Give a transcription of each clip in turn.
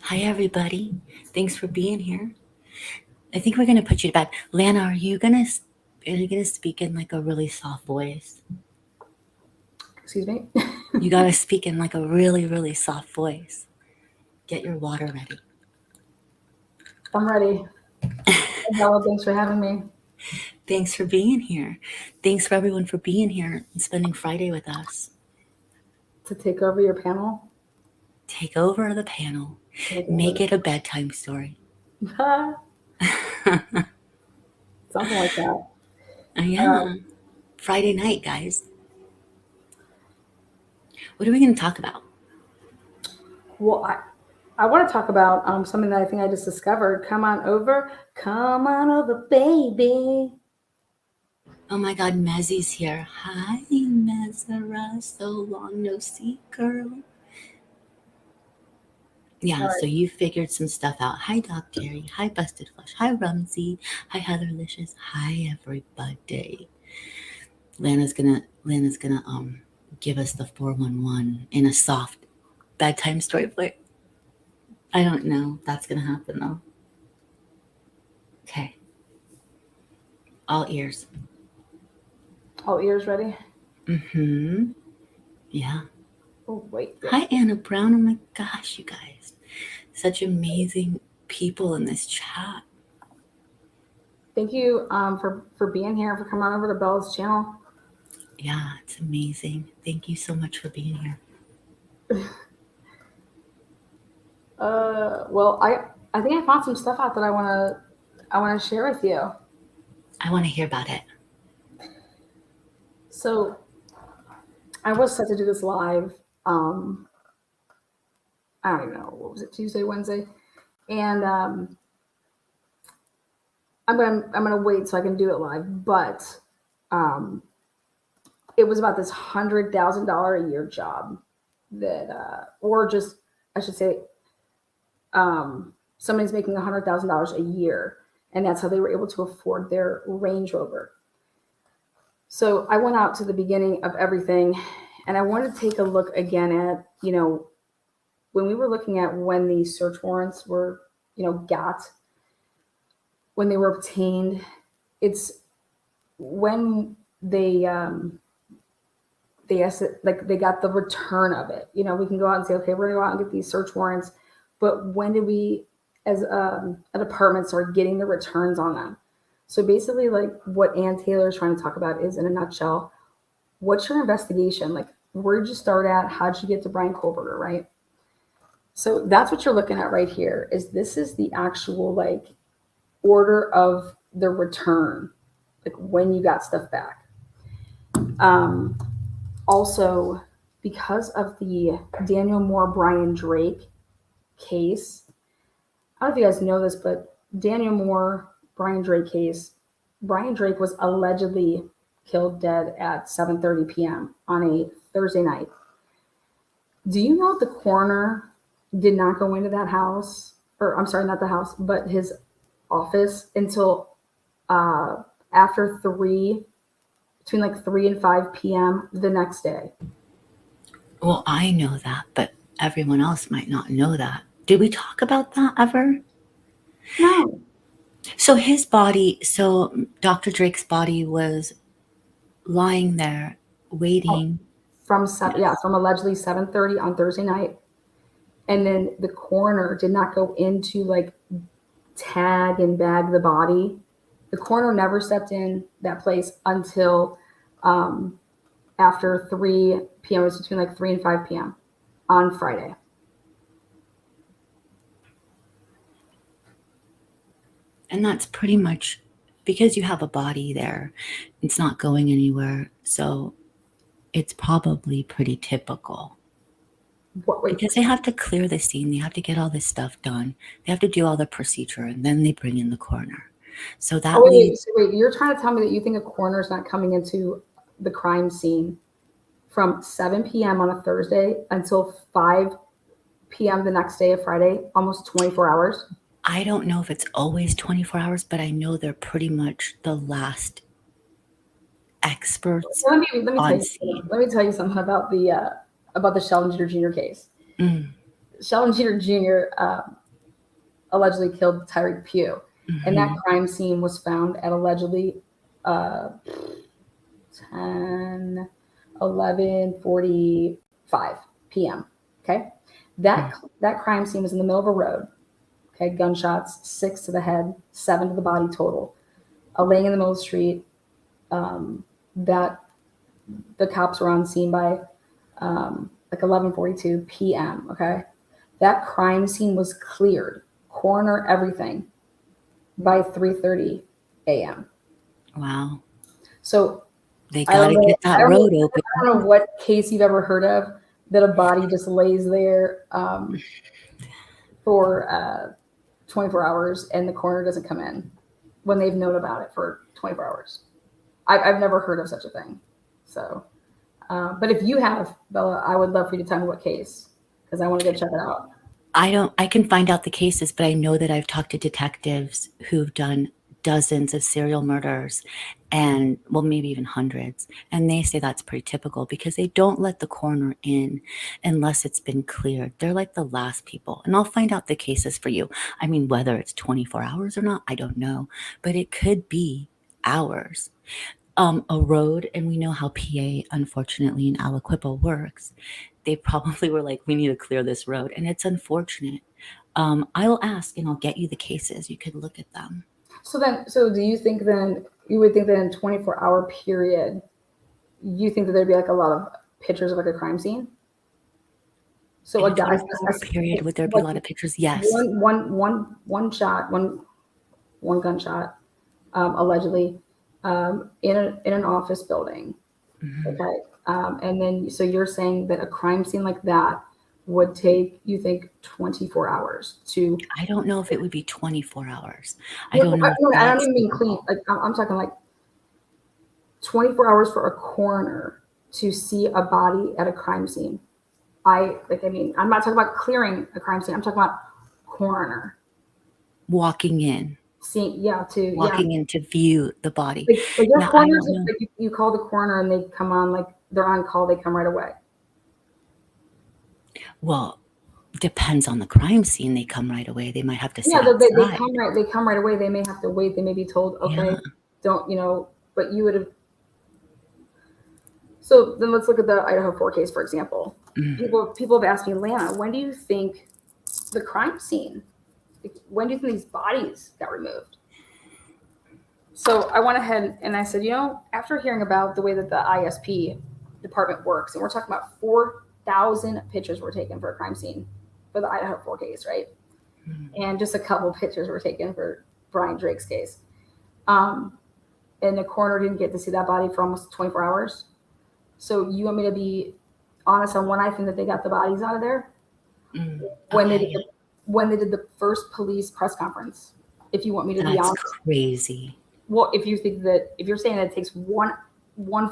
Hi, everybody. Thanks for being here. I think we're gonna put you to bed. Lana, are you gonna speak in like a really soft voice? Excuse me. You gotta speak in like a really, really soft voice. Get your water ready. I'm ready. Bella, thanks for having me. Thanks for being here. Thanks for everyone for being here and spending Friday with us. To take over your panel. Take over the panel. Take Make over. it a bedtime story. Something like that. Yeah. Um, Friday night, guys. What are we gonna talk about? well, I want to talk about something that I think I just discovered. Come on over, baby. Oh my god, Mezzy's here. Hi, Mezzara. So long no see, girl. All Yeah, right. so you figured some stuff out. Hi, Doc Terry. Hi, Busted Flush. Hi, Rumsey. Hi, Heatherlicious. Hi, everybody. Lana's gonna give us the 411 in a soft bedtime story play. I don't know if that's gonna happen though. Okay, all ears. All ears ready? Mm-hmm. Yeah. Oh, wait. Yes. Hi, Anna Brown. Oh my gosh, you guys. Such amazing people in this chat. Thank you for being here, for coming on over to Bella's channel. Yeah, it's amazing. Thank you so much for being here. Well, I think I found some stuff out that I want to share with you. I want to hear about it. So I was set to do this live. Um, I don't even know what was it, Tuesday, Wednesday, and I'm gonna wait so I can do it live. But um, it was about this $100,000 a year job that, or just I should say, um, somebody's making $100,000 a year, and that's how they were able to afford their Range Rover. So I went out to the beginning of everything, and I wanted to take a look again at when we were looking at when these search warrants were got when they were obtained. It's when they asked it, like they got the return of it. We can go out and say, okay, we're gonna go out and get these search warrants, but when did we, as a department, start getting the returns on them? So basically, like what Ann Taylor is trying to talk about is, in a nutshell, what's your investigation? Like, where'd you start at? How'd you get to Brian Kohlberger, right? So that's what you're looking at right here. This is the actual like order of the return, like when you got stuff back. Um, Also, because of the Daniel Moore Brian Drake case, I don't know if you guys know this, but Daniel Moore Brian Drake case, Brian Drake was allegedly killed dead at 7:30 p.m. on a Thursday night. Do you know the coroner did not go into that house, or I'm sorry, not the house, but his office until uh, after between like 3 and 5 p.m. the next day? Well, I know that, but everyone else might not know that. Did we talk about that ever? No. So Dr. Drake's body was lying there Oh, waiting. Yes. from allegedly 7:30 on Thursday night, and then the coroner did not go into like tag and bag the body. The coroner never stepped in that place until um, after 3 p.m. It was between like 3 and 5 p.m. on Friday. And that's pretty much because you have a body there, it's not going anywhere. So it's probably pretty typical What? Wait. because they have to clear the scene, they have to get all this stuff done, they have to do all the procedure, and then they bring in the coroner. So Oh, that wait, leads. wait. So wait. You're trying to tell me that you think a coroner is not coming into the crime scene from 7 p.m. on a Thursday until 5 p.m. the next day of Friday, almost 24 hours? I don't know if it's always 24 hours, but I know they're pretty much the last experts Let me tell on you scene. let me tell you something about the Sheldon Jr. case. Mm. Sheldon Jeter Jr. Allegedly killed Tyreek Pugh, and that crime scene was found at allegedly 10, 11:45 p.m. Okay, that crime scene was in the middle of a road. Okay, gunshots, 6 to the head, 7 to the body total. Laying in the middle of the street. That the cops were on scene by like 11:42 p.m. Okay, that crime scene was cleared, coroner, everything, by 3:30 a.m. Wow. So They got to get that road open. I don't know what case you've ever heard of that a body just lays there for 24 hours and the coroner doesn't come in when they've known about it for 24 hours. I've never heard of such a thing. So, but if you have, Bella, I would love for you to tell me what case, because I want to go check it out. I can find out the cases, but I know that I've talked to detectives who've done dozens of serial murders and, well, maybe even hundreds. And they say that's pretty typical because they don't let the coroner in unless it's been cleared. They're like the last people. And I'll find out the cases for you. I mean, whether it's 24 hours or not, I don't know, but it could be hours. A road, and we know how PA, unfortunately, in Aliquippa works. They probably were like, we need to clear this road. And it's unfortunate. I will ask and I'll get you the cases. You could look at them. So do you think then, you would think that in 24-hour period, you think that there'd be like a lot of pictures of like a crime scene? So in a 24-hour period, would there be a lot of pictures? Yes. One shot, one gunshot, allegedly, in an office building. Okay. And then, so you're saying that a crime scene like that would take, you think, 24 hours to? I don't know if it would be 24 hours. I don't even mean clean. Like, I'm talking like 24 hours for a coroner to see a body at a crime scene. I'm not talking about clearing a crime scene. I'm talking about coroner walking in. Walking in to view the body. Like your coroners, like you call the coroner and they come on, like they're on call, they come right away. Well, depends on the crime scene. They come right away. They might have to sit outside. They come right away. They may have to wait. They may be told, okay, don't, but you would have. So then let's look at the Idaho 4 case, for example. People have asked me, Lana, when do you think the crime scene, when do you think these bodies got removed? So I went ahead and I said, after hearing about the way that the ISP department works, and we're talking about 4,000 pictures were taken for a crime scene for the Idaho 4 case, right? And just a couple pictures were taken for Brian Drake's case. And the coroner didn't get to see that body for almost 24 hours. So you want me to be honest on when I think that they got the bodies out of there? When they did the first police press conference. If you want me to be honest. That's crazy. Well, if you're saying that it takes one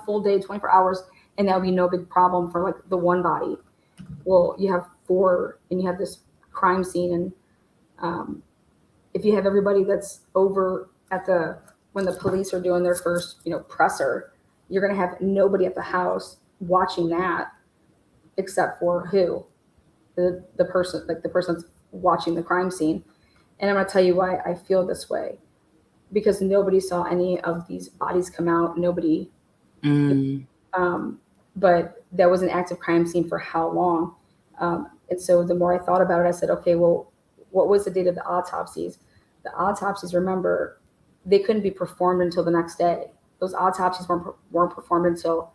full day, 24 hours, and that would be no big problem for like the one body. Well, you have 4 and you have this crime scene. And if you have everybody that's over at when the police are doing their first, presser, you're going to have nobody at the house watching that except for who? The person, like the person that's watching the crime scene. And I'm going to tell you why I feel this way. Because nobody saw any of these bodies come out. Nobody. But that was an active crime scene for how long? And so the more I thought about it, I said, okay, well, what was the date of the autopsies? The autopsies, remember, they couldn't be performed until the next day. Those autopsies weren't performed until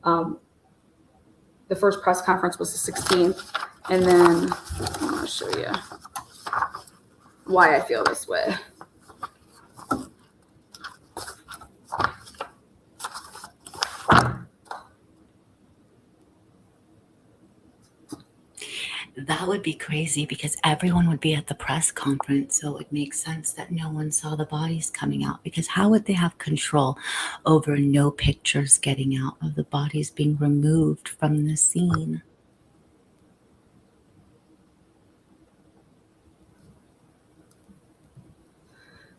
the first press conference was the 16th. And then I'm going to show you why I feel this way. That would be crazy because everyone would be at the press conference. So it would make sense that no one saw the bodies coming out, because how would they have control over no pictures getting out of the bodies being removed from the scene?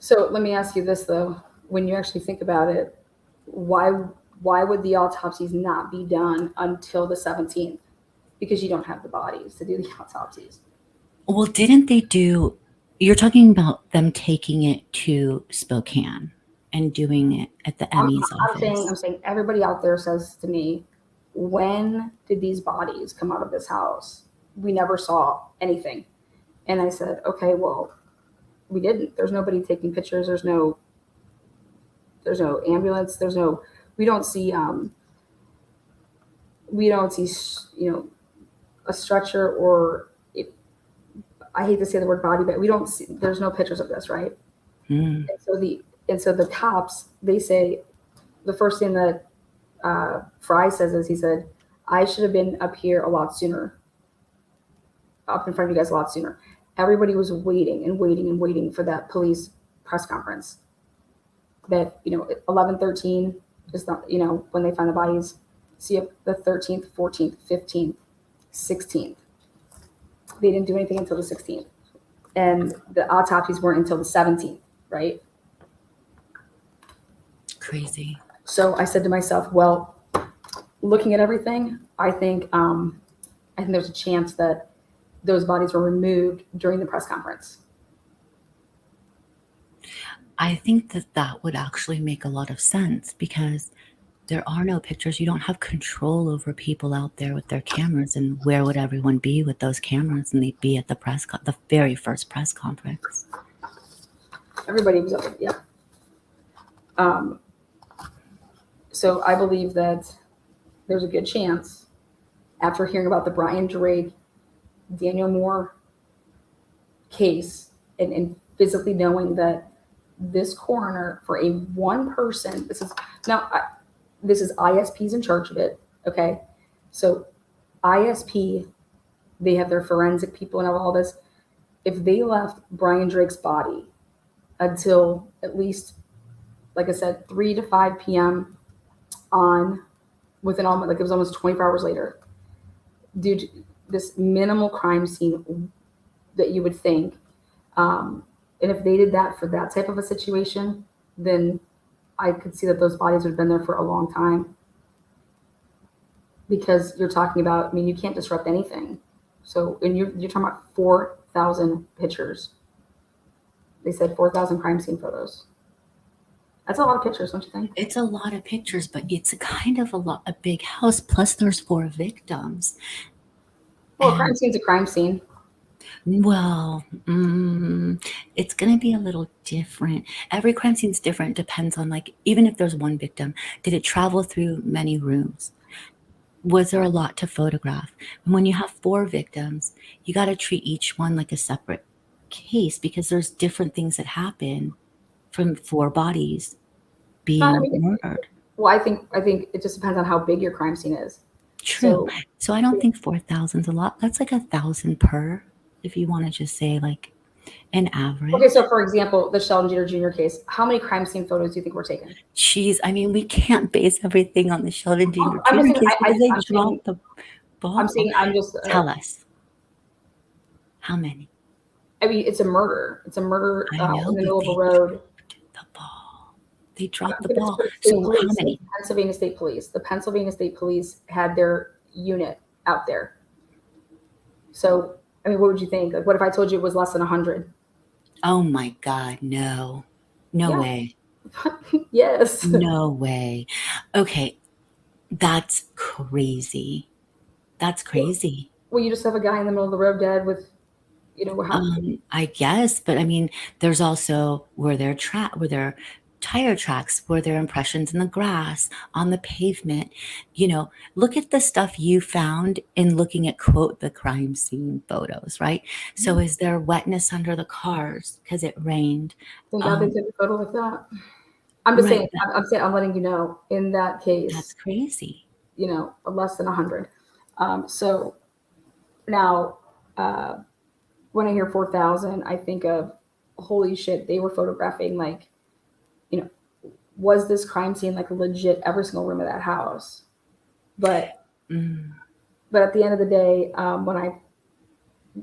So let me ask you this, though. When you actually think about it, why would the autopsies not be done until the 17th? because you don't have the bodies to do the autopsies. Well, didn't they do? You're talking about them taking it to Spokane and doing it at the I'm, Emmy's office. I'm saying everybody out there says to me, when did these bodies come out of this house? We never saw anything. And I said, okay, well, we didn't. There's nobody taking pictures. There's no ambulance. We don't see, a stretcher or I hate to say the word body, but we don't see, there's no pictures of this, right? Mm. And so the cops, they say, the first thing that Fry says is, he said, I should have been up here a lot sooner, up in front of you guys a lot sooner. Everybody was waiting and waiting and waiting for that police press conference. That 11/13 is not, when they find the bodies. See the 13th, 14th, 15th, 16th. They didn't do anything until the 16th, and the autopsies weren't until the 17th, right? Crazy. So I said to myself, well, looking at everything, I think there's a chance that those bodies were removed during the press conference. I think that would actually make a lot of sense because there are no pictures. You don't have control over people out there with their cameras. And where would everyone be with those cameras? And they'd be at the the very first press conference. Everybody was up, yeah. So I believe that there's a good chance, after hearing about the Brian Drake, Daniel Moore case, and physically knowing that this coroner, for a one person, this is ISP's in charge of it, okay? So ISP, they have their forensic people and all this. If they left Brian Drake's body until at least, like I said, 3 to 5 p.m. it was almost 24 hours later, due to this minimal crime scene that you would think, and if they did that for that type of a situation, then I could see that those bodies would have been there for a long time. Because you're talking about, you can't disrupt anything. So, and you're talking about 4,000 pictures. They said 4,000 crime scene photos. That's a lot of pictures, don't you think? It's a lot of pictures, but it's a big house. Plus, there's 4 victims. Well, a crime scene's a crime scene. Well, it's going to be a little different. Every crime scene's different. Depends on, even if there's 1 victim, did it travel through many rooms? Was there a lot to photograph? And when you have 4 victims, you got to treat each one like a separate case because there's different things that happen from 4 bodies being murdered. Well, I think it just depends on how big your crime scene is. True. So I don't think 4,000's a lot. That's 1,000 per, if you want to just say an average. Okay, so for example, the Sheldon Jeter Jr. case, how many crime scene photos do you think were taken? Jeez, we can't base everything on the Sheldon Jeter Jr. case because they dropped the ball. Tell us. How many? It's a murder. It's a murder in the middle of a road. They dropped the ball. So how many? Pennsylvania State Police. The Pennsylvania State Police had their unit out there. So, what would you think? What if I told you it was less than 100? Oh my God, no. No way. Yes. No way. Okay. That's crazy. That's crazy. Well, you just have a guy in the middle of the road dead with, I guess, but there's also, were there tire tracks, were there impressions in the grass, on the pavement? Look at the stuff you found in looking at, quote, the crime scene photos, right? Mm-hmm. So is there wetness under the cars because it rained? Think they took a photo like that? I'm just saying, I'm letting you know, in that case. That's crazy. Less than 100. So now, when I hear 4,000, I think of, holy shit, they were photographing, was this crime scene legit every single room of that house? But at the end of the day,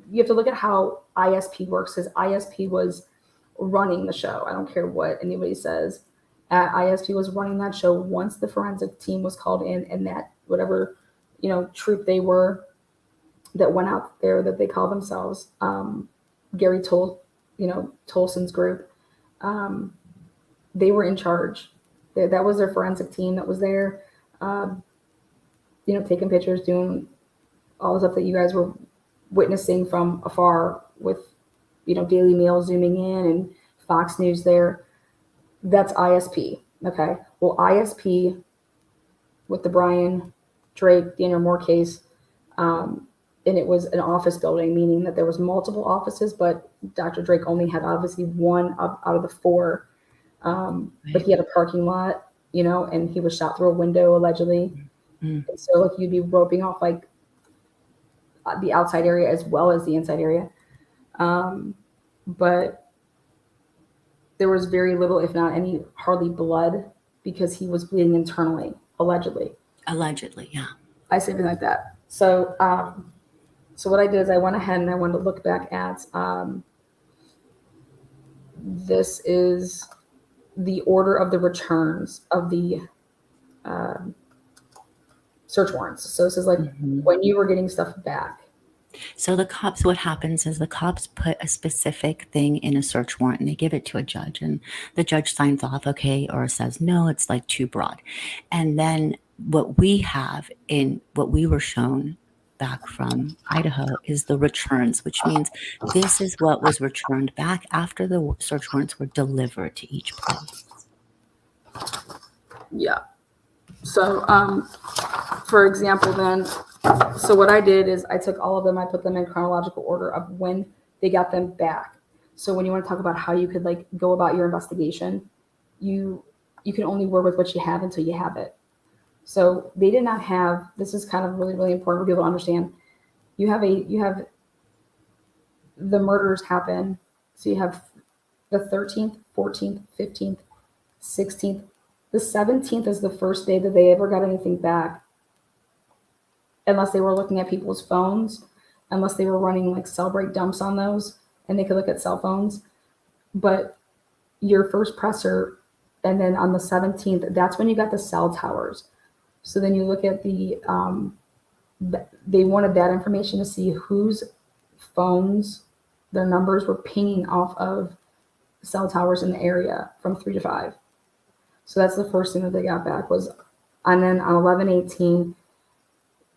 you have to look at how ISP works, because ISP was running the show. I don't care what anybody says. ISP was running that show once the forensic team was called in, and that whatever, troop they were, that went out there that they call themselves Gary Tolson's group. Um, they were in charge. That was their forensic team that was there, um, taking pictures, doing all the stuff that you guys were witnessing from afar with, Daily Mail zooming in and Fox News there. That's ISP. Okay. Well, ISP with the Brian Drake, Daniel Moore case, and it was an office building, meaning that there was multiple offices, but Dr. Drake only had obviously one out of the four. But he had a parking lot, and he was shot through a window allegedly. Mm. And so like you'd be roping off like the outside area as well as the inside area. But there was very little, if not any, hardly blood because he was bleeding internally, allegedly. Allegedly, yeah. I say something like that. So what I did is I went ahead and I wanted to look back at this is the order of the returns of the search warrants. So this is like when you were getting stuff back. So the cops, what happens is the cops put a specific thing in a search warrant and they give it to a judge, and the judge signs off, okay, or says, no, it's like too broad. And then what we have in what we were shown back from Idaho is the returns, which means this is what was returned back after the search warrants were delivered to each place. Yeah. So, for example, then, so what I did is I took all of them, I put them in chronological order of when they got them back. So when you want to talk about how you could like go about your investigation, you can only work with what you have until you have it. So they did not have, this is kind of really, really important for people to understand. You have the murders happen. So you have the 13th, 14th, 15th, 16th. The 17th is the first day that they ever got anything back, unless they were looking at people's phones, unless they were running like cell break dumps on those and they could look at cell phones. But your first presser, and then on the 17th, that's when you got the cell towers. So then you look at they wanted that information to see whose phones their numbers were pinging off of cell towers in the area from 3 to 5. So that's the first thing that they got back was, and then on 11/18,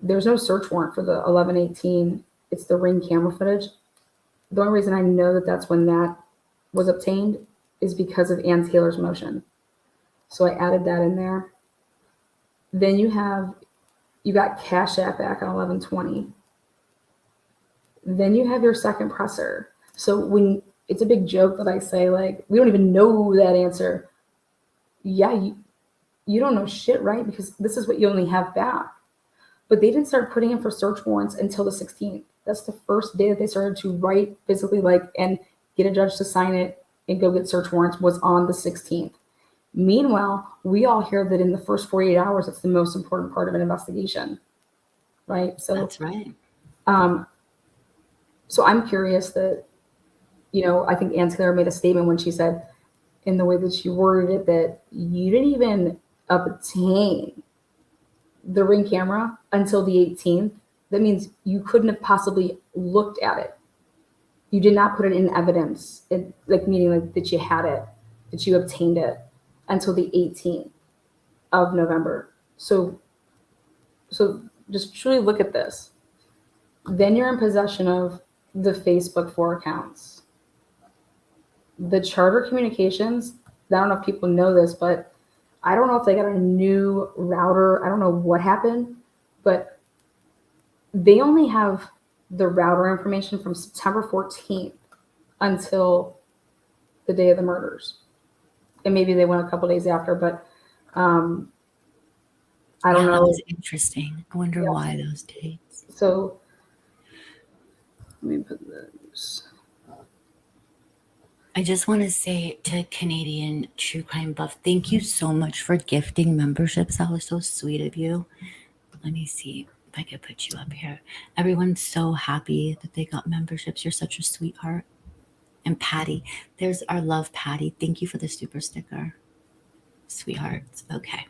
there's no search warrant for the 11/18. It's the Ring camera footage. The only reason I know that that's when that was obtained is because of Ann Taylor's motion. So I added that in there. Then you got Cash App back on 11/20. Then you have your second presser. So when it's a big joke that I say, like, we don't even know that answer. Yeah, you don't know shit, right? Because this is what you only have back. But they didn't start putting in for search warrants until the 16th. That's the first day that they started to write physically, like, and get a judge to sign it and go get search warrants was on the 16th. Meanwhile, we all hear that in the first 48 hours, it's the most important part of an investigation, right? So that's right. So I'm curious that, I think Ann Taylor made a statement when she said, in the way that she worded it, that you didn't even obtain the Ring camera until the 18th. That means you couldn't have possibly looked at it. You did not put it in evidence, meaning like that you had it, that you obtained it until the 18th of November. So just truly look at this. Then you're in possession of the Facebook 4 accounts. The Charter Communications, I don't know if people know this, but I don't know if they got a new router. I don't know what happened, but they only have the router information from September 14th until the day of the murders. And maybe they went a couple days after, but I don't know. That was interesting. I wonder why those dates. So let me put those. I just want to say to Canadian True Crime Buff, thank you so much for gifting memberships. That was so sweet of you. Let me see if I could put you up here. Everyone's so happy that they got memberships. You're such a sweetheart. And Patty, there's our love, Patty. Thank you for the super sticker. Sweethearts. Okay.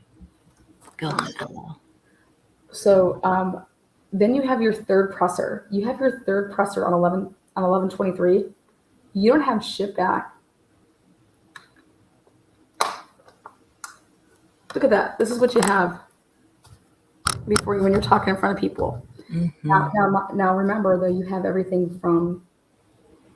Go on, Ella. So Then you have your third presser. You have your third presser on 11/23. You don't have shit back. Look at that. This is what you have before you when you're talking in front of people. Now remember though, you have everything from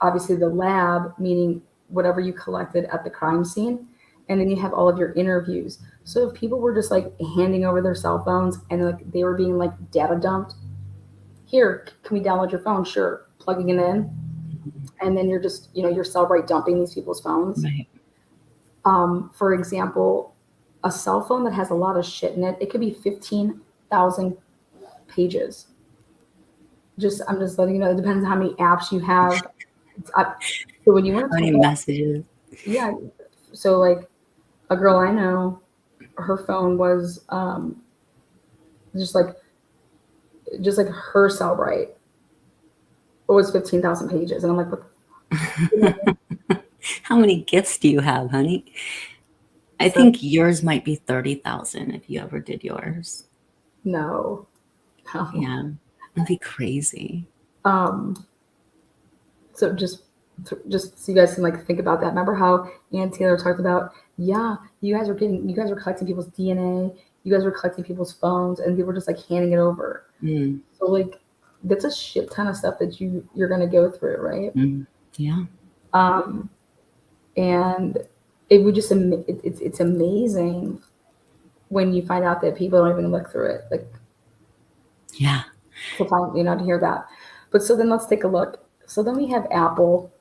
obviously the lab, meaning whatever you collected at the crime scene, and then you have all of your interviews. So if people were just like handing over their cell phones and like they were being like data dumped, here, can we download your phone? Sure, plugging it in, and then you're just you're Cellbrite dumping these people's phones. Right. For example, a cell phone that has a lot of shit in it, it could be 15,000 pages. I'm just letting you know. It depends on how many apps you have. So when you want How to many talk about, messages? yeah. So like a girl I know, her phone was just like her Cellbrite. It was 15,000 pages, and I'm like, what? How many gifts do you have, honey? I So, think yours might be 30,000 if you ever did yours. no. Yeah, it'd be crazy. So just so you guys can like think about that. Remember how Ann Taylor talked about, yeah, you guys were collecting people's DNA, you guys were collecting people's phones, and they were just like handing it over. So like that's a shit ton of stuff that you're gonna go through, right? Yeah. And it would just it's amazing when you find out that people don't even look through it, like Yeah. to find to hear that. But so then let's take a look. So then we have Apple.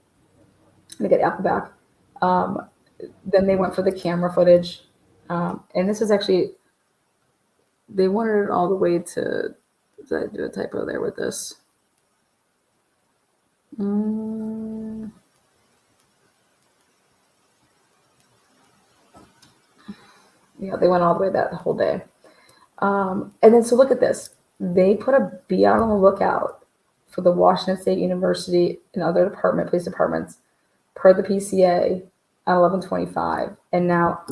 They get Apple back. Then they went for the camera footage, and this is actually they wanted it all the way to. Did I do a typo there with this? Yeah, they went all the way that whole day. And then so look at this. They put a be out on the lookout for the Washington State University and other police departments per the PCA on 11/25. And now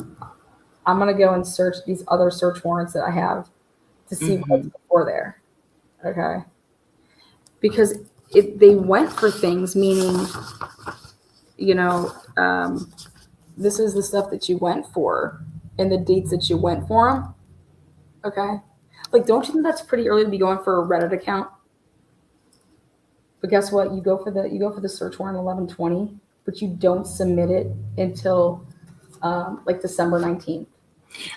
I'm going to go and search these other search warrants that I have to see what's before there. Okay. Because they went for things, meaning, this is the stuff that you went for and the dates that you went for them. Okay. Like, don't you think that's pretty early to be going for a Reddit account? But guess what? You go for the search warrant 11/20, but you don't submit it until like December 19th.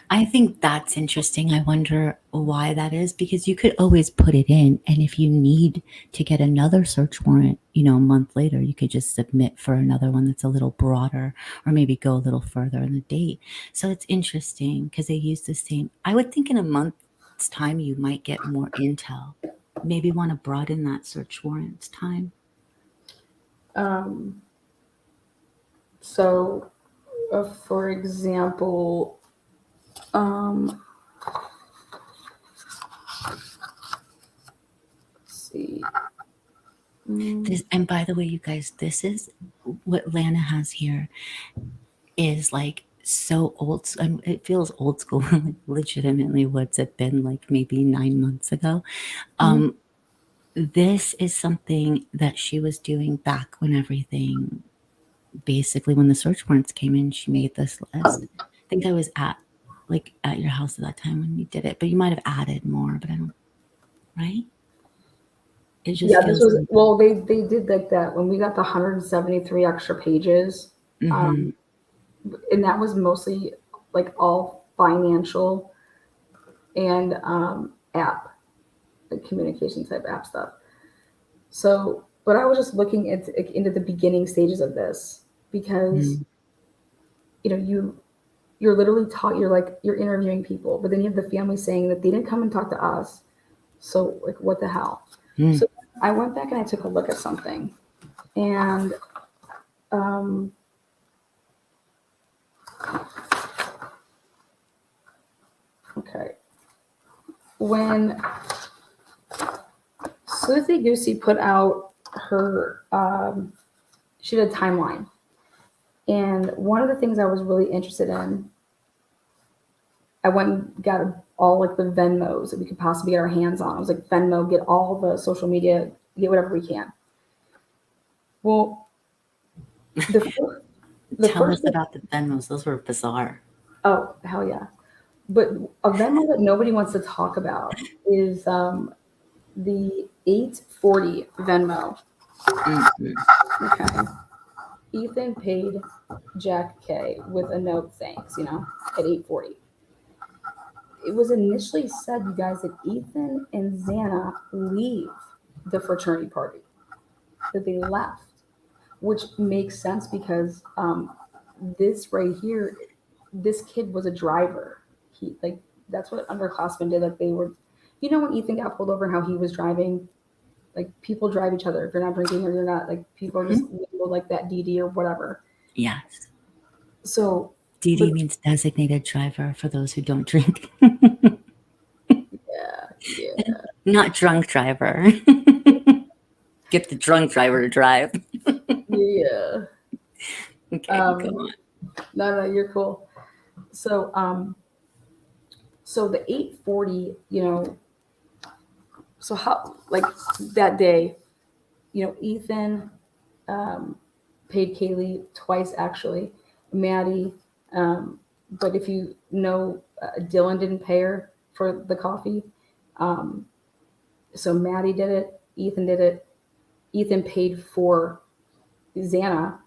I think that's interesting. I wonder why that is, because you could always put it in. And if you need to get another search warrant, a month later, you could just submit for another one that's a little broader or maybe go a little further in the date. So it's interesting because they use the same. I would think in a month's time, you might get more intel. Maybe want to broaden that search warrant's time. So, for example, let's see. And by the way, you guys, this is what Lana has here is like so old. It feels old school. Like legitimately, what's it been like maybe 9 months ago? This is something that she was doing back when everything, basically when the search warrants came in, she made this list. I think I was at your house at that time when you did it, but you might have added more, but I don't, right? It just This was well, they did like that when we got the 173 extra pages, and that was mostly like all financial and app, like communication type app stuff. So, but I was just looking into the beginning stages of this because you're literally taught you're interviewing people, but then you have the family saying that they didn't come and talk to us. So like, what the hell? So I went back and I took a look at something, and okay, when Susie Goosey put out her, she did a timeline, and one of the things I was really interested in I went and got all like the Venmos that we could possibly get our hands on. I was like, Venmo, get all the social media, get whatever we can. Well, the the Tell first us about the Venmos. Those were bizarre. oh hell yeah, but a Venmo that nobody wants to talk about is the 840 Venmo. Mhm. Okay, Ethan paid Jack K with a note, thanks, at 840. It was initially said, you guys, that Ethan and Xana leave the fraternity party, that they left, which makes sense because this right here, this kid was a driver. He like that's what underclassmen did. Like they were, when Ethan got pulled over and how he was driving, like people drive each other. If you're not drinking or you're not, like people are just like that DD or whatever. Yes. So, but DD means designated driver for those who don't drink. yeah, yeah, Not drunk driver. Get the drunk driver to drive. yeah. Okay, go on. No, you're cool. So, so the 840, so how like that day, Ethan paid Kaylee twice actually, Maddie, but if you know, Dylan didn't pay her for the coffee, so Maddie did it, Ethan did it, Ethan paid for Xana,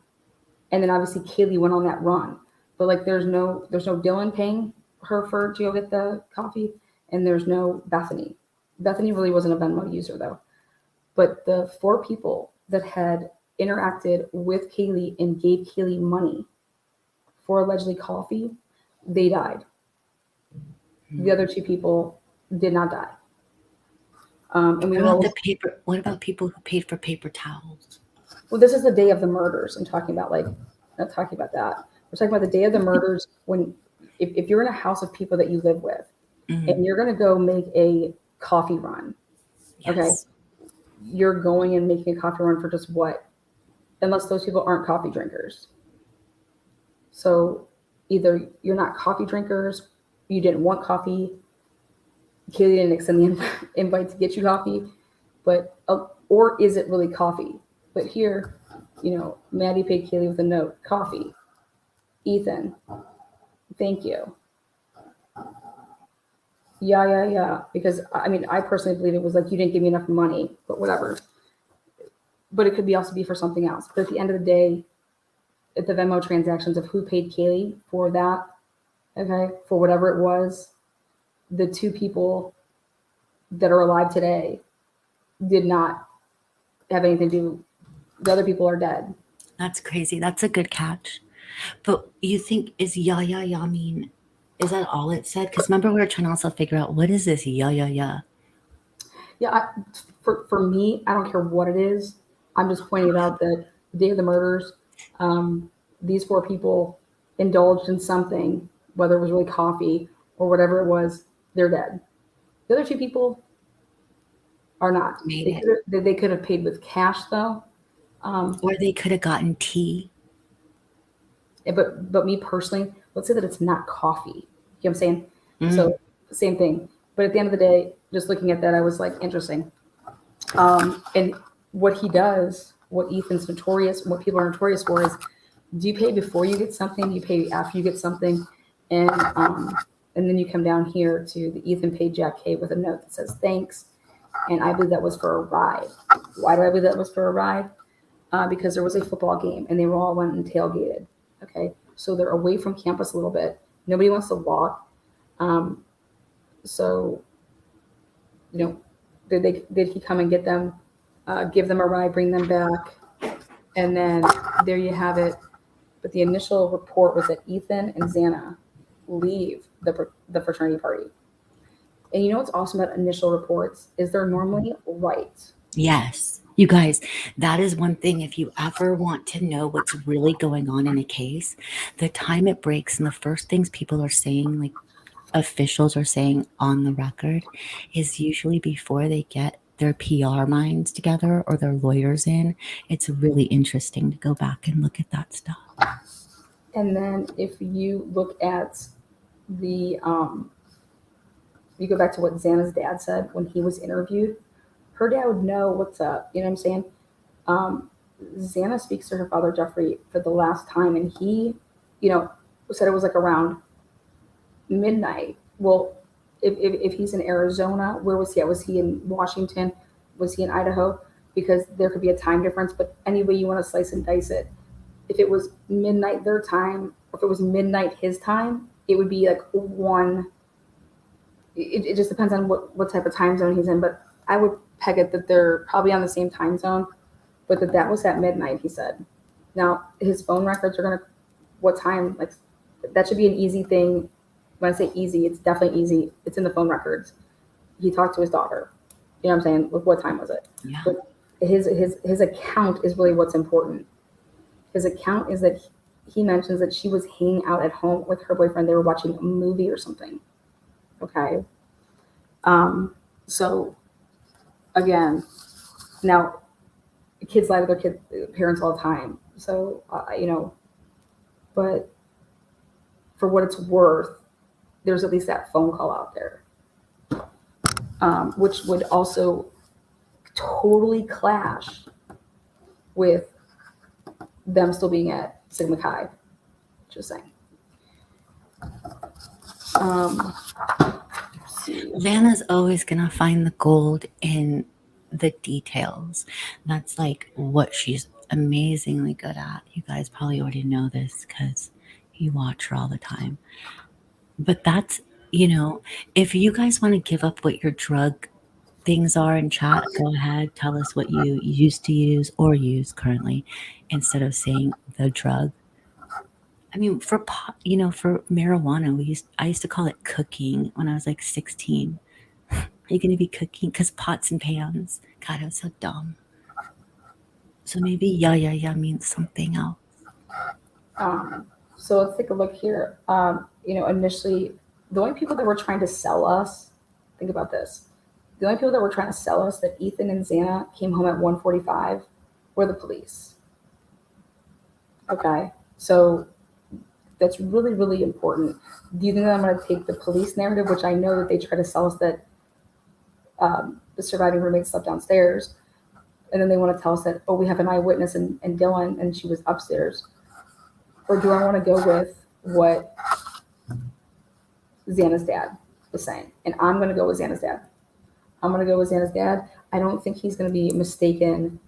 and then obviously Kaylee went on that run, but like there's no Dylan paying her for to go get the coffee, and there's no Bethany. Bethany really wasn't a Venmo user though. But the 4 people that had interacted with Kaylee and gave Kaylee money for allegedly coffee, they died. The other 2 people did not die. And we What were about always, the paper? What about people who paid for paper towels? well, this is the day of the murders. I'm talking about not talking about that. We're talking about the day of the murders when, if you're in a house of people that you live with and you're going to go make a coffee run, okay, Yes. you're going and making a coffee run for just what? Unless those people aren't coffee drinkers. So either you're not coffee drinkers, you didn't want coffee, Kaylee didn't extend the invite to get you coffee, but or is it really coffee? But here, Maddie paid Kaylee with a note, coffee. Ethan, thank you. Yeah. Because I mean, I personally believe it was like you didn't give me enough money, but whatever. But it could be also be for something else. But at the end of the day, at the Venmo transactions of who paid Kaylee for that, okay, for whatever it was, the 2 people that are alive today did not have anything to do. The other people are dead. That's crazy. That's a good catch. But you think is ya mean? Is that all it said? Because remember we were trying to also figure out what is this ya. Yeah, for me, I don't care what it is. I'm just pointing out that the day of the murders, these 4 people indulged in something, whether it was really coffee or whatever it was, they're dead. The other 2 people are not. Made it. They could have paid with cash though. Or they could have gotten tea. But me personally, let's say that it's not coffee. You know what I'm saying? Mm. So same thing. But at the end of the day, just looking at that, I was like, interesting. And what he does, what Ethan's notorious, what people are notorious for is, do you pay before you get something? Do you pay after you get something? And then you come down here to the Ethan paid Jack K with a note that says thanks. And I believe that was for a ride. Why do I believe that was for a ride? Because there was a football game and they were all went and tailgated. Okay, so they're away from campus a little bit. Nobody wants to walk. So, did he come and get them, give them a ride, bring them back, and then there you have it. But the initial report was that Ethan and Xana leave the fraternity party. And you know what's awesome about initial reports is they're normally right. Yes. You guys, that is one thing. If you ever want to know what's really going on in a case, the time it breaks and the first things people are saying, like officials are saying on the record, is usually before they get their PR minds together or their lawyers in. It's really interesting to go back and look at that stuff. And then if you look at the you go back to what Xana's dad said when he was interviewed. Her dad would know what's up. You know what I'm saying? Xana speaks to her father Jeffrey for the last time, and he, said it was like around midnight. Well, if he's in Arizona, where was he at? Was he in Washington? Was he in Idaho? Because there could be a time difference. But any way you want to slice and dice it, if it was midnight their time, or if it was midnight his time, it would be like one. It just depends on what type of time zone he's in. But I would peg it that they're probably on the same time zone, but that was at midnight, he said. Now, his phone records are going to, what time? Like, that should be an easy thing. When I say easy, it's definitely easy. It's in the phone records. He talked to his daughter. You know what I'm saying? Like, what time was it? Yeah. But his account is really what's important. His account is that he mentions that she was hanging out at home with her boyfriend. They were watching a movie or something. Okay. So again, now kids lie to their parents all the time. So, but for what it's worth, there's at least that phone call out there, which would also totally clash with them still being at Sigma Chi. Just saying. Lana's always going to find the gold in the details. That's like what she's amazingly good at. You guys probably already know this because you watch her all the time. But that's, if you guys want to give up what your drug things are in chat, go ahead, tell us what you used to use or use currently instead of saying the drug. I mean, for pot, for marijuana, I used to call it cooking when I was like 16. Are you going to be cooking? Because pots and pans. God, I was so dumb. So maybe yeah means something else. So let's take a look here. Initially, the only people that were trying to sell us, think about this. The only people that were trying to sell us that Ethan and Xana came home at 1:45 were the police. Okay, so that's really, really important. Do you think that I'm going to take the police narrative, which I know that they try to sell us that the surviving roommate slept downstairs, and then they want to tell us that, we have an eyewitness and Dylan, and she was upstairs? Or do I want to go with what Xana's dad is saying? And I'm going to go with Xana's dad. I don't think he's going to be mistaken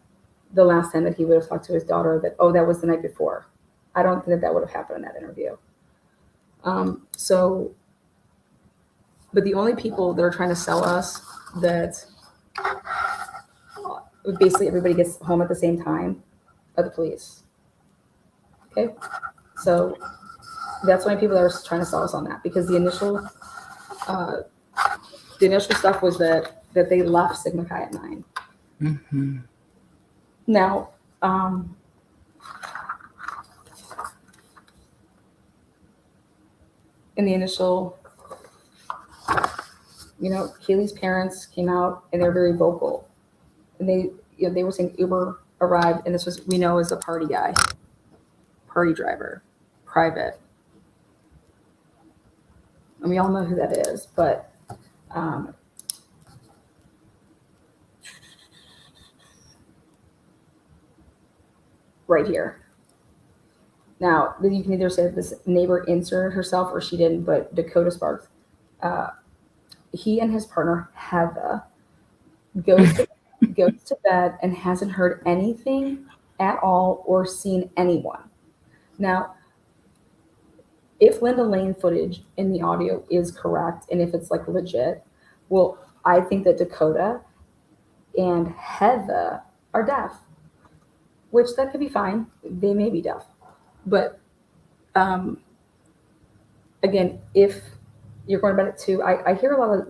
the last time that he would have talked to his daughter that, that was the night before. I don't think that would have happened in that interview. But the only people that are trying to sell us that basically everybody gets home at the same time are the police. Okay, so that's why people are trying to sell us on that, because the initial stuff was that they left Sigma Chi at 9. Mm-hmm. Now, in the initial, Kaylee's parents came out and they're very vocal, and they were saying Uber arrived, and this was, we know, as a party guy, party driver, private, and we all know who that is, but right here. Now, you can either say that this neighbor inserted herself or she didn't, but Dakota Sparks, he and his partner, Heather, goes to bed and hasn't heard anything at all or seen anyone. Now, if Linda Lane footage in the audio is correct, and if it's like legit, well, I think that Dakota and Heather are deaf, which that could be fine. They may be deaf. But again, if you're going to bed at 2, I hear a lot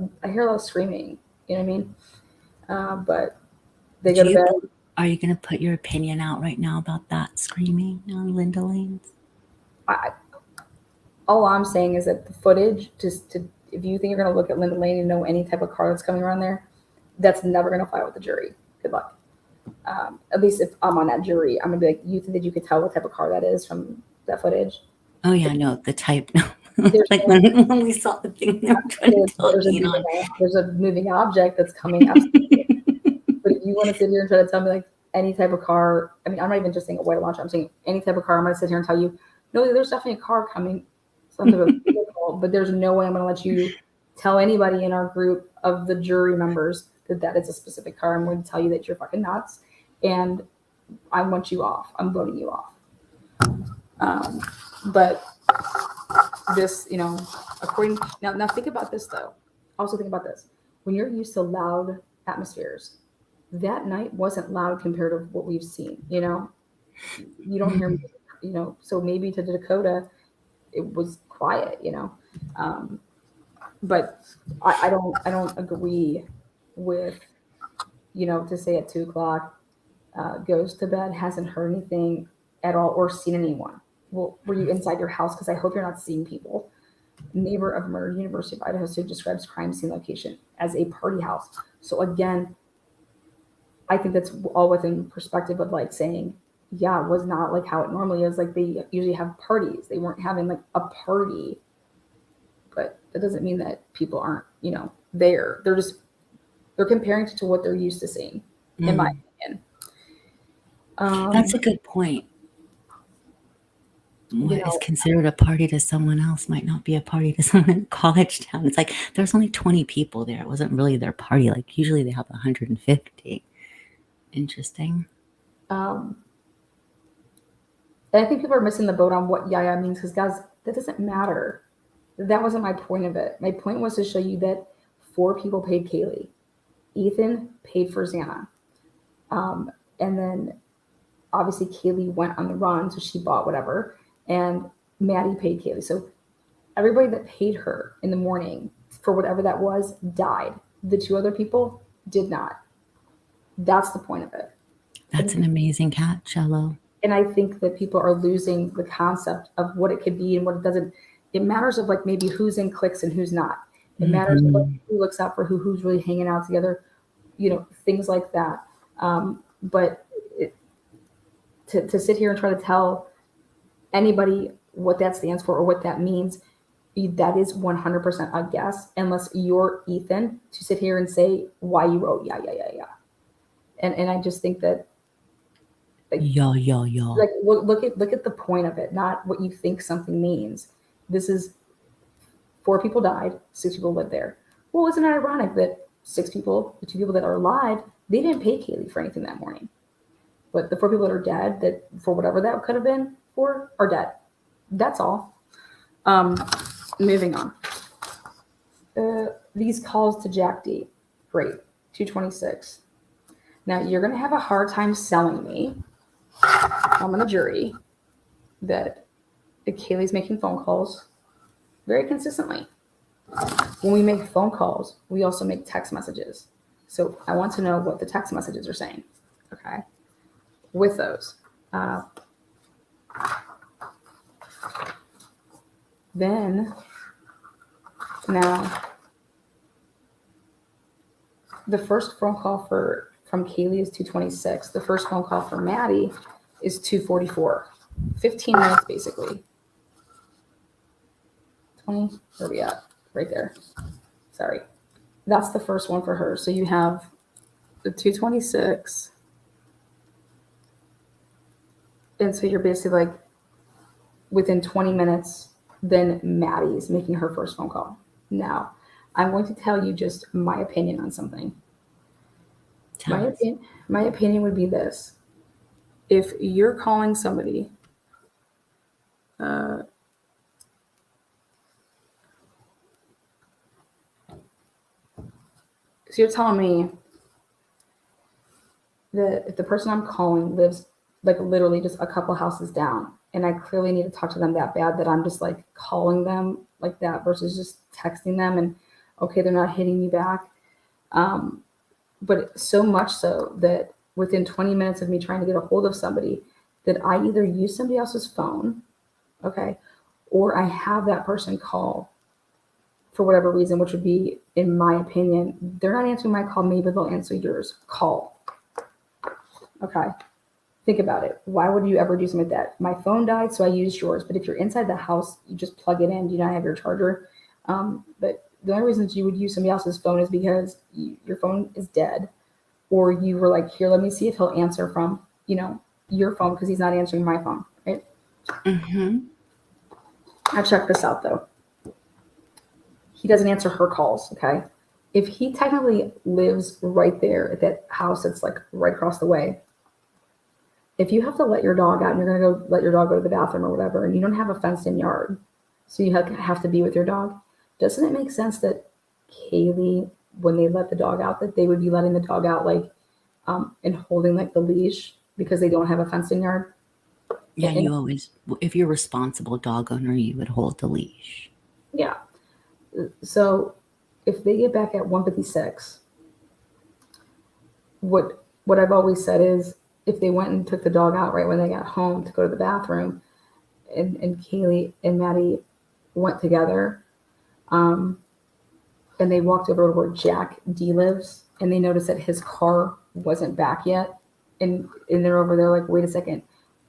of screaming. You know what I mean? But they go to bed. Are you going to put your opinion out right now about that screaming on Linda Lane's? All I'm saying is that the footage, if you think you're going to look at Linda Lane and know any type of car that's coming around there, that's never going to fly with the jury. Good luck. At least if I'm on that jury, I'm going to be like, you think that you could tell what type of car that is from that footage? Oh, yeah, no, the type. No. There's Like when we saw the thing they were trying to tell Dean on. there's a moving object that's coming up. But if you want to sit here and try to tell me like any type of car, I mean, I'm not even just saying a white launcher. I'm saying any type of car. I'm going to sit here and tell you, no, there's definitely a car coming. Something of a vehicle, but there's no way I'm going to let you tell anybody in our group of the jury members that that is a specific car. I'm going to tell you that you're fucking nuts, and I want you off. I'm voting you off. But this, you know, according now think about this though. Also think about this. When you're used to loud atmospheres, that night wasn't loud compared to what we've seen. You know, you don't hear, you know, so maybe to Dakota, it was quiet. You know, but I don't agree with, you know, to say at 2:00 goes to bed, hasn't heard anything at all or seen anyone. Well, were you inside your house? Because I hope you're not seeing people. Neighbor of murder, University of Idaho student describes crime scene location as a party house. So again, I think that's all within perspective of like saying, yeah, it was not like how it normally is. Like they usually have parties. They weren't having like a party, but that doesn't mean that people aren't, you know, there. They're comparing it to what they're used to seeing, in my opinion. That's a good point. What is considered a party to someone else might not be a party to someone in college town. It's like there's only 20 people there. It wasn't really their party. Like usually they have 150. Interesting. And I think people are missing the boat on what yaya means because guys, that doesn't matter. That wasn't my point of it. My point was to show you that 4 people paid Kaylee. Ethan paid for Xana. And then obviously Kaylee went on the run, so she bought whatever. And Maddie paid Kaylee. So everybody that paid her in the morning for whatever that was died. The 2 other people did not. That's the point of it. That's an amazing catch, Cello. And I think that people are losing the concept of what it could be and what it doesn't. It matters of like maybe who's in cliques and who's not. It matters of like who looks out for who's really hanging out together, you know, things like that. But to sit here and try to tell anybody what that stands for or what that means, that is 100% a guess, unless you're Ethan to sit here and say why you wrote yeah. And I just think that like, like look at the point of it, not what you think something means. This is 4 people died, 6 people lived there. Well, isn't it ironic that 6 people, the 2 people that are alive, they didn't pay Kaylee for anything that morning. But the 4 people that are dead, that for whatever that could have been for, are dead. That's all. Moving on. These calls to Jack D. Great. 226. Now, you're going to have a hard time selling me, I'm on the jury, that Kaylee's making phone calls very consistently. When we make phone calls, we also make text messages. So I want to know what the text messages are saying. Okay. With those. Then, now, the first phone call from Kaylee is 226. The first phone call for Maddie is 244. 15 minutes, basically. 20, where are we at? Right there. Sorry. That's the first one for her. So you have the 226. And so you're basically like within 20 minutes, then Maddie's making her first phone call. Now, I'm going to tell you just my opinion on something. My opinion would be this. If you're calling somebody, so you're telling me that if the person I'm calling lives like literally just a couple houses down, and I clearly need to talk to them that bad that I'm just like calling them like that versus just texting them and okay, they're not hitting me back. But so much so that within 20 minutes of me trying to get a hold of somebody, that I either use somebody else's phone, okay, or I have that person call for whatever reason, which would be, in my opinion, they're not answering my call, maybe they'll answer yours. Call. Okay. Think about it. Why would you ever do something like that? My phone died, so I used yours. But if you're inside the house, you just plug it in. Do not have your charger. But the only reasons you would use somebody else's phone is because your phone is dead, or you were like, here, let me see if he'll answer from, your phone because he's not answering my phone, right? Mm-hmm. I checked this out though. He doesn't answer her calls, okay? If he technically lives right there at that house that's like right across the way, if you have to let your dog out and you're going to go let your dog go to the bathroom or whatever, and you don't have a fenced in yard, so you have to be with your dog, doesn't it make sense that Kaylee, when they let the dog out, that they would be letting the dog out like and holding like the leash because they don't have a fenced in yard? Yeah, And, you always, if you're a responsible dog owner, you would hold the leash. yeah. So if they get back at 1:56, what I've always said is if they went and took the dog out right when they got home to go to the bathroom, and Kaylee and Maddie went together, and they walked over to where Jack D lives, and they noticed that his car wasn't back yet, and they're over there like, wait a second,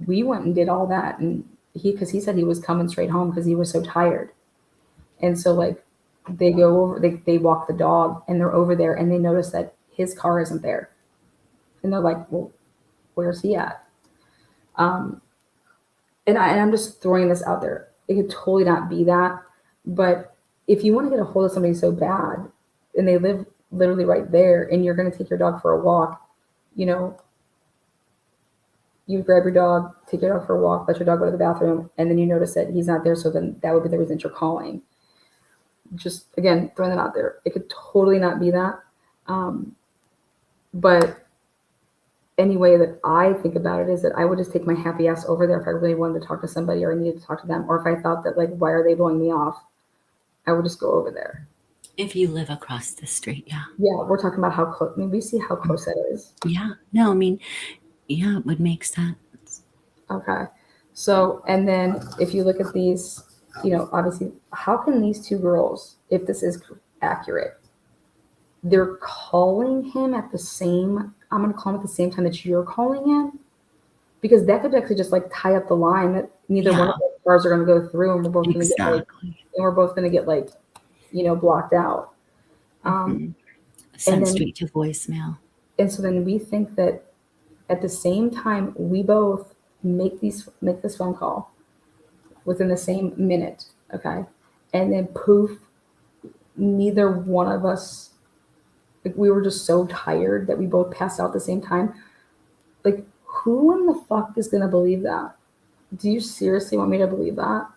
we went and did all that, and because he said he was coming straight home because he was so tired, and so like they go over, they walk the dog, and they're over there, and they notice that his car isn't there, and they're like, well, where's he at? And I'm just throwing this out there. It could totally not be that. But if you want to get a hold of somebody so bad and they live literally right there and you're going to take your dog for a walk, you grab your dog, take your dog for a walk, let your dog go to the bathroom, and then you notice that he's not there. So then that would be the reason that you're calling. Just, again, throwing that out there. It could totally not be that. But any way that I think about it is that I would just take my happy ass over there if I really wanted to talk to somebody or I needed to talk to them, or if I thought that like, why are they blowing me off? I would just go over there. If you live across the street, yeah. Yeah, we're talking about how close. I mean, we see how close that is. Yeah. No, I mean, yeah, it would make sense. Okay. So, and then if you look at these, obviously, how can these two girls, if this is accurate, they're calling him at the same, I'm going to call him at the same time that you're calling him? Because that could actually just like tie up the line that neither one of the cars are going to go through, and we're both going to get like, blocked out. Sent straight to voicemail. And so then we think that at the same time we both make this phone call within the same minute, okay, and then poof, neither one of us, like, we were just so tired that we both passed out at the same time. Like, who in the fuck is gonna believe that? Do you seriously want me to believe that?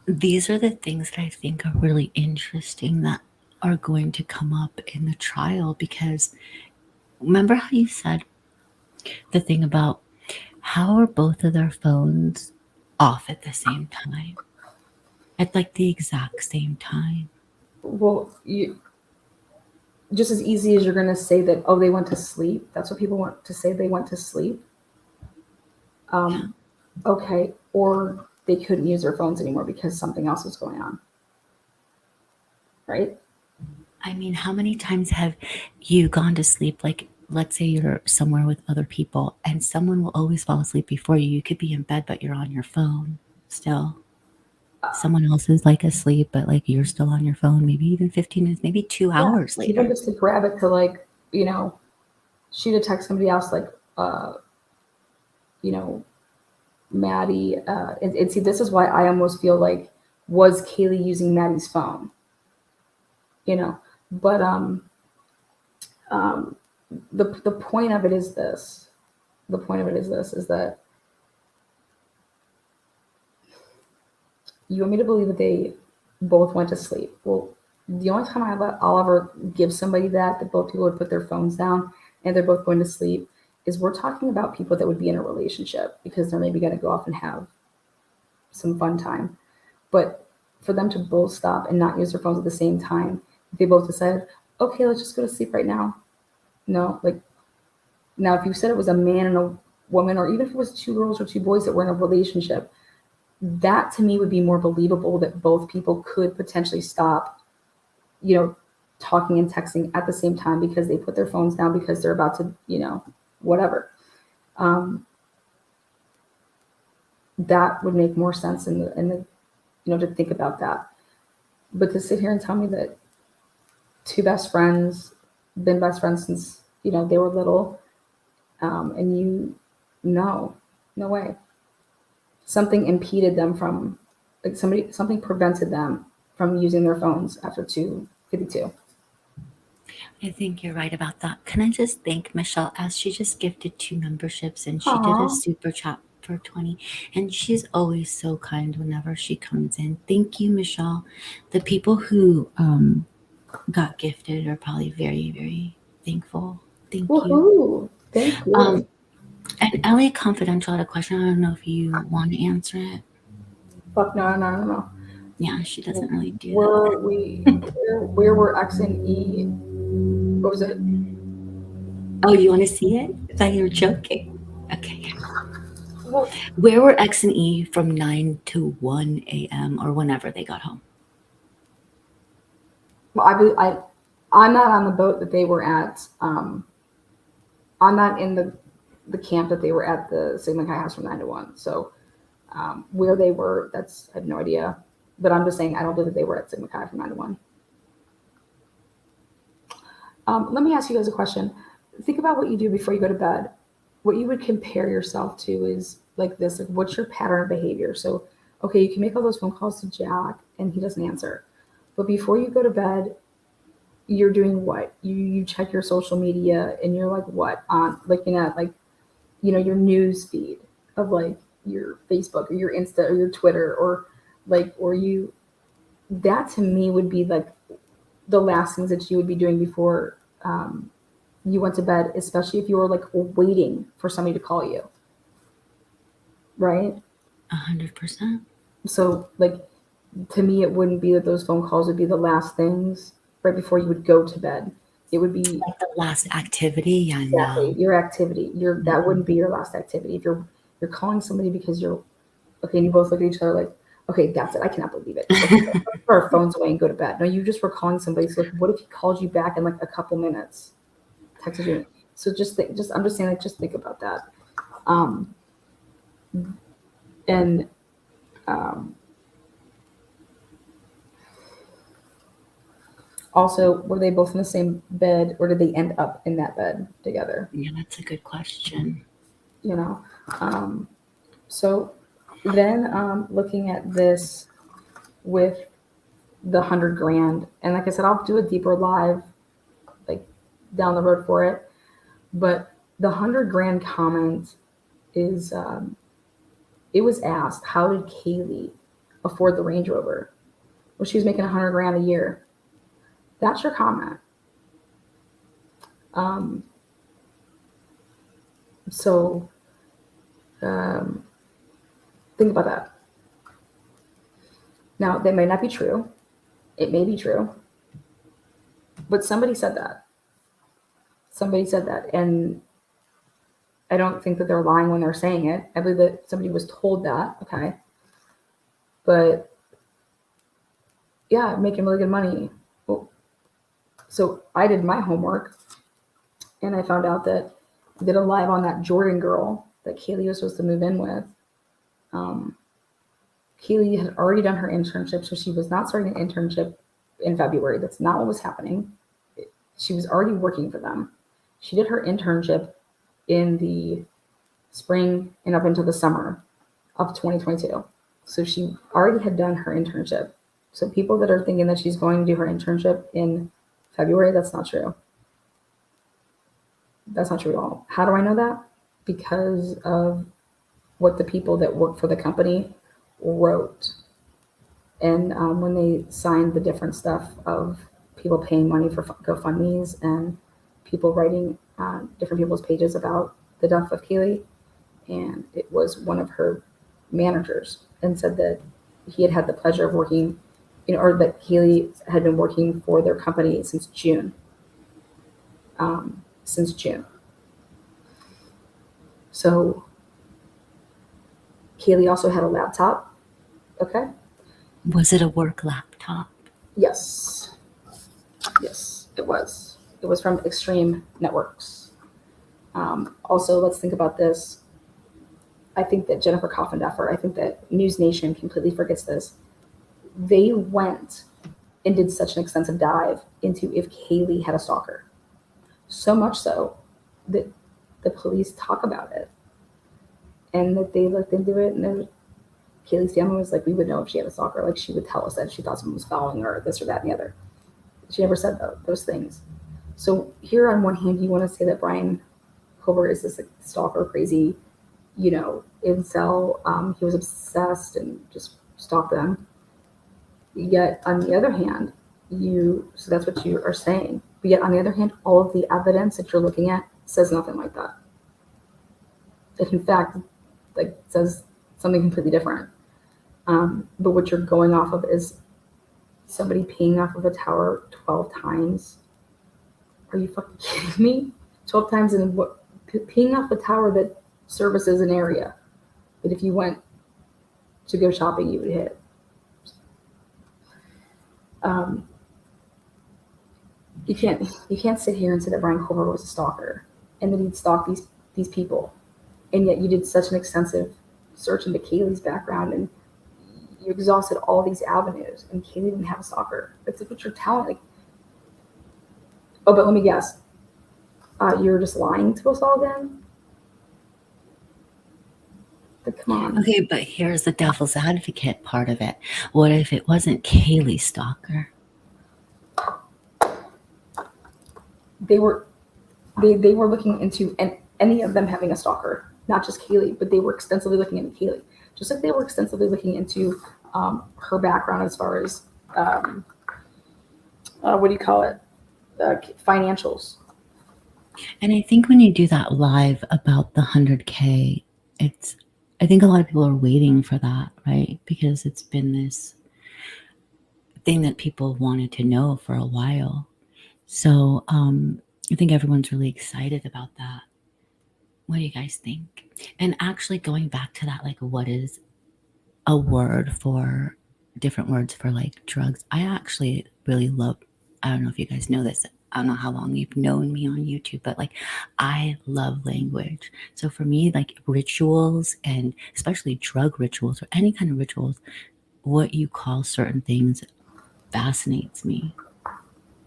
These are the things that I think are really interesting that are going to come up in the trial, because remember how you said the thing about how are both of their phones off at the same time? At like the exact same time. Well, you just as easy as you're going to say that, oh, they went to sleep. That's what people want to say. They went to sleep. Okay. Or they couldn't use their phones anymore because something else was going on. Right? I mean, how many times have you gone to sleep? Like, let's say you're somewhere with other people and someone will always fall asleep before you. You could be in bed, but you're on your phone still. Someone else is like asleep, but like you're still on your phone, maybe even 15 minutes, maybe 2 hours later. Even just to grab it to like, shoot a text somebody else like, Maddie. And see, this is why I almost feel like, was Kaylee using Maddie's phone? But the point of it is this. The point of it is this, is that you want me to believe that they both went to sleep. Well, the only time I'll ever give somebody that both people would put their phones down and they're both going to sleep is we're talking about people that would be in a relationship because they're maybe going to go off and have some fun time. But for them to both stop and not use their phones at the same time, they both decided, okay, let's just go to sleep right now. No, like, now if you said it was a man and a woman, or even if it was two girls or two boys that were in a relationship, that to me would be more believable that both people could potentially stop, talking and texting at the same time because they put their phones down because they're about to, whatever. That would make more sense in the to think about that. But to sit here and tell me that two best friends, been best friends since, they were little, and no way. Something impeded them from, like something prevented them from using their phones after 2:52. I think you're right about that. Can I just thank Michelle as she just gifted 2 memberships and she did a Aw. super chat for 20, and she's always so kind whenever she comes in. Thank you, Michelle. The people who got gifted are probably very, very thankful. Thank you. Woohoo! Thank you. And LA Confidential had a question. I don't know if you want to answer it. Fuck no. Yeah, she doesn't really do Where that. where were X and E? What was it? Oh, you want to see it? I thought you were joking. Okay. Well, Where were X and E from 9 to 1 a.m. or whenever they got home? I'm not on the boat that they were at. I'm not in the camp that they were at the Sigma Chi house from 9 to 1. So where they were, I have no idea. But I'm just saying I don't believe that they were at Sigma Chi from 9 to 1. Let me ask you guys a question. Think about what you do before you go to bed. What you would compare yourself to is like this, like what's your pattern of behavior? So, okay, you can make all those phone calls to Jack and he doesn't answer. But before you go to bed, you're doing what? You check your social media and you're like what? On looking at like, your news feed of like your Facebook or your Insta or your Twitter or that to me would be like the last things that you would be doing before you went to bed, especially if you were like waiting for somebody to call you. Right? 100%. So like to me, it wouldn't be that those phone calls would be the last things right before you would go to bed. It would be Like the last activity. Yeah, exactly no. your activity. That wouldn't be your last activity. If you're calling somebody because you're okay, and you both look at each other like, okay, that's it. I cannot believe it. So let's put our phones away and go to bed. No, you just were calling somebody. So like, what if he called you back in like a couple minutes? Texted you. So I'm just saying, like, just think about that. And also, were they both in the same bed, or did they end up in that bed together? Yeah, that's a good question. So then looking at this with the 100 grand, and like I said, I'll do a deeper live like down the road for it. But the 100 grand comment is it was asked, how did Kaylee afford the Range Rover? Well, she was making 100 grand a year. That's your comment. So think about that. Now, that may not be true. It may be true. But somebody said that. And I don't think that they're lying when they're saying it. I believe that somebody was told that, okay? But yeah, making really good money. Well, so I did my homework and I found out that I did a live on that Jordan girl that Kaylee was supposed to move in with. Kaylee had already done her internship, so she was not starting an internship in February. That's not what was happening. She was already working for them. She did her internship in the spring and up until the summer of 2022. So she already had done her internship. So people that are thinking that she's going to do her internship in February, that's not true. That's not true at all. How do I know that? Because of what the people that work for the company wrote. And when they signed the different stuff of people paying money for GoFundMes and people writing different people's pages about the death of Kaylee, and it was one of her managers, and said that he had the pleasure of working, or that Kaylee had been working for their company since June. So Kaylee also had a laptop. Okay. Was it a work laptop? Yes. It was. It was from Extreme Networks. Also, let's think about this. I think that Jennifer Coffindaffer, I think that News Nation completely forgets this. They went and did such an extensive dive into if Kaylee had a stalker. So much so that the police talk about it and that they looked into it, and Kaylee's family was like, we would know if she had a stalker. Like, she would tell us that she thought someone was following her, this or that and the other. She never said those things. So here, on one hand, you want to say that Brian Colbert is this like, stalker, crazy, incel. He was obsessed and just stalked them. Yet on the other hand, so that's what you are saying. But yet on the other hand, all of the evidence that you're looking at says nothing like that. It in fact, like, says something completely different. But what you're going off of is somebody peeing off of a tower 12 times. Are you fucking kidding me? 12 times in what? Peeing off a tower that services an area that if you went to go shopping, you would hit. You can't sit here and say that Brian Colbert was a stalker and that he'd stalk these people, and yet you did such an extensive search into Kaylee's background and you exhausted all these avenues, and Kaylee didn't have a stalker. That's like what you're telling. Like, oh, but let me guess, you're just lying to us all then? But come on. Okay, but here's the devil's advocate part of it. What if it wasn't Kaylee Stalker? They were looking into any of them having a stalker, not just Kaylee, but they were extensively looking into Kaylee, just like they were extensively looking into her background as far as what do you call it, financials. And I think when you do that live about the 100K, I think a lot of people are waiting for that, right? Because it's been this thing that people wanted to know for a while. So I think everyone's really excited about that. What do you guys think? And actually going back to that, like, what is a word for different words for like drugs? I actually really love, I don't know if you guys know this, I don't know how long you've known me on YouTube, but like, I love language. So for me, like, rituals, and especially drug rituals or any kind of rituals, what you call certain things fascinates me.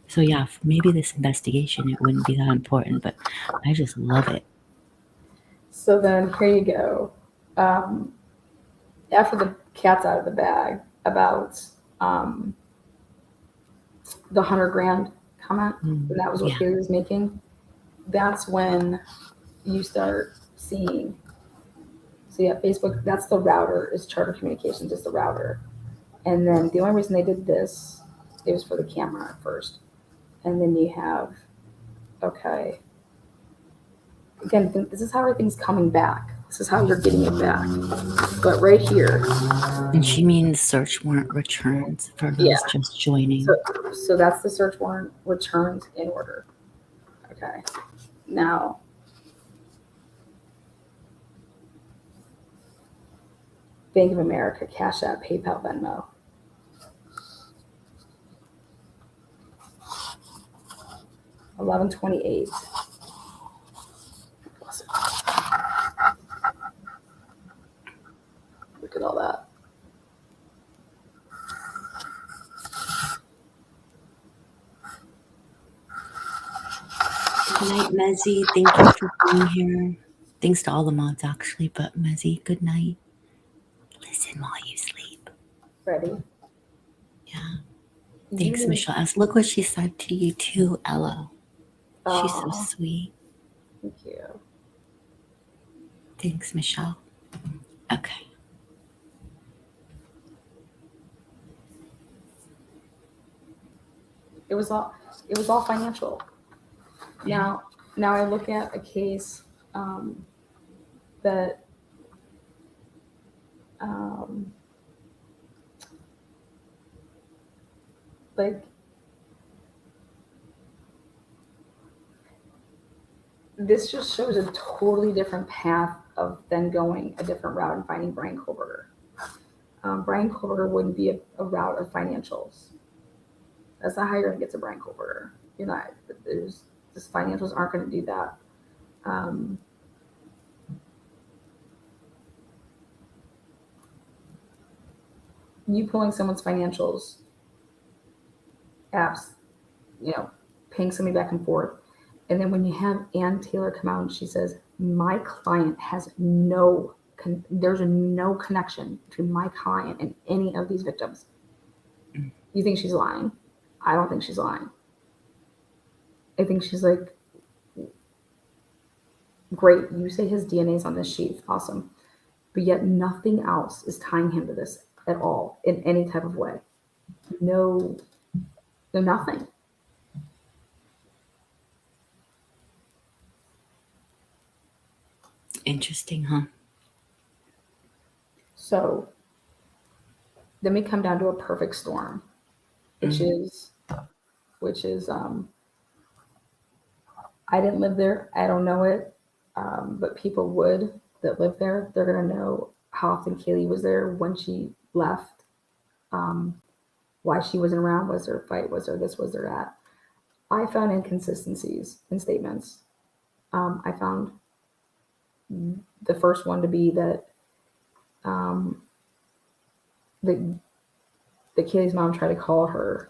So yeah, maybe this investigation, it wouldn't be that important, but I just love it. So then here you go. After the cat's out of the bag about the 100 grand comment, and that was what Yeah. Kaylee was making, that's when you start seeing. So yeah, Facebook, that's the router, is Charter Communications, is the router. And then the only reason they did this, it was for the camera at first. And then you have, okay, again, this is how everything's coming back. This is how you're getting it back. But right here. And she means search warrant returns for those just joining. So that's the search warrant returns in order. Okay. Now, Bank of America, Cash App, PayPal, Venmo. $11.28. Look at all that. Good night, Mezzy. Thank you for being here. Thanks to all the mods, actually, but Mezzy, good night. Listen while you sleep. Ready? Yeah. Thanks, Michelle S. Look what she said to you too, Ella. She's so sweet. Thank you. Thanks, Michelle. Okay. It was all financial. Now I look at a case that like this just shows a totally different path of then going a different route and finding Brian Colbert. Brian Colbert wouldn't be a route of financials. That's not how you're going to get to Brian Colbert. You're not, there's, just financials aren't going to do that. You pulling someone's financials, apps, paying somebody back and forth. And then when you have Ann Taylor come out and she says, my client has there's no connection between my client and any of these victims. You think she's lying? I don't think she's lying. I think she's like, great, you say his DNA's on this sheet, awesome. But yet nothing else is tying him to this at all in any type of way. No, nothing. Interesting, huh? So then we come down to a perfect storm, which is I didn't live there. I don't know it. But people would that live there. They're going to know how often Kaylee was there, when she left, why she wasn't around. Was there a fight? Was there this? Was there that? I found inconsistencies in statements. I found the first one to be that the Kaylee's mom tried to call her,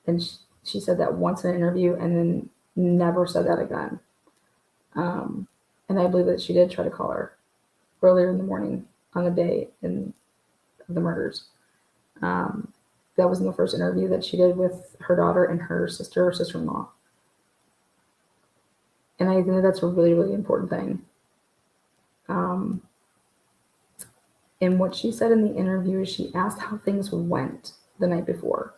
and she said that once in an interview and then never said that again. And I believe that she did try to call her earlier in the morning on the day of the murders. That was in the first interview that she did with her daughter and her sister or sister-in-law. And I think that that's a really, really important thing. And what she said in the interview is she asked how things went the night before.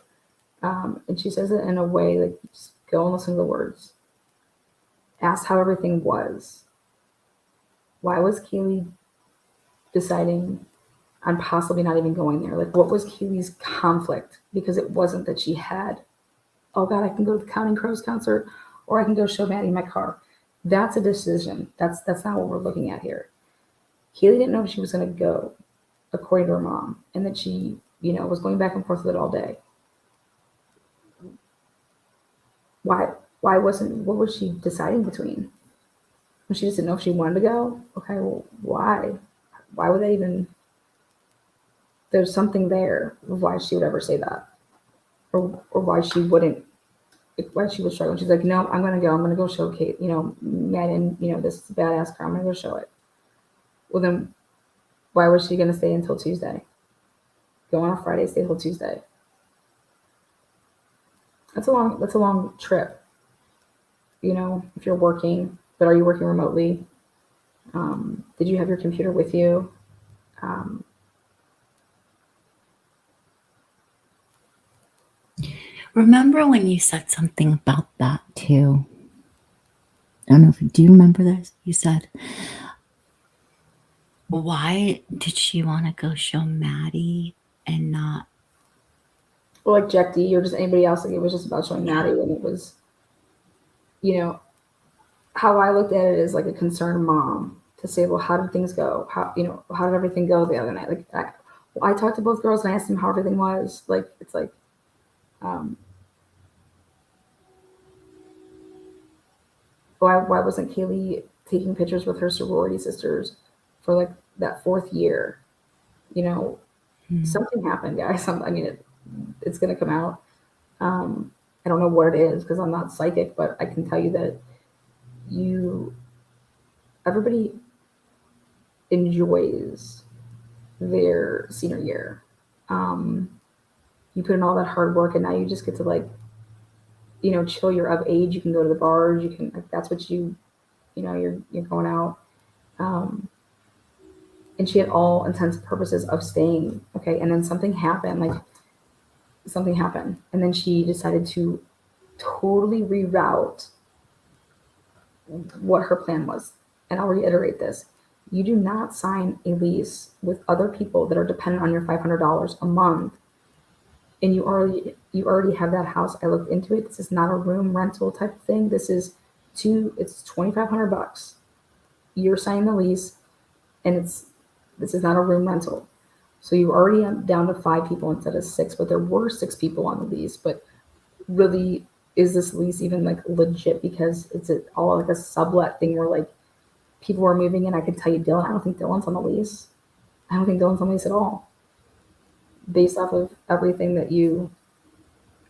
And she says it in a way, like, just go and listen to the words. Asked how everything was. Why was Kaylee deciding on possibly not even going there? Like, what was Kaylee's conflict? Because it wasn't that she had, oh God, I can go to the Counting Crows concert, or I can go show Maddie my car. That's a decision. That's not what we're looking at here. Kaylee didn't know if she was going to go, according to her mom, and that she, was going back and forth with it all day. Why wasn't, what was she deciding between? When she just didn't know if she wanted to go? Okay, well, why? Why would that even, there's something there of why she would ever say that. Or why she wouldn't, why she was struggling. She's like, no, I'm going to go. I'm going to go show Kate, Madden, this badass car. I'm going to go show it. Well, then why was she going to stay until Tuesday? Go on a Friday, stay until Tuesday. That's a long trip. If you're working, but are you working remotely? Did you have your computer with you? Remember when you said something about that too? I don't know do you remember this? You said, why did she want to go show Maddie and not? Or like Jack D or just anybody else? Like, it was just about showing Maddie, and it was, how I looked at it is like a concerned mom to say, well, how did things go? How did everything go the other night? Like, I talked to both girls and I asked them how everything was. Like, it's like, why wasn't Kaylee taking pictures with her sorority sisters for like that 4th year? Something happened, guys. It's going to come out. I don't know what it is because I'm not psychic, but I can tell you that everybody enjoys their senior year. You put in all that hard work, and now you just get to, like, chill. You're of age. You can go to the bars. You can, like, that's what you're going out. And she had all intents and purposes of staying. Okay. And then something happened, and then she decided to totally reroute what her plan was. And I'll reiterate this. You do not sign a lease with other people that are dependent on your $500 a month. And you already have that house. I looked into it. This is not a room rental type of thing. This is it's $2,500. You're signing the lease, and this is not a room rental. So you already down to 5 people instead of 6, but there were 6 people on the lease. But really, is this lease even like legit because it's all like a sublet thing where like people are moving in. I could tell you Dylan, I don't think Dylan's on the lease. I don't think Dylan's on the lease at all. Based off of everything that you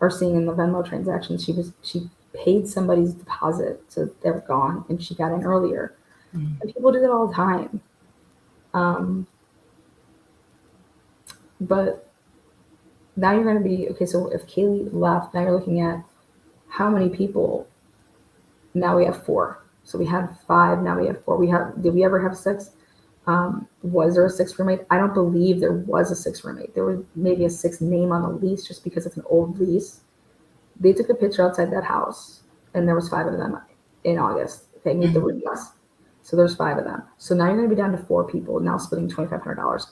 are seeing in the Venmo transactions, she paid somebody's deposit, so they're gone, and she got in earlier. And people do that all the time. But now you're going to be okay. So if Kaylee left, now you're looking at how many people. Now we have 4. So we had 5. Now we have 4. Did we ever have 6? Was there a 6th roommate? I don't believe there was a 6th roommate. There was maybe a 6th name on the lease just because it's an old lease. They took a picture outside that house, and there was 5 of them in August. Okay, meet the roomies. So there's 5 of them. So now you're going to be down to 4 people, now splitting $2,500.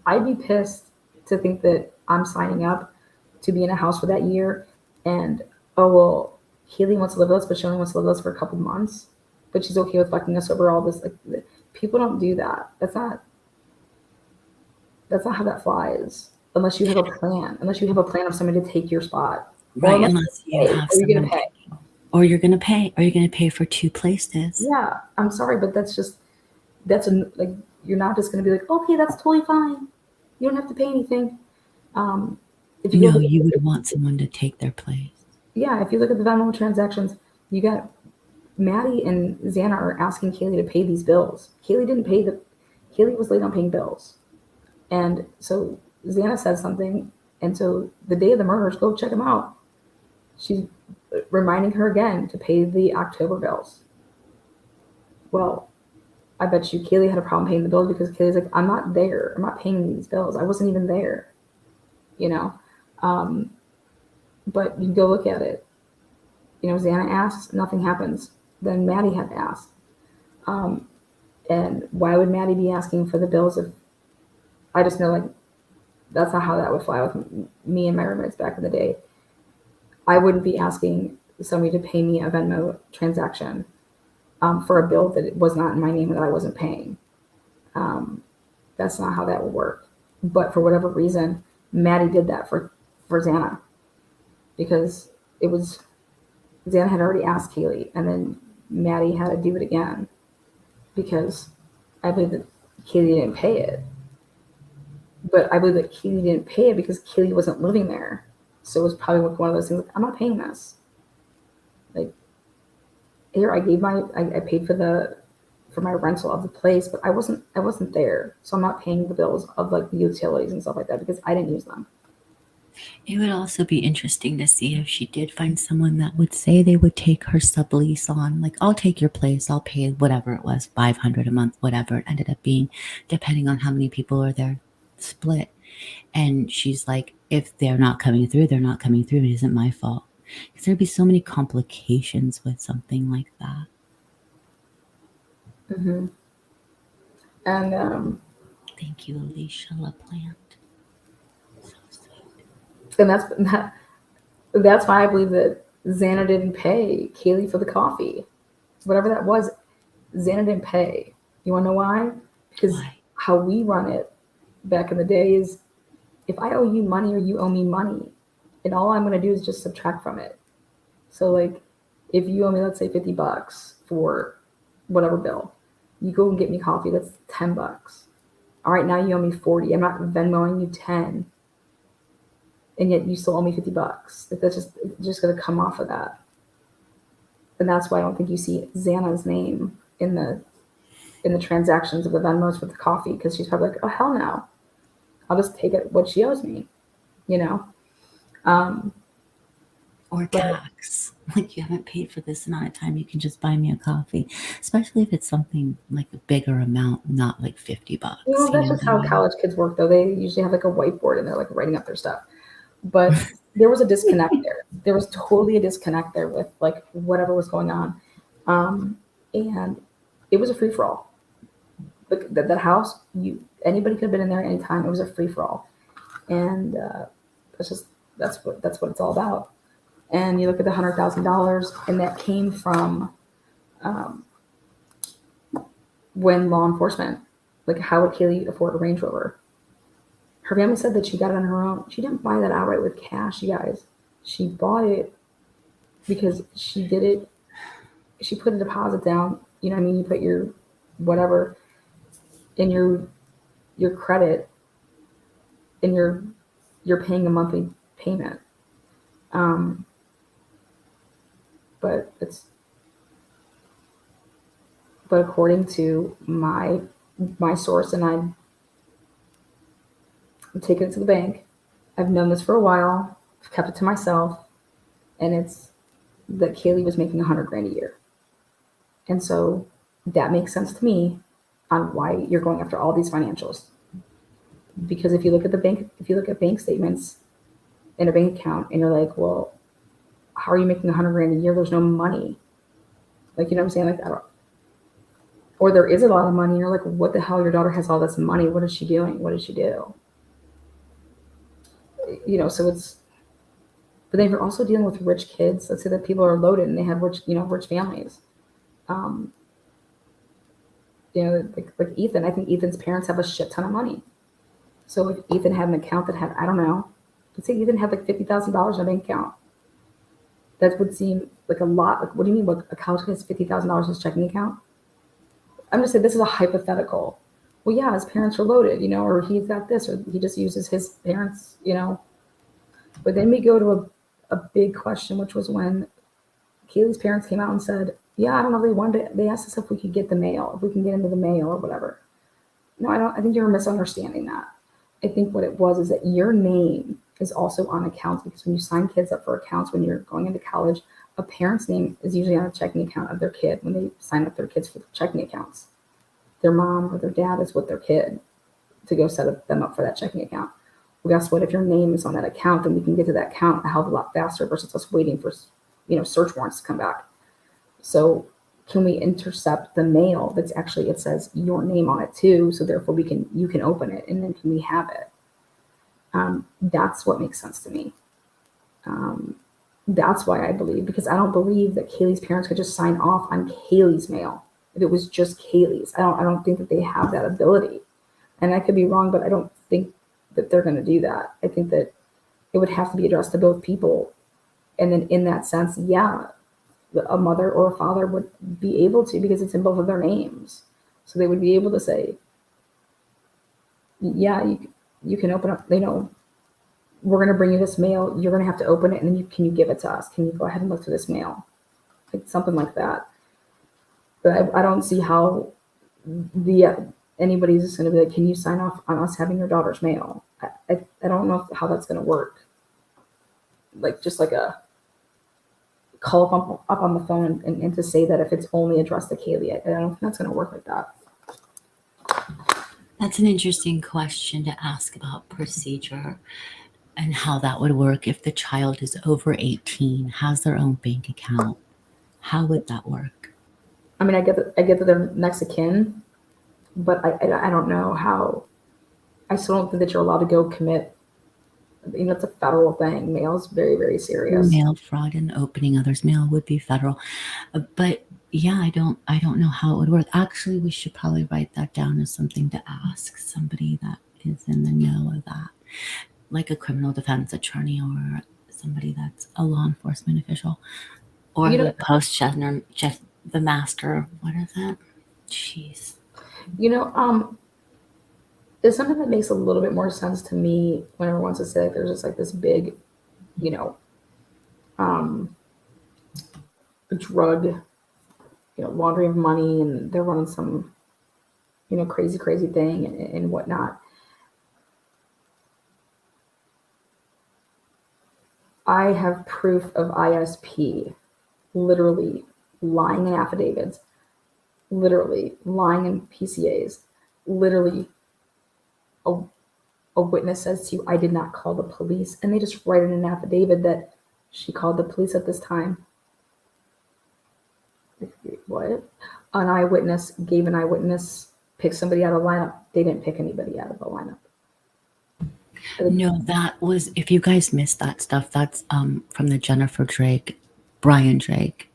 I'd be pissed to think that I'm signing up to be in a house for that year, and oh well, Haley wants to live with us, but she only wants to live with us for a couple months. But she's okay with fucking us over all this. Like, people don't do that. That's not how that flies. Unless you have a plan. Unless you have a plan of somebody to take your spot. Right, unless you have someone taking. Or you're gonna pay. Are you gonna pay for 2 places? Yeah, I'm sorry, but like you're not just gonna be like, okay, that's totally fine. You don't have to pay anything. If you you would want someone to take their place. Yeah, if you look at the Venmo transactions, you got Maddie and Xana are asking Kaylee to pay these bills. Kaylee was late on paying bills. And so Xana said something, and so the day of the murders, go check them out. She's reminding her again to pay the October bills. Well, I bet you Kaylee had a problem paying the bills because Kaylee's like, I'm not there. I'm not paying these bills. I wasn't even there. But you go look at it. Xana asks, nothing happens. Then Maddie had to ask. And why would Maddie be asking for the bills if I just know, like, that's not how that would fly with me and my roommates back in the day. I wouldn't be asking somebody to pay me a Venmo transaction for a bill that was not in my name and that I wasn't paying. That's not how that would work. But for whatever reason, Maddie did that for Xana. Because Xana had already asked Kaylee, and then Maddie had to do it again because I believe that Kaylee didn't pay it. But I believe that Kaylee didn't pay it because Kaylee wasn't living there. So it was probably one of those things, like, I'm not paying this. Like, here, I paid for my rental of the place, but I wasn't there. So I'm not paying the bills of like the utilities and stuff like that because I didn't use them. It would also be interesting to see if she did find someone that would say they would take her sublease on. Like, I'll take your place. I'll pay whatever it was, $500 a month, whatever it ended up being, depending on how many people are there, split. And she's like, if they're not coming through, they're not coming through. It isn't my fault. Because there'd be so many complications with something like that. And thank you, Alicia LaPlante. And that's why I believe that Xana didn't pay Kaylee for the coffee. Whatever that was, Xana didn't pay. You want to know why? Because how we run it back in the day is if I owe you money or you owe me money, and all I'm going to do is just subtract from it. So like if you owe me, let's say $50 for whatever bill, you go and get me coffee, that's $10. All right, now you owe me $40. I'm not Venmoing you $10. And yet you still owe me $50. Like that's just going to come off of that. And that's why I don't think you see Xana's name in the transactions of the Venmos with the coffee, because she's probably like, oh hell no, I'll just take it what she owes me, Or tax. Like, you haven't paid for this amount of time, you can just buy me a coffee. Especially if it's something like a bigger amount, not like $50. That's just how college kids work, though. They usually have like a whiteboard and they're like writing up their stuff. But there was a disconnect there. There was totally a disconnect there with like whatever was going on. And it was a free for all. Like that house, anybody could have been in there anytime. It was a free for all. And that's what it's all about. And you look at the $100,000, and that came from when law enforcement, like, how would Kaylee afford a Range Rover? Her family said that she got it on her own. She didn't buy that outright with cash, you guys. She bought it because she did it. She put a deposit down. You know what I mean? You put your whatever in your credit, and you're paying a monthly payment. Um, but it's but according to my source, and I'm taking it to the bank. I've known this for a while. I've kept it to myself, and it's that Kaylee was making 100 grand a year, and so that makes sense to me on why you're going after all these financials. Because if you look at if you look at bank statements in a bank account, and you're like, well, how are you making 100 grand a year? There's no money. Like, you know what I'm saying? Like, I don't, or there is a lot of money. And you're like, what the hell? Your daughter has all this money. What is she doing? What did she do? So it's, but then you're also dealing with rich kids. Let's say that people are loaded and they have rich families. Um, like Ethan, I think Ethan's parents have a shit ton of money. So if Ethan had an account that had, I don't know, let's say Ethan had like $50,000 in a bank account, that would seem like a lot. Like, what do you mean? What, a college kid has $50,000 in his checking account? I'm just saying this is a hypothetical. Well, yeah, his parents are loaded, or he's got this, or he just uses his parents, But then we go to a big question, which was when Kaylee's parents came out and said, yeah, I don't know, they asked us if we could get the mail, if we can get into the mail or whatever. No, I think you're misunderstanding that. I think what it was is that your name is also on accounts, because when you sign kids up for accounts when you're going into college, a parent's name is usually on a checking account of their kid when they sign up their kids for checking accounts. Their mom or their dad is with their kid to go set them up for that checking account. Well, guess what? If your name is on that account, then we can get to that account a hell of a lot faster versus us waiting for, search warrants to come back. So can we intercept the mail that's actually, it says your name on it too, so therefore you can open it, and then can we have it? That's what makes sense to me. That's why I believe, because I don't believe that Kaylee's parents could just sign off on Kaylee's mail if it was just Kaylee's. I don't think that they have that ability, and I could be wrong, but I don't think that they're going to do that. I think that it would have to be addressed to both people, and then in that sense, yeah, a mother or a father would be able to, because it's in both of their names. So they would be able to say, yeah, you can open up, we're going to bring you this mail. You're going to have to open it. And then can you give it to us? Can you go ahead and look through this mail? Like something like that. But I don't see how anybody's just going to be like, can you sign off on us having your daughter's mail? I don't know how that's going to work. Like, just like a call up on the phone and to say that if it's only addressed to Kaylee, I don't think that's going to work like that. That's an interesting question to ask about procedure and how that would work if the child is over 18, has their own bank account. How would that work? I mean, I get that they're next of kin, but I don't know how. I still don't think that you're allowed to go commit. It's a federal thing. Mail is very, very serious. Mail fraud and opening others' mail would be federal, but yeah, I don't know how it would work. Actually, we should probably write that down as something to ask somebody that is in the know of that, like a criminal defense attorney or somebody that's a law enforcement official, or the post-Chester, the master. What is it? Jeez. There's something that makes a little bit more sense to me when everyone wants to say, like, there's just like this big, drug, laundering of money, and they're running some, crazy thing and whatnot. I have proof of ISP, literally lying in affidavits, literally lying in PCAs, literally a witness says to you, I did not call the police, and they just write in an affidavit that she called the police at this time. What? An eyewitness gave an eyewitness, picked somebody out of the lineup. They didn't pick anybody out of the lineup. No, that was, if you guys missed that stuff, that's from the Brian Drake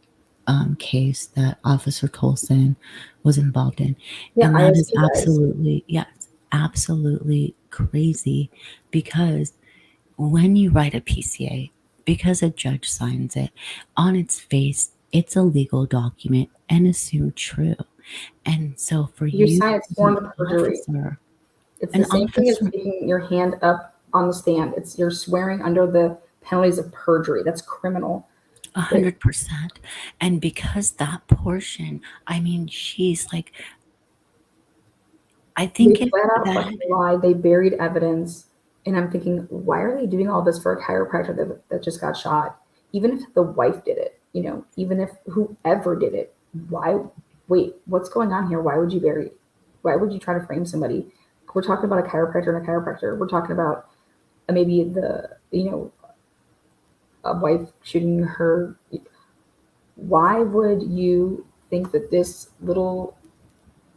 case that Officer Tolson was involved in. Yeah, and that is absolutely, yes, absolutely crazy, because when you write a PCA, because a judge signs it, on its face, it's a legal document and assumed true. And so for You you sign as sworn an to perjury. officer, It's the an same thing as officer, taking your hand up on the stand. It's you're swearing under the penalties of perjury. That's criminal. Like 100%. And because that portion, I mean, she's like, I they think if flat out that, fucking lied. They buried evidence. And I'm thinking, why are they doing all this for a chiropractor that just got shot? Even if the wife did it, even if whoever did it, why? Wait, what's going on here? Why would you bury? Why would you try to frame somebody? We're talking about a chiropractor and a chiropractor. We're talking about maybe a wife shooting her. Why would you think that this little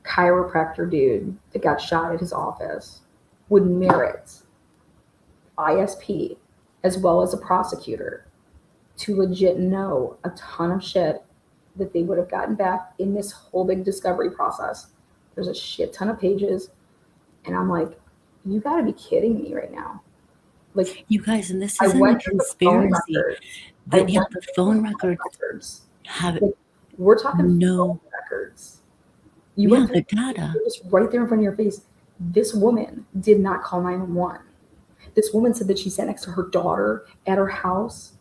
chiropractor dude that got shot at his office would merit ISP as well as a prosecutor to legit know a ton of shit that they would have gotten back in this whole big discovery process? There's a shit ton of pages, and I'm like, you got to be kidding me right now. Like, you guys, and this I isn't a went through the phone conspiracy, records. I that, yeah, went the through the phone phone records records. have Like, we're talking phone no, records. You yeah, went through the data. it was right there in front of your face. This woman did not call 911. This woman said that she sat next to her daughter at her house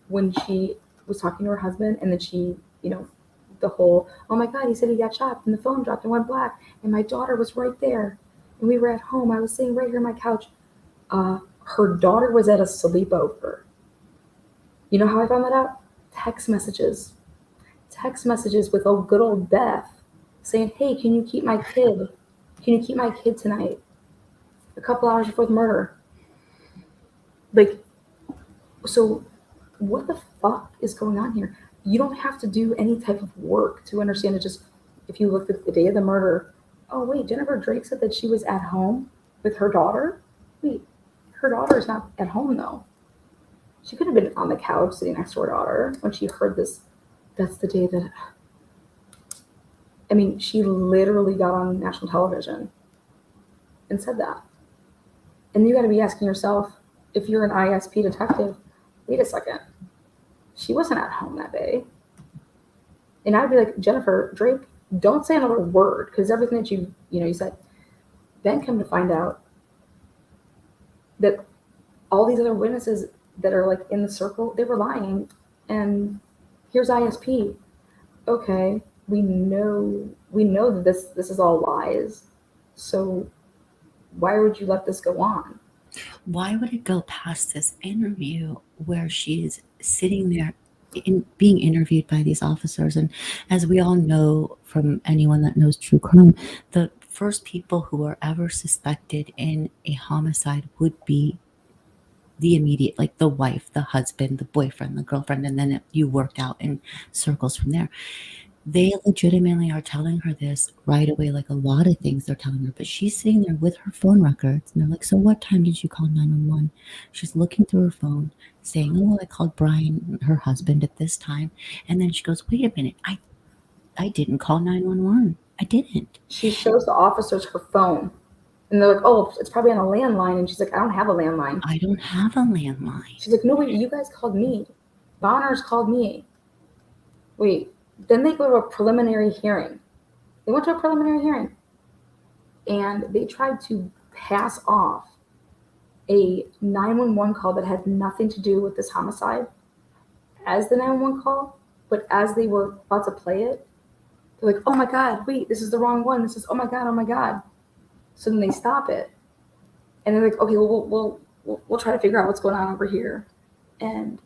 when she was talking to her husband, and then she, the whole, oh my God, he said he got shot, and the phone dropped and went black, and my daughter was right there, and we were at home. I was sitting right here on my couch. Her daughter was at a sleepover. You know how I found that out? Text messages. Text messages with a good old Beth saying, hey, can you keep my kid? Can you keep my kid tonight? A couple hours before the murder. Like, so what the fuck is going on here? You don't have to do any type of work to understand it. Just if you looked at the day of the murder, oh wait, Jennifer Drake said that she was at home with her daughter. Wait, her daughter is not at home though. She could have been on the couch sitting next to her daughter when she heard this. That's the day that, I mean, she literally got on national television and said that. And you got to be asking yourself, if you're an ISP detective, wait a second, she wasn't at home that day. And I'd be like, Jennifer Drake, don't say another word, because everything that you said. Then come to find out that all these other witnesses that are like in the circle, they were lying. And here's ISP. Okay, we know that this is all lies. So why would you let this go on? Why would it go past this interview where she's sitting there being interviewed by these officers? And as we all know from anyone that knows true crime, the first people who are ever suspected in a homicide would be the immediate, like the wife, the husband, the boyfriend, the girlfriend, and then you work out in circles from there. They legitimately are telling her this right away, like a lot of things they're telling her, but she's sitting there with her phone records, and they're like, so what time did you call 911? She's looking through her phone, saying, oh, I called Brian, her husband, at this time. And then she goes, wait a minute, I didn't call 911. I didn't. She shows the officers her phone. And they're like, oh, it's probably on a landline. And she's like, I don't have a landline. I don't have a landline. She's like, no, wait, you guys called me. Bonners called me. Wait, then they go to a preliminary hearing. They went to a preliminary hearing. And they tried to pass off a 911 call that had nothing to do with this homicide as the 911 call. But as they were about to play it, they're like, oh my God, wait, this is the wrong one. This is, oh my God, oh my God. So then they stop it. And they're like, okay, we'll try to figure out what's going on over here. And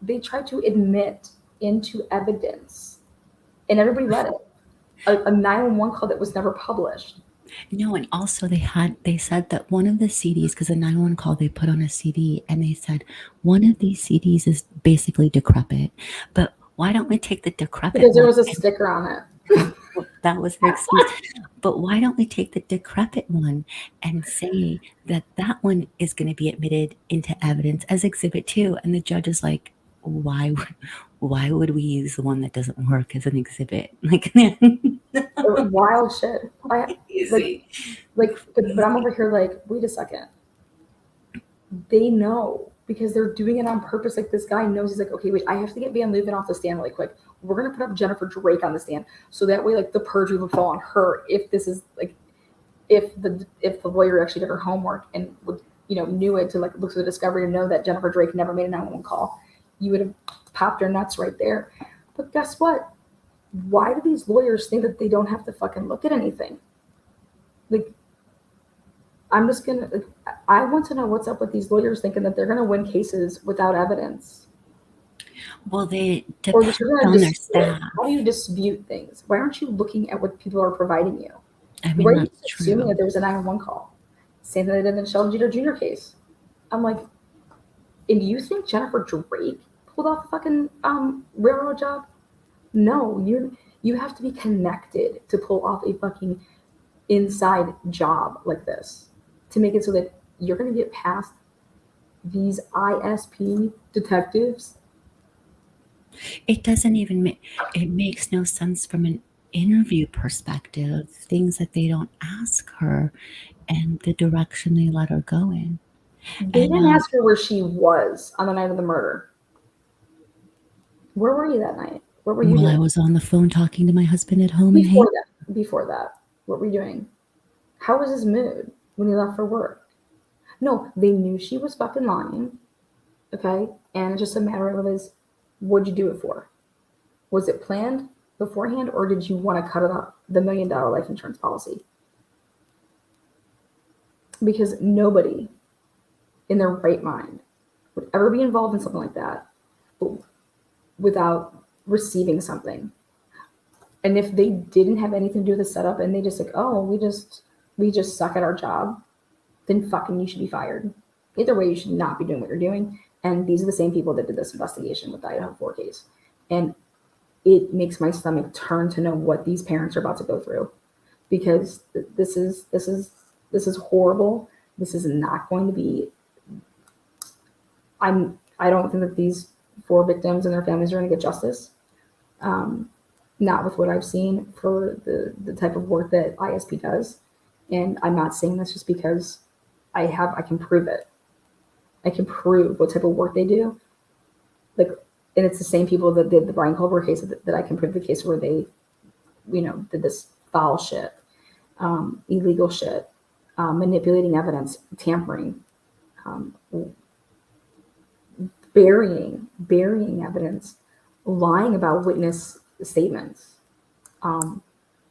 they tried to admit into evidence, and everybody read it, a 911 call that was never published. No, and also they said that one of the CDs, because the 911 call they put on a CD, and they said one of these CDs is basically decrepit. But why don't we take the decrepit because there one was a sticker on it. that was her excuse. But why don't we take the decrepit one and say that that one is going to be admitted into evidence as Exhibit 2? And the judge is like, why would we use the one that doesn't work as an exhibit? Like, Wild shit. But I'm over here like, wait a second. They know because they're doing it on purpose. Like this guy knows, he's like, okay, wait, I have to get Van Leuven off the stand really quick. We're gonna put up Jennifer Drake on the stand, so that way, like, the perjury would fall on her if this is like, if the lawyer actually did her homework and would, knew it to like look through the discovery and know that Jennifer Drake never made a 911 call, you would have popped her nuts right there. But guess what? Why do these lawyers think that they don't have to fucking look at anything? Like, I'm just gonna, like, I want to know what's up with these lawyers thinking that they're gonna win cases without evidence. Well, they Or depend that you're gonna on their dispute. staff. How do you dispute things? Why aren't you looking at what people are providing you? I mean, Why are you that's assuming true. that there was a 911 call? Same thing they did in the Sheldon Jeter Jr. case. I'm like, and you think Jennifer Drake pulled off a fucking railroad job? No, you have to be connected to pull off a fucking inside job like this to make it so that you're going to get past these ISP detectives. It doesn't even make, it makes no sense from an interview perspective, things that they don't ask her and the direction they let her go in. They And didn't ask her where she was on the night of the murder. Where were you that night? What were you while I doing? was on the phone talking to my husband at home in Haiti. Before that, what were you doing? How was his mood when he left for work? No, they knew she was fucking lying. Okay, and it's just a matter of what'd you do it for? Was it planned beforehand, or did you want to cut it up the $1 million life insurance policy? Because nobody in their right mind would ever be involved in something like that without receiving something. And if they didn't have anything to do with the setup and they just like, oh, we just suck at our job, then fucking you should be fired. Either way, you should not be doing what you're doing. And these are the same people that did this investigation with the Idaho 4 case. And it makes my stomach turn to know what these parents are about to go through, because this is horrible. This is not going to be. I don't think that these 4 victims and their families are going to get justice. Not with what I've seen for the type of work that ISP does. And I'm not saying this just because I can prove it. I can prove what type of work they do. Like, and it's the same people that did the Brian Culver case that I can prove the case where they, did this foul shit, illegal shit, manipulating evidence, tampering, burying evidence, lying about witness statements,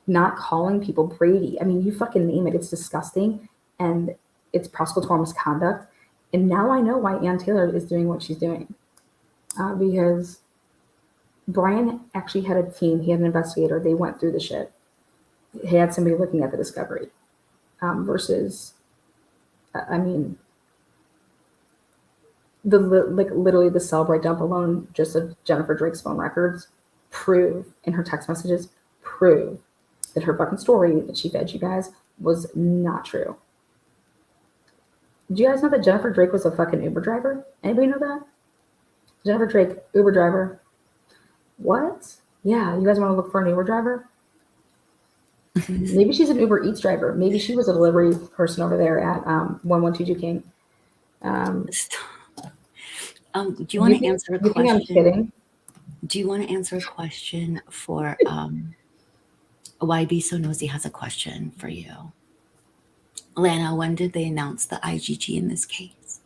not calling people Brady. I mean, you fucking name it. It's disgusting, and it's prosecutorial misconduct. And now I know why Ann Taylor is doing what she's doing, because Brian actually had a team. He had an investigator. They went through the shit. He had somebody looking at the discovery, versus, I mean, literally the Cellbrite dump alone, just of Jennifer Drake's phone records, prove, in her text messages, prove that her fucking story that she fed you guys was not true. Do you guys know that Jennifer Drake was a fucking Uber driver? Anybody know that? Jennifer Drake, Uber driver. What? Yeah, you guys want to look for an Uber driver? Maybe she's an Uber Eats driver. Maybe she was a delivery person over there at 1122 King. Do you want to answer a question? You think I'm kidding? Do you want to answer a question for YB So Nosy has a question for you. Lana, when did they announce the IGG in this case?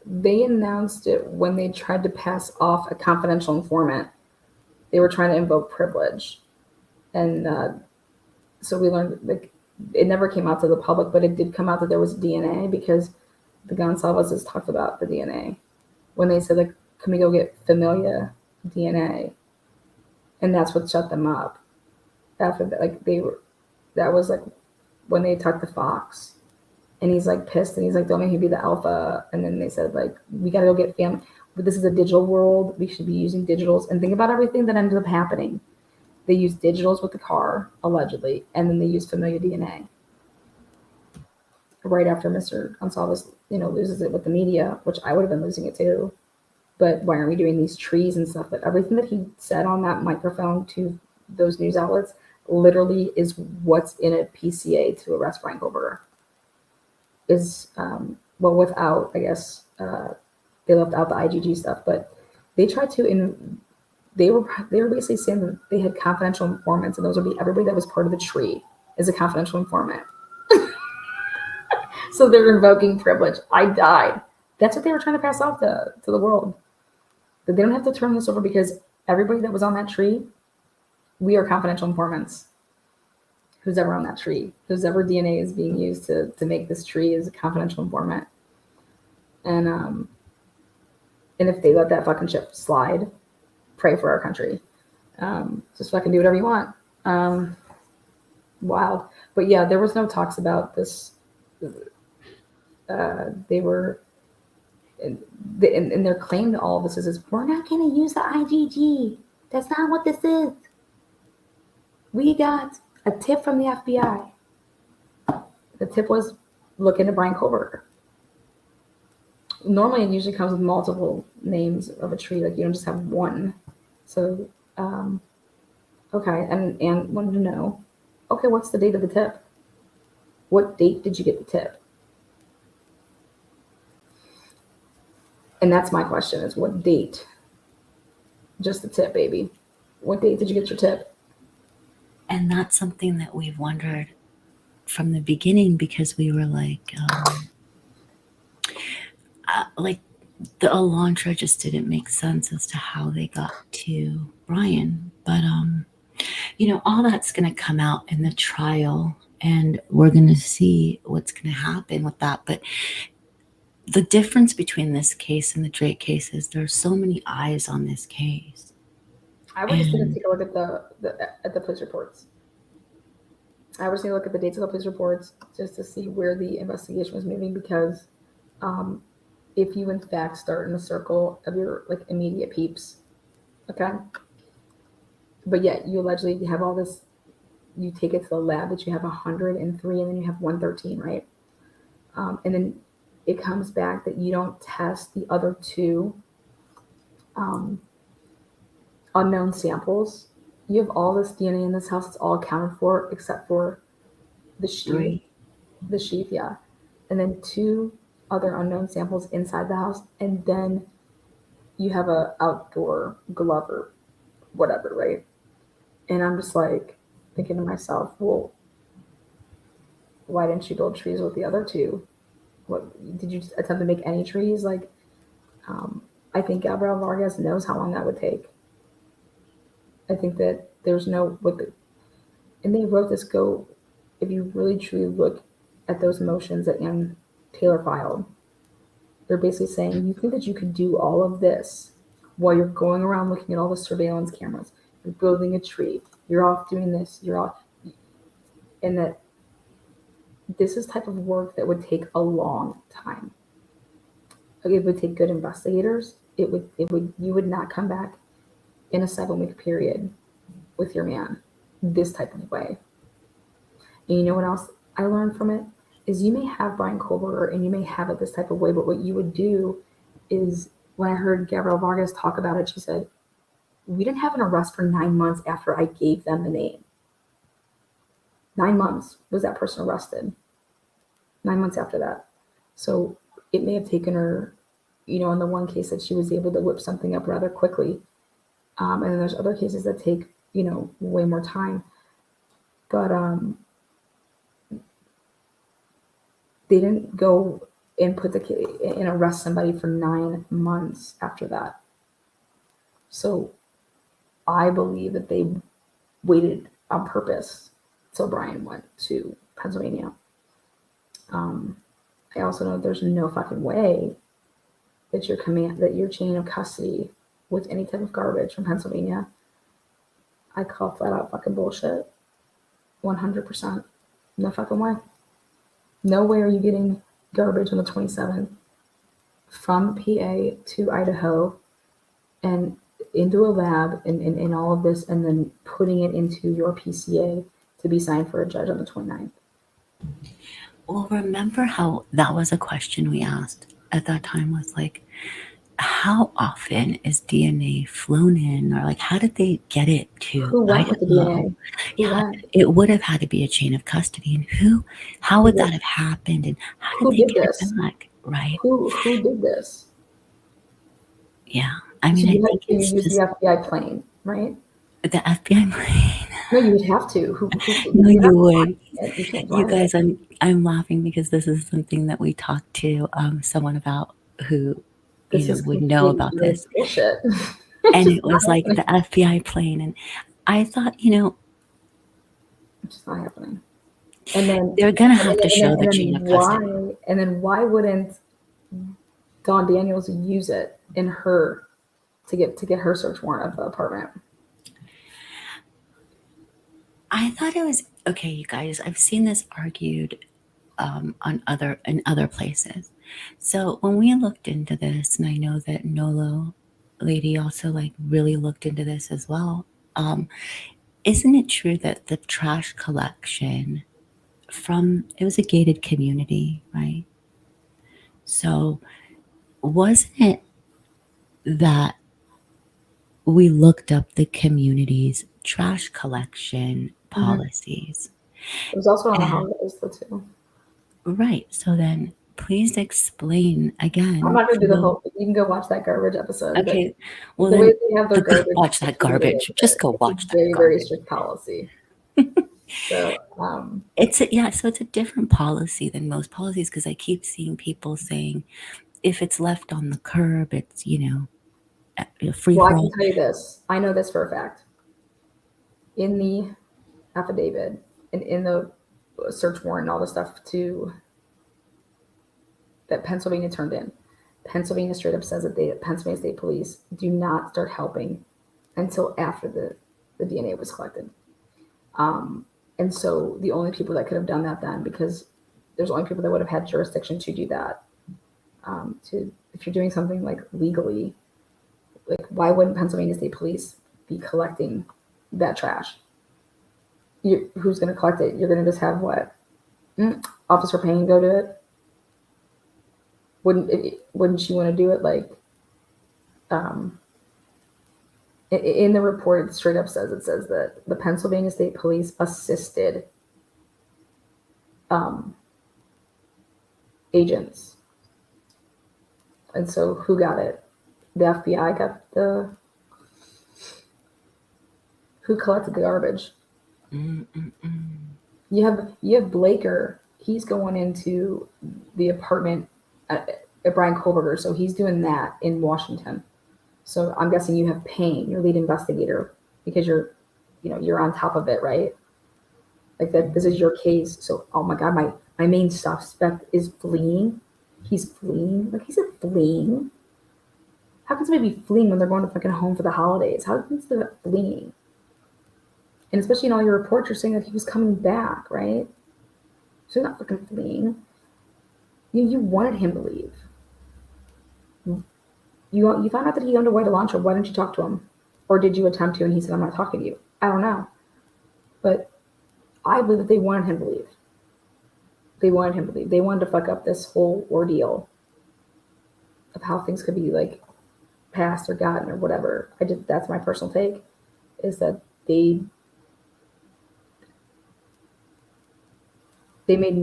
They announced it when they tried to pass off a confidential informant. They were trying to invoke privilege. And so we learned, like, it never came out to the public, but it did come out that there was DNA, because the Gonsalveses talked about the DNA when they said, like, can we go get familia DNA? And that's what shut them up. After that, like, that was like when they talked to Fox, and he's like pissed, and he's like, don't make me be the alpha. And then they said, like, we got to go get family. But this is a digital world. We should be using digitals. And think about everything that ended up happening. They used digitals with the car, allegedly, and then they used familiar DNA. Right after Mr. Gonsalves, loses it with the media, which I would have been losing it too. But why aren't we doing these trees and stuff? But everything that he said on that microphone to those news outlets literally is what's in a PCA to arrest Brian Goldberger. Is well, without, I guess, they left out the IgG stuff, but they tried to, they were basically saying that they had confidential informants, and those would be everybody that was part of the tree is a confidential informant. So they're invoking privilege. I died. That's what they were trying to pass off to the world. That they don't have to turn this over because everybody that was on that tree, we are confidential informants. Who's ever on that tree, whose ever DNA is being used to make this tree is a confidential informant. And if they let that fucking ship slide, pray for our country. Just fucking do whatever you want. Wild. But yeah, there was no talks about this. They were, and their claim to all of this is we're not going to use the IgG. That's not what this is. We got a tip from the FBI. The tip was look into Brian Kohlberger. Normally, it usually comes with multiple names of a tree. Like you don't just have one. So, okay. And wanted to know, okay, what's the date of the tip? What date did you get the tip? And that's my question: is what date? Just the tip, baby. What date did you get your tip? And that's something that we've wondered from the beginning, because we were like the Elantra just didn't make sense as to how they got to Brian. But all that's going to come out in the trial, and we're going to see what's going to happen with that. But the difference between this case and the Drake case is there's so many eyes on this case. I would just need to take a look at the police reports. I was going to look at the dates of the police reports just to see where the investigation was moving, because if you in fact start in the circle of your like immediate peeps, okay, but yet you allegedly have all this, you take it to the lab that you have 103 and then you have 113, right? And then it comes back that you don't test the other two unknown samples. You have all this DNA in this house. It's all accounted for except for the sheath. The sheath, yeah. And then 2 other unknown samples inside the house. And then you have a outdoor glove or whatever, right? And I'm just like thinking to myself, well, why didn't you build trees with the other 2? What did you attempt to make any trees? Like, I think Gabriel Vargas knows how long that would take. I think that there's no, and they wrote this, if you really truly look at those motions that Ann Taylor filed, they're basically saying, you think that you could do all of this while you're going around looking at all the surveillance cameras, you're building a tree, you're off doing this, and that this is type of work that would take a long time. It would take good investigators. You would not come back in a 7-week period with your man this type of way. And you know what else I learned from it is you may have Brian Kohlberger and you may have it this type of way, but what you would do is, when I heard Gabrielle Vargas talk about it, she said, we didn't have an arrest for 9 months after I gave them the name. 9 months was that person arrested. 9 months after that. So it may have taken her, in the one case that she was able to whip something up rather quickly. And then there's other cases that take, way more time. But they didn't go and arrest somebody for 9 months after that. So I believe that they waited on purpose till Brian went to Pennsylvania. I also know there's no fucking way that your chain of custody with any type of garbage from Pennsylvania, I call flat out fucking bullshit. 100%. No fucking way. No way are you getting garbage on the 27th from PA to Idaho and into a lab and all of this, and then putting it into your PCA to be signed for a judge on the 29th. Well, remember how that was a question we asked at that time, was like, how often is DNA flown in, or like, how did they get it to Who went Idaho? with the DNA? It would have had to be a chain of custody, and how would that have happened, and how did they get it back? right? Who did this? Yeah. I So mean, I you think have to it's use just the FBI plane, right? the FBI plane. No, you would have to. No, You're not you would. flying it. You can't You drive it. guys, I'm laughing because this is something that we talked to someone about who, This is would know complete about utter this. bullshit. It's And just it not was like happening. the FBI plane. And I thought, It's just not happening. And then, they're going to and then, have to and then, show and the then chain of why? custody. And then why wouldn't Dawn Daniels use it in her to get her search warrant of the apartment? I thought it was okay, you guys. I've seen this argued in other places. So when we looked into this, and I know that Nolo lady also like really looked into this as well. Um, isn't it true that the trash collection from it was a gated community, right? So wasn't it that we looked up the community's trash collection Mhm. policies? It was also on the And holidays though too. right, so then please explain I'm again not gonna for do the the whole. You can go watch that garbage episode, but okay, well the way then they have their garbage watch that treated, garbage. Just go it's a watch that very, very garbage. strict policy. So, Yeah, so it's a different policy than most policies because I keep seeing people saying if it's left on the curb, it's, a free well, I for can all. tell you this. I know this for a fact. In the affidavit and in the search warrant and all the stuff to that Pennsylvania turned in, Pennsylvania straight up says that Pennsylvania State Police do not start helping until after the DNA was collected. Um, and so the only people that could have done that then, because there's only people that would have had jurisdiction to do that. To if you're doing something like legally, like why wouldn't Pennsylvania State Police be collecting that trash? Who's going to collect it? You're going to just have what? Officer Payne go do it? Wouldn't she want to do it like um, in the report? It straight up says that the Pennsylvania State Police assisted agents, and so who got it? The FBI got who collected the garbage? Mm-mm-mm. You have Blaker. He's going into the apartment at Brian Koberger, so he's doing that in Washington. So I'm guessing you have Payne, your lead investigator, because you're on top of it, right? Like that. This is your case. So oh my god, my main suspect is fleeing. He's fleeing. Like he said, fleeing. How can somebody be fleeing when they're going to fucking home for the holidays? How can somebody be fleeing? And especially in all your reports, you're saying that he was coming back, right? So he's not fucking fleeing. You wanted him to leave. You found out that he owned a white Elantra. Why didn't you talk to him? Or did you attempt to and he said, I'm not talking to you? I don't know. But I believe that they wanted him to leave. They wanted him to leave. They wanted to fuck up this whole ordeal of how things could be like passed or gotten or whatever. That's my personal take, is that they made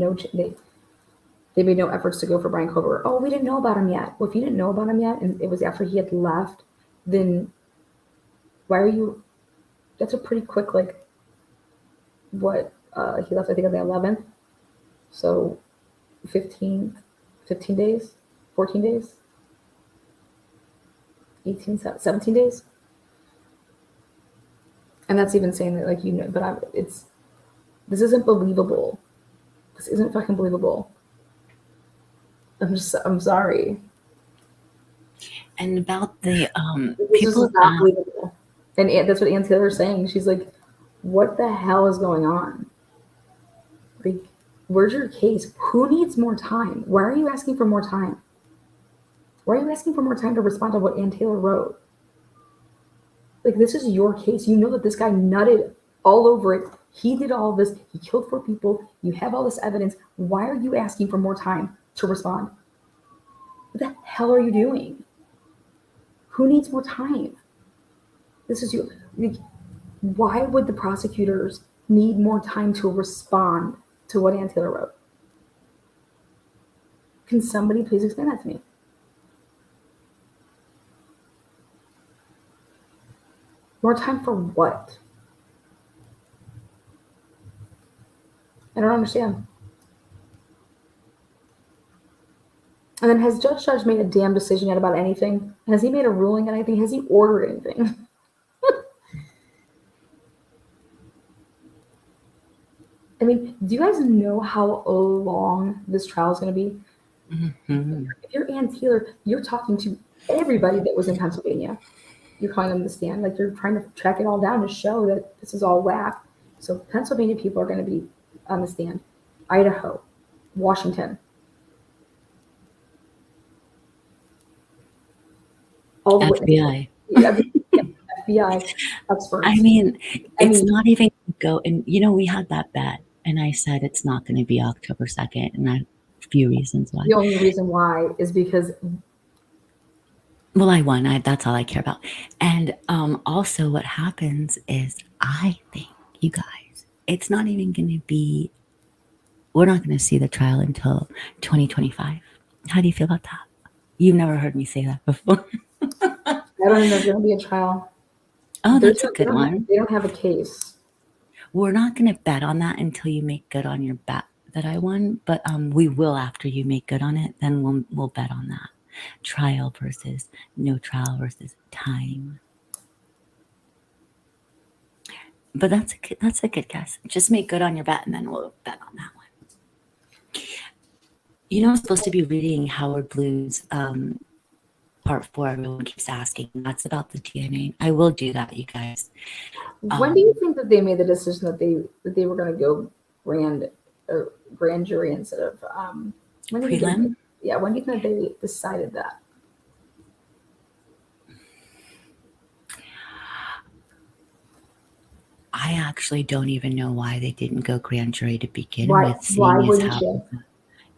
they made no efforts to go for Brian Kober. Oh, we didn't know about him yet. Well, if you didn't know about him yet and it was after he had left, then why are you? That's a pretty quick like. What he left, I think on the 11th. So 15 days, 14 days, 18, 17 days. And that's even saying that but this isn't believable. This isn't fucking believable. I'm sorry. And about the This is people just not have believable. And that's what Ann Taylor's saying. She's like, what the hell is going on? Like, where's your case? Who needs more time? Why are you asking for more time? Why are you asking for more time to respond to what Ann Taylor wrote? Like, this is your case. You know that this guy nutted all over it. He did all this. He killed 4 people. You have all this evidence. Why are you asking for more time to respond? What the hell are you doing? Who needs more time? This is you. Like, why would the prosecutors need more time to respond to what Ann Taylor wrote? Can somebody please explain that to me? More time for what? I don't understand. And then has Judge made a damn decision yet about anything? Has he made a ruling on anything? Has he ordered anything? I mean, do you guys know how long this trial is going to be? Mm-hmm. If you're Ann Taylor, you're talking to everybody that was in Pennsylvania. You're calling them to stand. Like you're trying to track it all down to show that this is all whack. So Pennsylvania people are going to be on the stand. Idaho, Washington, all the witnesses. FBI. Yeah, FBI experts. I mean, I it's mean, not even go. And we had that bet, and I said it's not going to be October 2nd, and a few reasons why. the only reason why is because Well, I won. That's all I care about. And also, what happens is, I think, you guys, it's not even going to be. We're not going to see the trial until 2025. How do you feel about that? You've never heard me say that before. I don't think there's going to be a trial. Oh, that's a good one. They don't have a case. We're not going to bet on that until you make good on your bet that I won, but we will after you make good on it. Then we'll bet on that. Trial versus no trial versus time. But that's a good guess. Just make good on your bet, and then we'll bet on that one. I'm supposed to be reading Howard Blue's part 4. Everyone keeps asking. That's about the DNA. I will do that, you guys. When do you think that they made the decision that they were going to go grand jury instead of Prelim? Yeah, when do you think they decided that? I actually don't even know why they didn't go grand jury to begin Why? with. Why wouldn't you?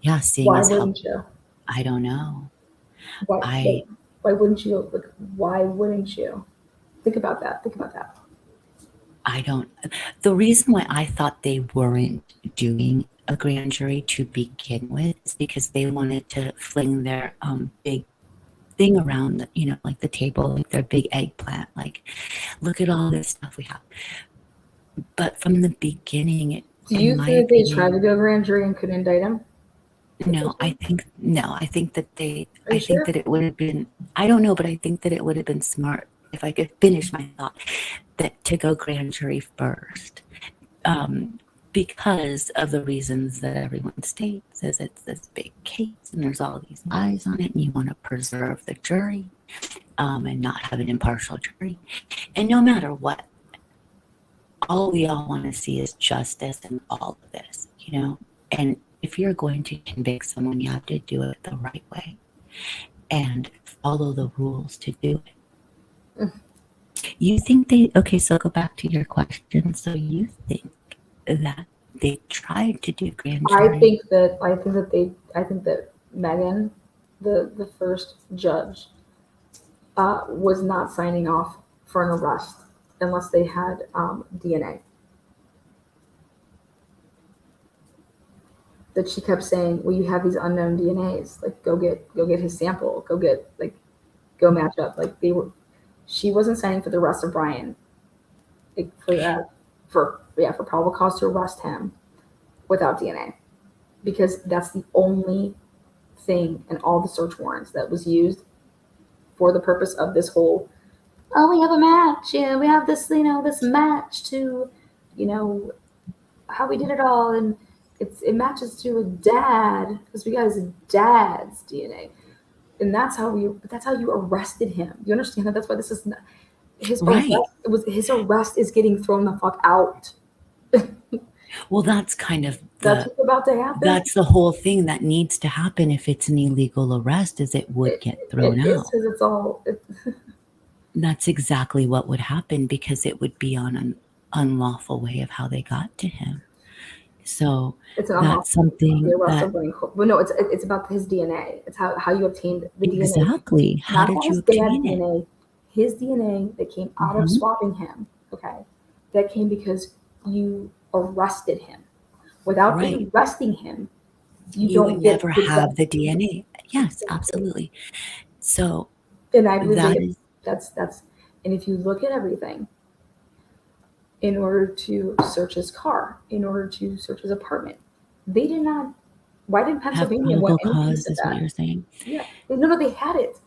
Yeah, seeing Why as how wouldn't you? I don't know. Why wouldn't you? Like, why wouldn't you? Think about that. Think about that. I don't. The reason why I thought they weren't doing a grand jury to begin with is because they wanted to fling their big thing around, like the table, like their big eggplant. Like, look at all this stuff we have. But from the beginning, do you think they tried to go grand jury and couldn't indict him? No, I think that Sure? that it would have been. I don't know, but I think that it would have been smart if I could finish my thought that to go grand jury first, because of the reasons that everyone states, is it's this big case and there's all these eyes on it, and you want to preserve the jury, and not have an impartial jury, and no matter what, all we all want to see is justice in all of this, and if you're going to convict someone, you have to do it the right way and follow the rules to do it. You think so go back to your question. So you think that they tried to do grand jury? I think that Megan, the first judge, was not signing off for an arrest unless they had DNA. That she kept saying, well, you have these unknown DNAs, like go get his sample, go match up. Like she wasn't signing for the arrest of Brian, like for probable cause to arrest him without DNA, because that's the only thing in all the search warrants that was used for the purpose of this whole, oh, we have a match, we have this, this match to, how we did it all, and it matches to a dad because we got his dad's DNA, and that's how you arrested him. You understand that? That's why this is not, his right. arrest. His arrest is getting thrown the fuck out. Well, that's kind of that's what's about to happen. That's the whole thing that needs to happen if it's an illegal arrest, is it would get thrown out. It's all. That's exactly what would happen, because it would be on an unlawful way of how they got to him. So that's something that. Well, no, it's about his DNA. It's how you obtained the DNA. Exactly. How did you obtain it? DNA, his DNA that came out of swabbing him. Okay, that came because you arrested him. Without arresting him, You would get never the have the DNA. Yes, exactly. absolutely. So And I believe that is that's and if you look at everything, in order to search his car, in order to search his apartment, they did not. Why didn't have Pennsylvania want probable any piece cause, of is what that? you're saying. Yeah, no, they had it.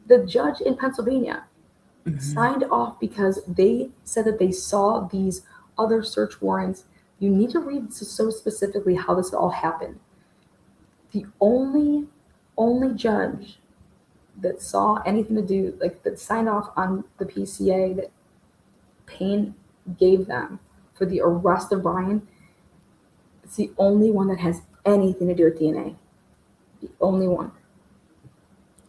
The judge in Pennsylvania Hmm. signed off because they said that they saw these other search warrants. You need to read so specifically how this all happened. The only judge that saw anything to do, like that signed off on the PCA that Payne gave them for the arrest of Brian, it's the only one that has anything to do with DNA. The only one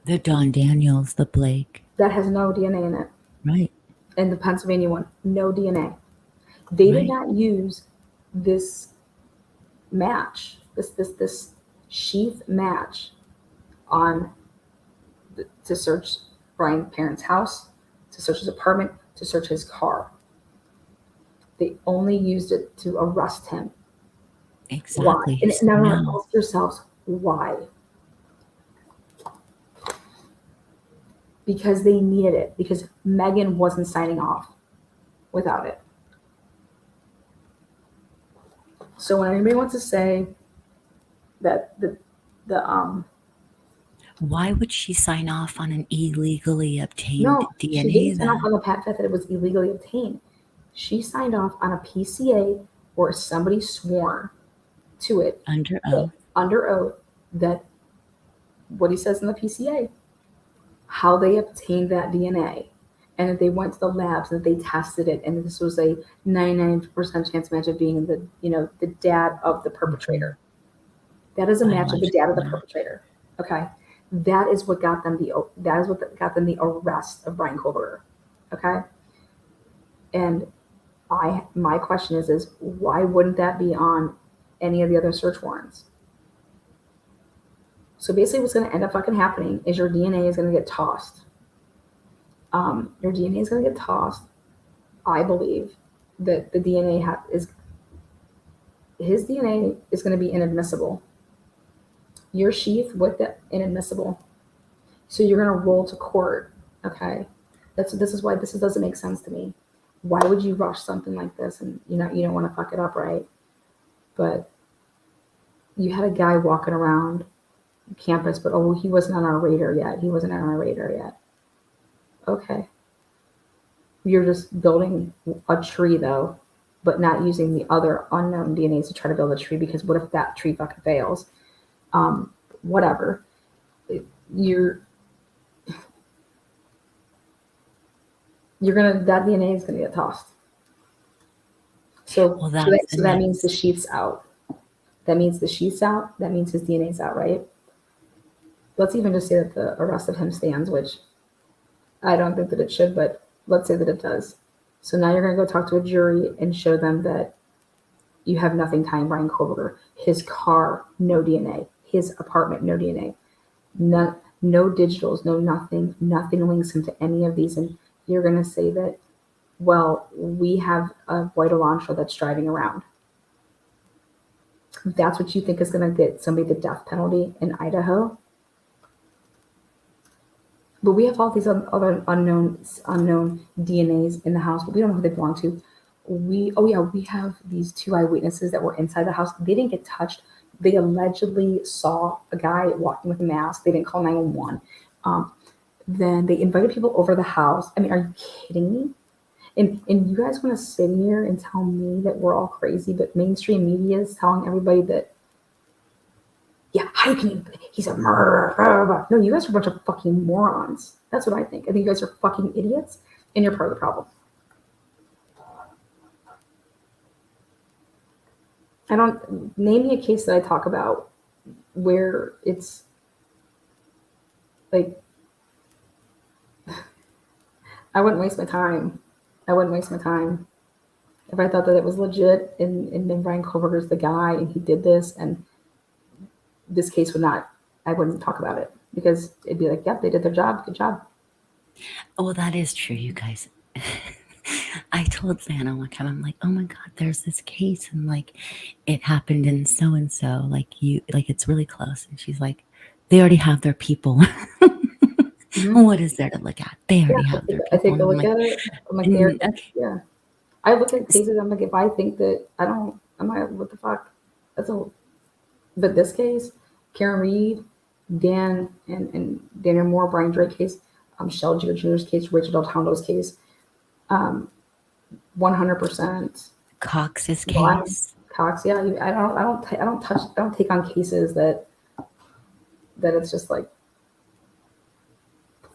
The Don Daniels, the Blake, that has no DNA in it. right, And the Pennsylvania one, no DNA. They did right. not use this match, this sheath match on to search Brian's parents' house, to search his apartment, to search his car. They only used it to arrest him. Why? Exactly. And So now now, ask yourselves why. Because they needed it. Because Megan wasn't signing off without it. So when anybody wants to say that the why would she sign off on an illegally obtained no, she DNA didn't sign off then? on the fact that it was illegally obtained. She signed off on a PCA where somebody sworn to it Under that, oath. under oath, that what he says in the PCA, how they obtained that DNA, and that they went to the labs and that they tested it, and this was a 99% chance match of being the dad of the Mhm. perpetrator. That is a match of the dad Biological of the match. perpetrator. Okay, that is what got them the arrest of Brian Kohlberger. Okay, and my question is why wouldn't that be on any of the other search warrants? So basically, what's going to end up fucking happening is your DNA is going to get tossed. Your DNA is going to get tossed. I believe that the DNA is his DNA is going to be inadmissible. Your sheath with it inadmissible. So you're going to roll to court. Okay, this is why doesn't make sense to me. Why would you rush something like this? And you don't want to fuck it up, right? But you had a guy walking around campus, but oh, he wasn't on our radar yet. He wasn't on our radar yet. Okay, you're just building a tree though, but not using the other unknown DNAs to try to build a tree because what if that tree fucking fails? Whatever. You're that DNA is gonna get tossed. So Well, that's the that means the next. sheath's out. That means the sheath's out. That means his DNA's out, right? Let's even just say that the arrest of him stands, which I don't think that it should, but let's say that it does. So now you're going to go talk to a jury and show them that you have nothing tying Brian Kohlberger. His car, no DNA. His apartment, no DNA. No digitals, no nothing. Nothing links him to any of these. And you're going to say that, well, we have a white Elantra that's driving around. That's what you think is going to get somebody the death penalty in Idaho. But we have all these other unknown DNAs in the house, but we don't know who they belong to. We have these two eyewitnesses that were inside the house. They didn't get touched. They allegedly saw a guy walking with a mask. They didn't call 911. Then they invited people over the house. I mean, are you kidding me? And you guys want to sit here and tell me that we're all crazy, but mainstream media is telling everybody that, yeah, how can you, he's a murderer. No, you guys are a bunch of fucking morons. That's what I think. I think you guys are fucking idiots and you're part of the problem. I don't name me a case that I talk about where it's like I wouldn't waste my time. I wouldn't waste my time. If I thought that it was legit and then Brian Kohlberger's the guy and he did this and this case would not, I wouldn't talk about it because it'd be like, yep, they did their job. Good job. Well, that is true, you guys. I told Lana one time, I'm like, oh my God, there's this case and like it happened in so and so, like you, like it's really close. And she's like, they already have their people. Mhm. What is there to look at? They Yeah, already have their I people. take And a I'm look like, at it. I'm like, there. okay. Yeah, I look at cases. I'm like, if I think that I don't, I'm like, what the fuck? That's a. But this case, Karen Reed, Dan and Daniel Moore, Brian Drake case, Shell Jr.'s case, Rachel Del Tondo's case, 100%. Cox's Blind case. Cox. Yeah, I don't take on cases that it's just like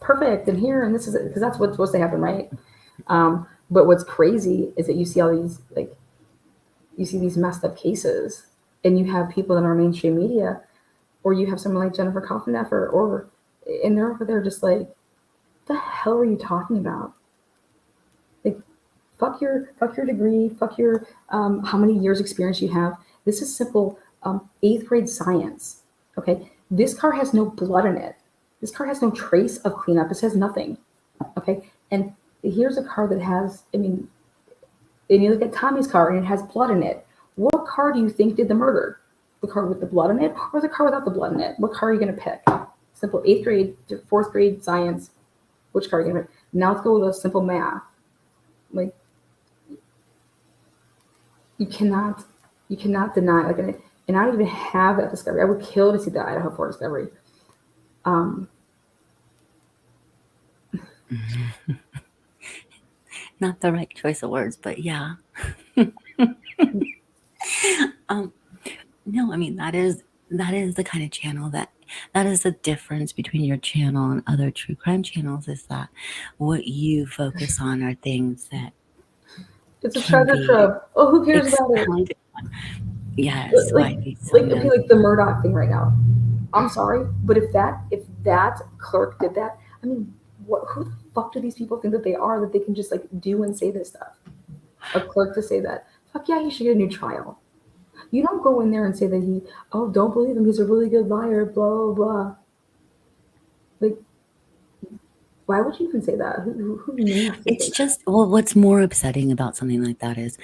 perfect and here and this is it because that's what's supposed to happen, right? But what's crazy is that you see all these like you see these messed up cases, and you have people that are mainstream media, or you have someone like Jennifer Coffeneffer, or and they're over there just like, the hell are you talking about? Like, fuck your degree, fuck your how many years experience you have. This is simple eighth grade science. Okay, this car has no blood in it. This car has no trace of cleanup. This has nothing. Okay, and here's a car that has. I mean, and you look at Tommy's car and it has blood in it. What car do you think did the murder? The car with the blood in it, or the car without the blood in it? What car are you going to pick? Simple eighth grade, fourth grade science. Which car are you going to pick? Now let's go with a simple math. Like, you cannot deny like and I don't even have that discovery. I would kill to see the Idaho 4 discovery. Not the right choice of words, but yeah. um, no, I mean that is the kind of channel that is the difference between your channel and other true crime channels is that what you focus on are things that It's a can treasure be trove. Oh, who cares about it? expounded on. Yes, so Like I need some okay, of like the Murdoch thing right now. I'm sorry, but if that clerk did that, I mean, what? Who the fuck do these people think that they are that they can just like do and say this stuff? A clerk to say that, fuck yeah, he should get a new trial. You don't go in there and say that oh, don't believe him, he's a really good liar, blah blah blah. Like, why would you even say that? Who needs to say it's that? just well what's more upsetting about something like that is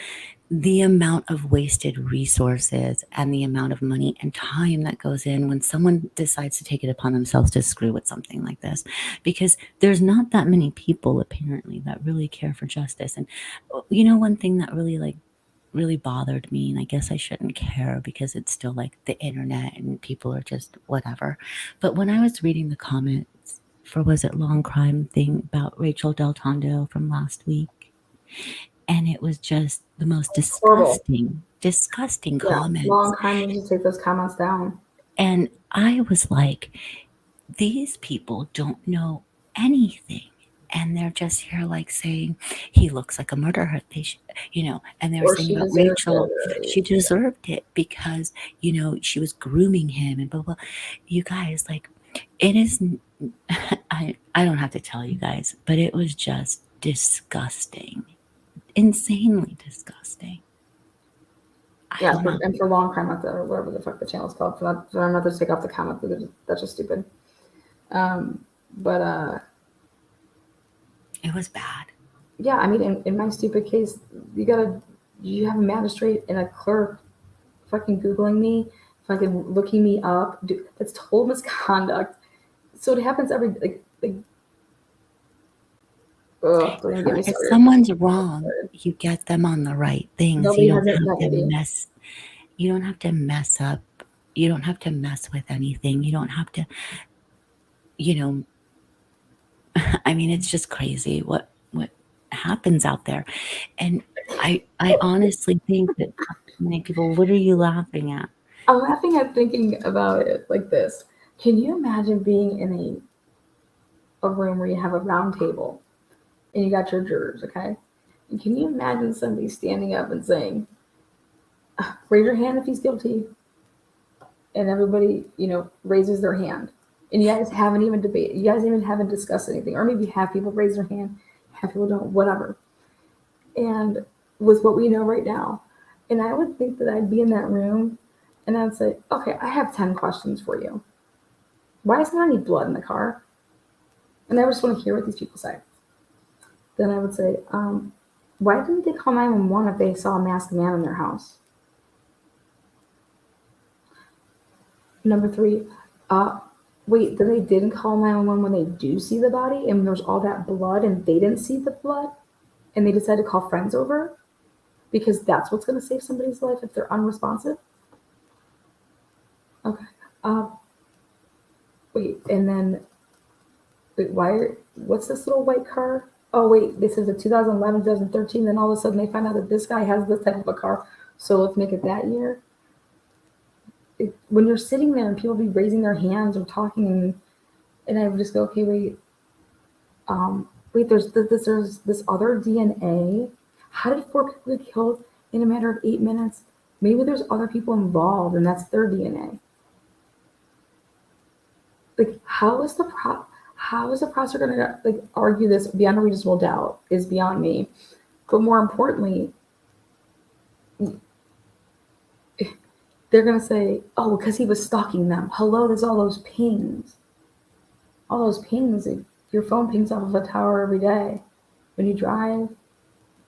the amount of wasted resources and the amount of money and time that goes in when someone decides to take it upon themselves to screw with something like this because there's not that many people apparently that really care for justice and one thing that really bothered me and I guess I shouldn't care because it's still like the internet and people are just whatever but when I was reading the comments for was it long crime thing about Rachel Del Tondo from last week and it was just the most Horrible. disgusting Yeah, comments. long time we should take those comments down. And I was like, these people don't know anything. And they're just here like saying, he looks like a murderer. And they were Or saying she about deserved Rachel, it. she deserved it because, she was grooming him and blah, blah. You guys, like, it is, I don't have to tell you guys, but it was just disgusting, insanely disgusting. I Yeah, don't know. and for long crime or whatever the fuck the channel's called, for them not to take off the comment, that's just stupid. Um, but It was bad. yeah, I mean, in my stupid case, you have a magistrate and a clerk fucking googling me, fucking looking me up. That's total misconduct. So it happens every like. Ugh, don't even get me If started. someone's wrong, you get them on the right things. Nobody has integrity. You don't have to mess up. You don't have to mess with anything. You don't have to, you know, I mean, it's just crazy what happens out there. And I honestly think that many people, what are you laughing at? I'm laughing at thinking about it like this. Can you imagine being in a room where you have a round table and you got your jurors, okay? And can you imagine somebody standing up and saying, raise your hand if he's guilty? And everybody, raises their hand. And you guys haven't even debated, you guys even haven't discussed anything. Or maybe half people raise their hand, half people don't, whatever. And with what we know right now. And I would think that I'd be in that room and I'd say, okay, I have 10 questions for you. Why is there any blood in the car? And I just want to hear what these people say. Then I would say, Why didn't they call 911 if they saw a masked man in their house? Number three, wait, then they didn't call 911 when they do see the body and there's all that blood and they didn't see the blood and they decided to call friends over because that's what's going to save somebody's life if they're unresponsive? Okay. Wait, and then, wait, what's this little white car? Oh, wait, this is a 2011, 2013. Then all of a sudden they find out that this guy has this type of a car. So let's make it that year. When you're sitting there and people be raising their hands or talking and I would just go, okay, wait, there's this other DNA. How did 4 people get killed in a matter of 8 minutes? Maybe there's other people involved and that's their DNA. Like, how is the prosecutor going to like argue this beyond a reasonable doubt is beyond me. But more importantly, they're going to say, oh, because he was stalking them. Hello, there's all those pings. All those pings. Your phone pings off of a tower every day. When you drive,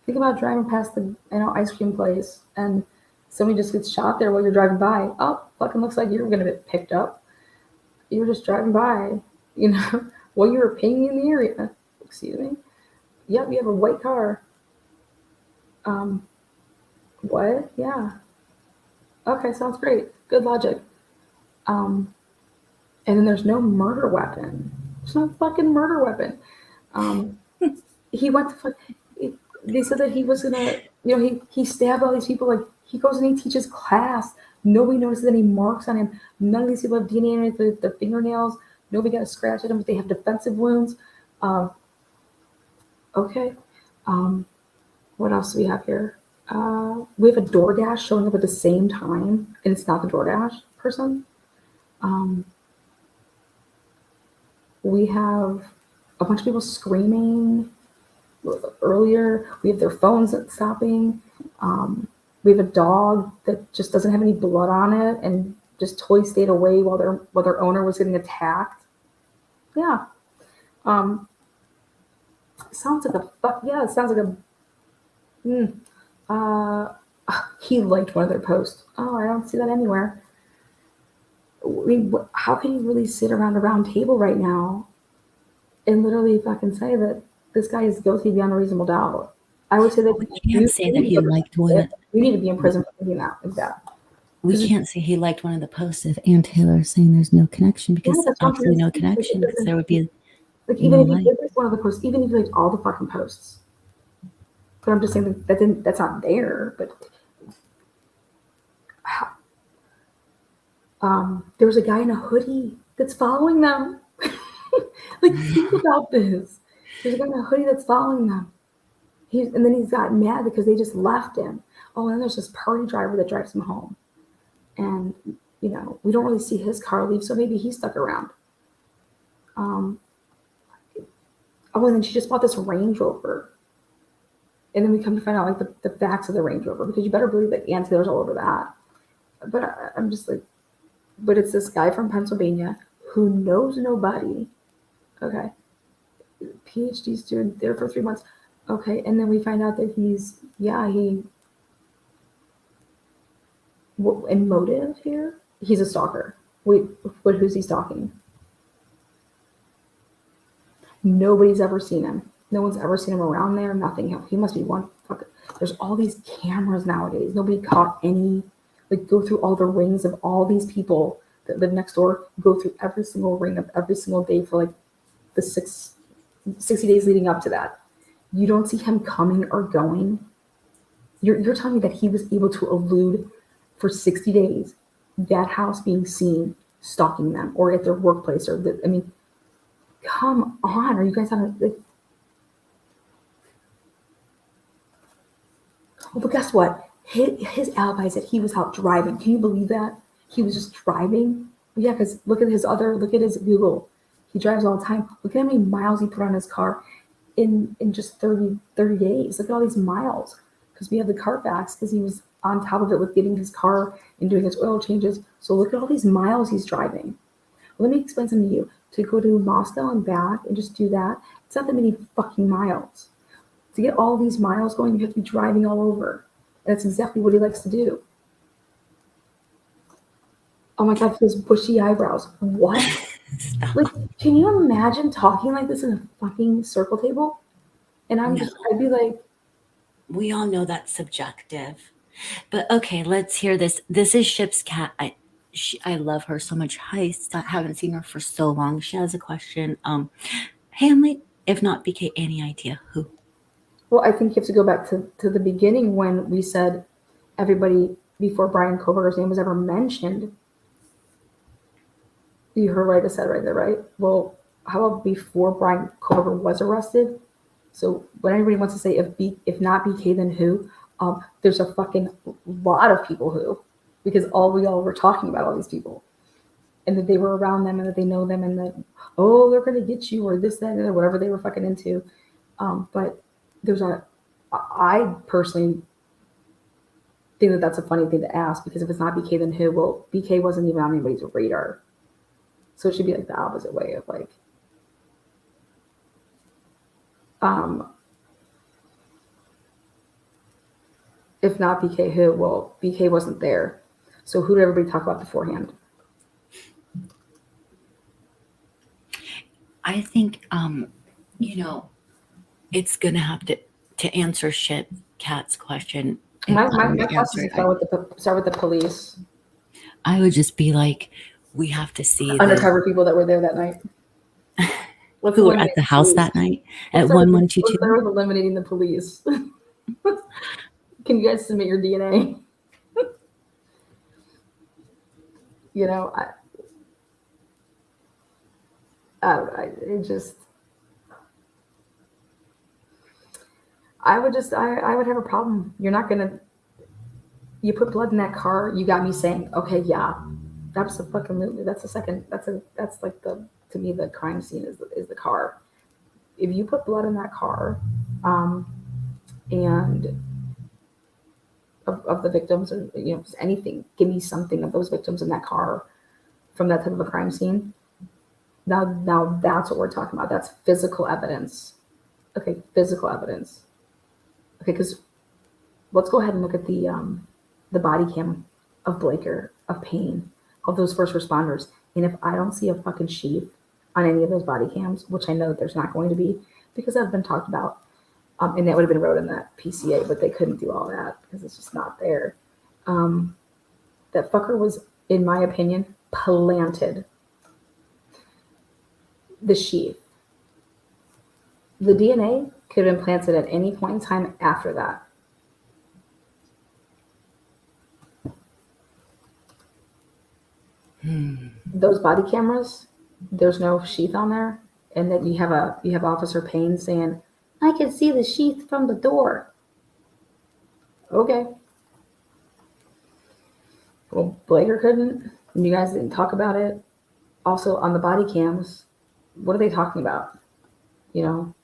think about driving past the ice cream place and somebody just gets shot there while you're driving by. Oh, fucking looks like you're going to get picked up. You were just driving by, while you were pinging in the area. Excuse me. Yep, you have a white car. What? Yeah. Okay, sounds great. Good logic. And then there's no murder weapon. There's no fucking murder weapon. He went to they said that he was gonna, he stabbed all these people. Like, he goes and he teaches class. Nobody notices any marks on him. None of these people have DNA on their fingernails. Nobody got a scratch at them, but they have defensive wounds. Okay. What else do we have here? We have a DoorDash showing up at the same time, and it's not the DoorDash person. We have a bunch of people screaming earlier. We have their phones stopping. We have a dog that just doesn't have any blood on it and just totally stayed away while their owner was getting attacked. Yeah. Sounds like it sounds like he liked one of their posts. Oh, I don't see that anywhere. I mean, how can you really sit around a round table right now and literally fucking say that this guy is guilty beyond a reasonable doubt? I would say that we can't say that he liked one. You need to be in prison for thinking that like that. We can't say he liked one of the posts of Ann Taylor saying there's no connection because absolutely no connection, because there would be like even if you did one of the posts, even if you liked all the fucking posts. But I'm just saying that's not there. But there was a guy in a hoodie that's following them. Like, think about this. There's a guy in a hoodie that's following them. And then he's got mad because they just left him. Oh, and then there's this party driver that drives him home. And, we don't really see his car leave, so maybe he stuck around. Oh, and then she just bought this Range Rover. And then we come to find out, like, the facts of the Range Rover, because you better believe that Ann Taylor's all over that. But I'm just like, but it's this guy from Pennsylvania who knows nobody. Okay. PhD student there for 3 months. Okay, and then we find out that in motive here, he's a stalker. Wait, who's he stalking? Nobody's ever seen him. No one's ever seen him around there, nothing. He must be one fucker. There's all these cameras nowadays. Nobody caught any, go through all the rings of all these people that live next door, go through every single ring of every single day for the 60 days leading up to that. You don't see him coming or going. You're telling me that he was able to elude for 60 days that house being seen stalking them, or at their workplace, come on, are you guys on oh, but guess what? His alibi is that he was out driving. Can you believe that? He was just driving. Yeah, because look at his Google. He drives all the time. Look at how many miles he put on his car in just 30 days. Look at all these miles. Because we have the Carfax, because he was on top of it with getting his car and doing his oil changes. So look at all these miles he's driving. Let me explain something to you. To go to Moscow and back and just do that, it's not that many fucking miles. To get all these miles going, you have to be driving all over. And that's exactly what he likes to do. Oh my God, his bushy eyebrows. What? Stop. Like, can you imagine talking like this in a fucking circle table? And No, I'd be like, we all know that's subjective. But okay, let's hear this. This is Ship's cat. I love her so much. Hi, haven't seen her for so long. She has a question. Hamlet, if not BK, any idea who? well, I think you have to go back to the beginning when we said everybody before Brian Koberger's name was ever mentioned. You heard what I just said right there, right? Well, how about before Brian Koberger was arrested? So when everybody wants to say if not BK, then who? There's a fucking lot of people who, because we all were talking about all these people, and that they were around them, and that they know them, and that they're gonna get you, or this, that, and whatever they were fucking into. But I personally think that that's a funny thing to ask, because if it's not BK, then who? Well, BK wasn't even on anybody's radar, so it should be like the opposite way of like, if not BK, who? Well, BK wasn't there, so who did everybody talk about beforehand? I think it's gonna have to answer Ship Cat's question. My I would question is start with the police, I would just be like, we have to see undercover people that were there that night. who were at the house that night at 1122. Let's start with eliminating the police. Can you guys submit your DNA? You know, I would have a problem. You're not gonna. You put blood in that car. You got me saying, okay, yeah, that's the fucking movie. That's the second. That's like to me the crime scene is the car. If you put blood in that car, and of the victims, or just anything, give me something of those victims in that car from that type of a crime scene. Now that's what we're talking about. That's physical evidence. Okay, physical evidence. Okay, because let's go ahead and look at the body cam of Blaker, of Payne, of those first responders. And if I don't see a fucking sheath on any of those body cams, which I know that there's not going to be, because that's been talked about, and that would have been wrote in that PCA, but they couldn't do all that because it's just not there. That fucker was, in my opinion, planted. The sheath. The DNA could have been planted at any point in time after that. Those body cameras, there's no sheath on there, and then you have Officer Payne saying, "I can see the sheath from the door." Okay. Well, Blaker couldn't, and you guys didn't talk about it. Also, on the body cams, what are they talking about? You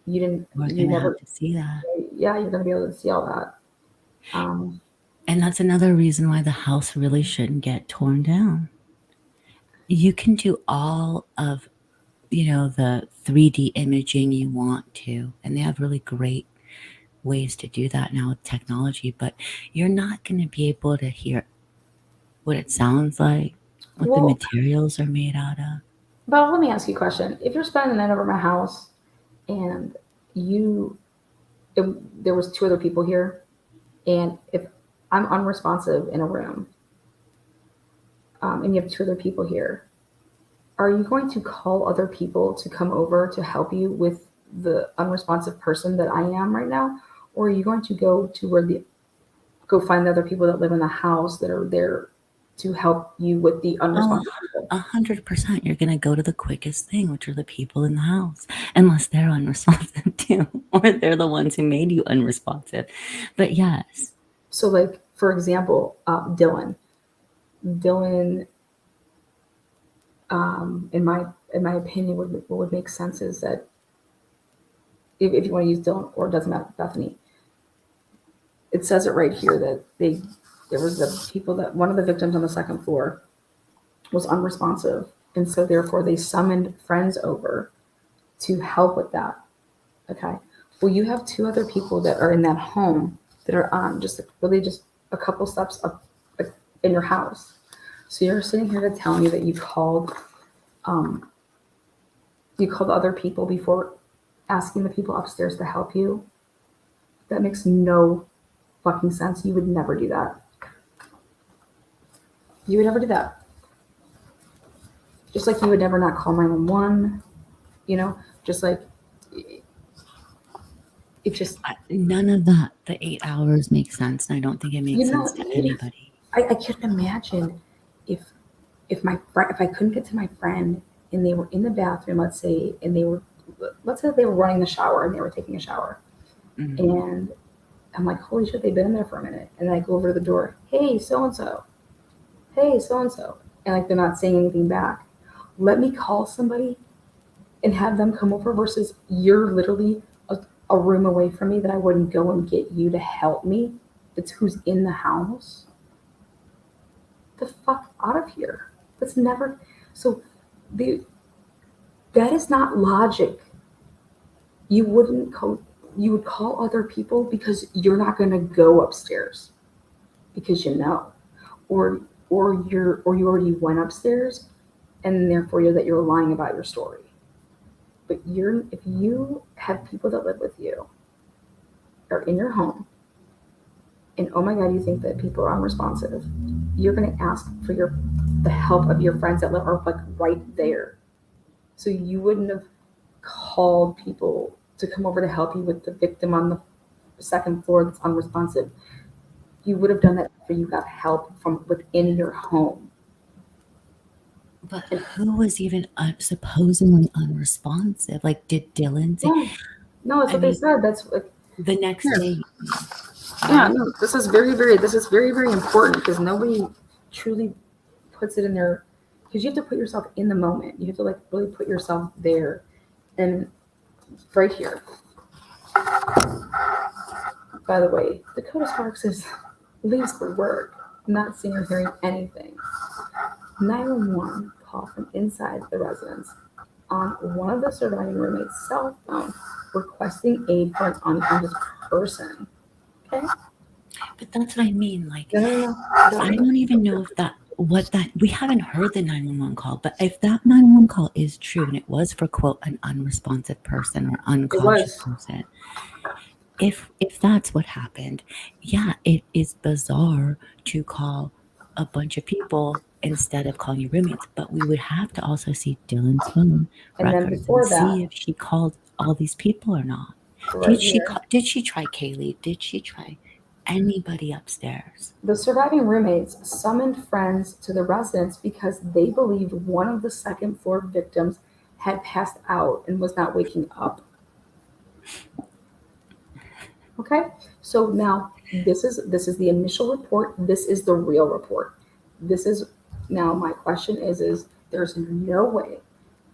didn't. We're You gonna never have to see that. Yeah, you're gonna be able to see all that. And that's another reason why the house really shouldn't get torn down. You can do all of, the 3D imaging you want to, and they have really great ways to do that now with technology, but you're not going to be able to hear what it sounds like, what the materials are made out of. But let me ask you a question. If you're spending the night over my house and there was two other people here, and if I'm unresponsive in a room, and you have two other people here, are you going to call other people to come over to help you with the unresponsive person that I am right now? Or are you going to go go find the other people that live in the house that are there to help you with the unresponsive people? 100%. You're going to go to the quickest thing, which are the people in the house, unless they're unresponsive too, or they're the ones who made you unresponsive. But yes. So, like, for example, Dylan, in my opinion, what would make sense is that if you want to use Dylan, or it doesn't matter, Bethany, it says it right here that there was the people that one of the victims on the second floor was unresponsive, and so therefore they summoned friends over to help with that. Okay, Well, you have two other people that are in that home that are on just really just a couple steps up like, in your house. So you're sitting here to tell me that um, you called other people before asking the people upstairs to help you. That makes no fucking sense. You would never do that. You would never do that. Just like you would never not call 911, you know, just like it just, None of that, the 8 hours makes sense. And I don't think it makes you know, sense to anybody. I can't imagine if if I couldn't get to my friend and they were in the bathroom, let's say, and let's say they were running the shower and they were taking a shower, Mhm. and I'm like, holy shit, they've been in there for a minute, and I go over to the door, hey, so and so, hey, so and like they're not saying anything back. Let me call somebody and have them come over versus you're literally a room away from me that I wouldn't go and get you to help me. It's who's in the house. The fuck out of here. That's never so the that is not logic. You wouldn't call you would call other people because you're not gonna go upstairs because you know. Or or you already went upstairs and therefore you're lying about your story. But if you have people that live with you or in your home and oh my god, you think that people are unresponsive, you're going to ask for the help of your friends that are like right there. So you wouldn't have called people to come over to help you with the victim on the second floor that's unresponsive. You would have done that after you got help from within your home. But who was even supposedly unresponsive? Like, did Dylan say? No, that's what they said. That's like the next day. Yeah, no, this is very, very important because nobody truly puts it in there because you have to put yourself in the moment. You have to like really put yourself there and right here. By the way, Dakota Sparks leaves for work, not seeing or hearing anything. 911 call from inside the residence on one of the surviving roommates' cell phone requesting aid for an unconscious person. Okay? But that's what I mean. Like, No. I don't even know if we haven't heard the 911 call, but if that 911 call is true and it was for quote an unresponsive person or unconscious person, if that's what happened, yeah, it is bizarre to call a bunch of people instead of calling your roommates. But we would have to also see Dylan's phone And then records before and that, see if she called all these people or not. right Did she try Kaylee? Did she try anybody upstairs? the surviving roommates summoned friends to the residence because they believed one of the second floor victims had passed out and was not waking up. Okay, so now this is the initial report. This is the real report. This is now my question is there's no way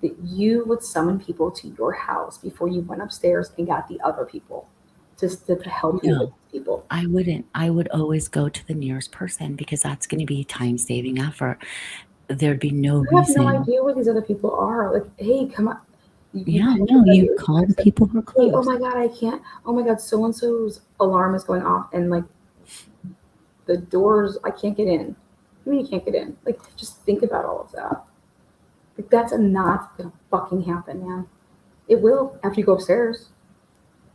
that you would summon people to your house before you went upstairs and got the other people to help you with people. I wouldn't. I would always go to the nearest person because that's going to be time saving effort. There'd be no I have reason. no idea where these other people are. Like, hey, come on. You call the people who are close. Hey, oh my god, I can't. Oh my god, so and so's alarm is going off, and like the doors, I can't get in. I mean, you can't get in. Like, just think about all of that. Like, that's not gonna fucking happen, man. It will after you go upstairs.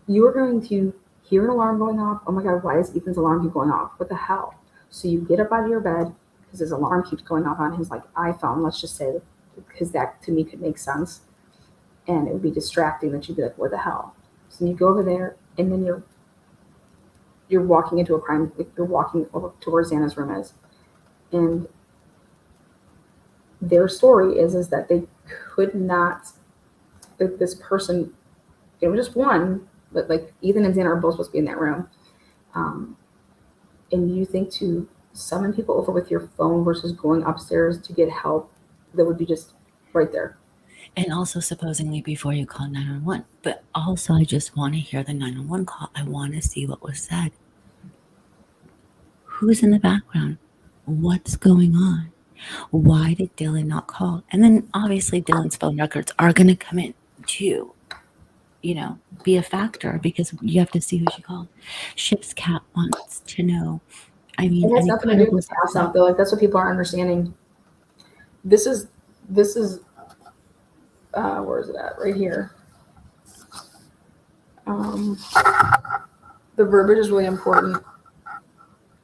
You are going to hear an alarm going off. Oh my god, why is Ethan's alarm keep going off? What the hell? So you get up out of your bed because his alarm keeps going off on his like iPhone. Let's just say, because that to me could make sense, and it would be distracting that you'd be like, what the hell? So you go over there, and then you're walking into a crime. You're walking over to where Xana's room is, and their story is that they could not. That this person, it was just one, but like Ethan and Xana are both supposed to be in that room. And you think to summon people over with your phone versus going upstairs to get help that would be just right there. And also, supposedly, before you call 911. But also, I just want to hear the 911 call. I want to see what was said. Who's in the background? What's going on? Why did Dylan not call? And then, obviously, Dylan's phone records are going to come in too. be a factor because you have to see who she called. Ship's cat wants to know. I mean, It has any nothing to do cuddle with was the pass out though. Like that's what people aren't understanding. This is where is it at? Right here. Um, the verbiage is really important.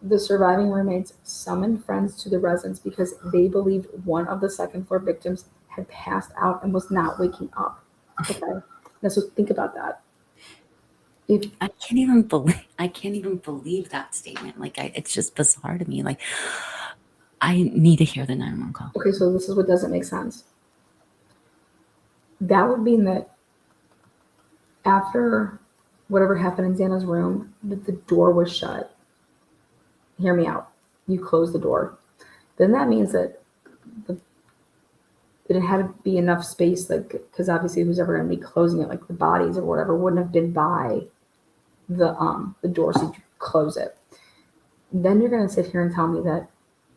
The surviving roommates summoned friends to the residence because they believed one of the second floor victims had passed out and was not waking up. Okay. Now, so think about that. If I can't even believe that statement. Like it's just bizarre to me. Like I need to hear the 911 call. okay, so this is what doesn't make sense. That would mean that after whatever happened in Xana's room, that the door was shut. Hear me out. You close the door. Then that means that it had to be enough space, like because obviously who's ever going to be closing it, like the bodies or whatever, wouldn't have been by the door, so you close it. Then you're going to sit here and tell me that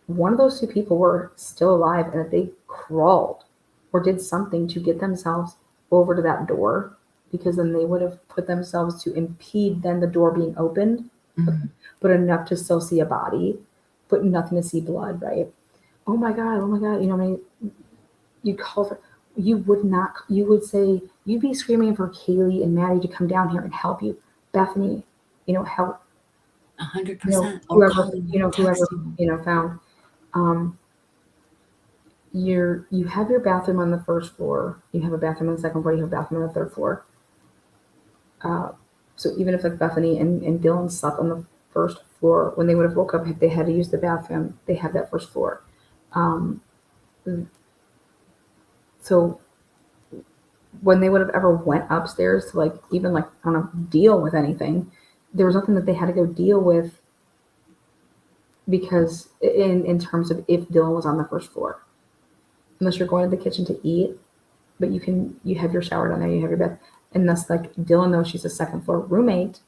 one of those two people were still alive and that they crawled or did something to get themselves over to that door, because then they would have put themselves to impede then the door being opened, Mhm. but enough to still see a body, but nothing to see blood, right? Oh my God, oh my God. You know, I mean, you call for, you would not, you would say, you'd be screaming for Kaylee and Maddie to come down here and help you. Bethany, help, 100%. Or whoever, calling me, whoever, texting me. found. Um, you have your bathroom on the first floor. You have a bathroom on the second floor. You have a bathroom on the third floor. Uh, so even if like Bethany and Dylan slept on the first floor, when they would have woke up, if they had to use the bathroom, they have that first floor. Um, so when they would have ever went upstairs to like even like on a deal with anything, there was nothing that they had to go deal with, because in terms of if Dylan was on the first floor, unless you're going to the kitchen to eat, but you have your shower down there, you have your bed, and thus like Dylan knows she's a second floor roommate,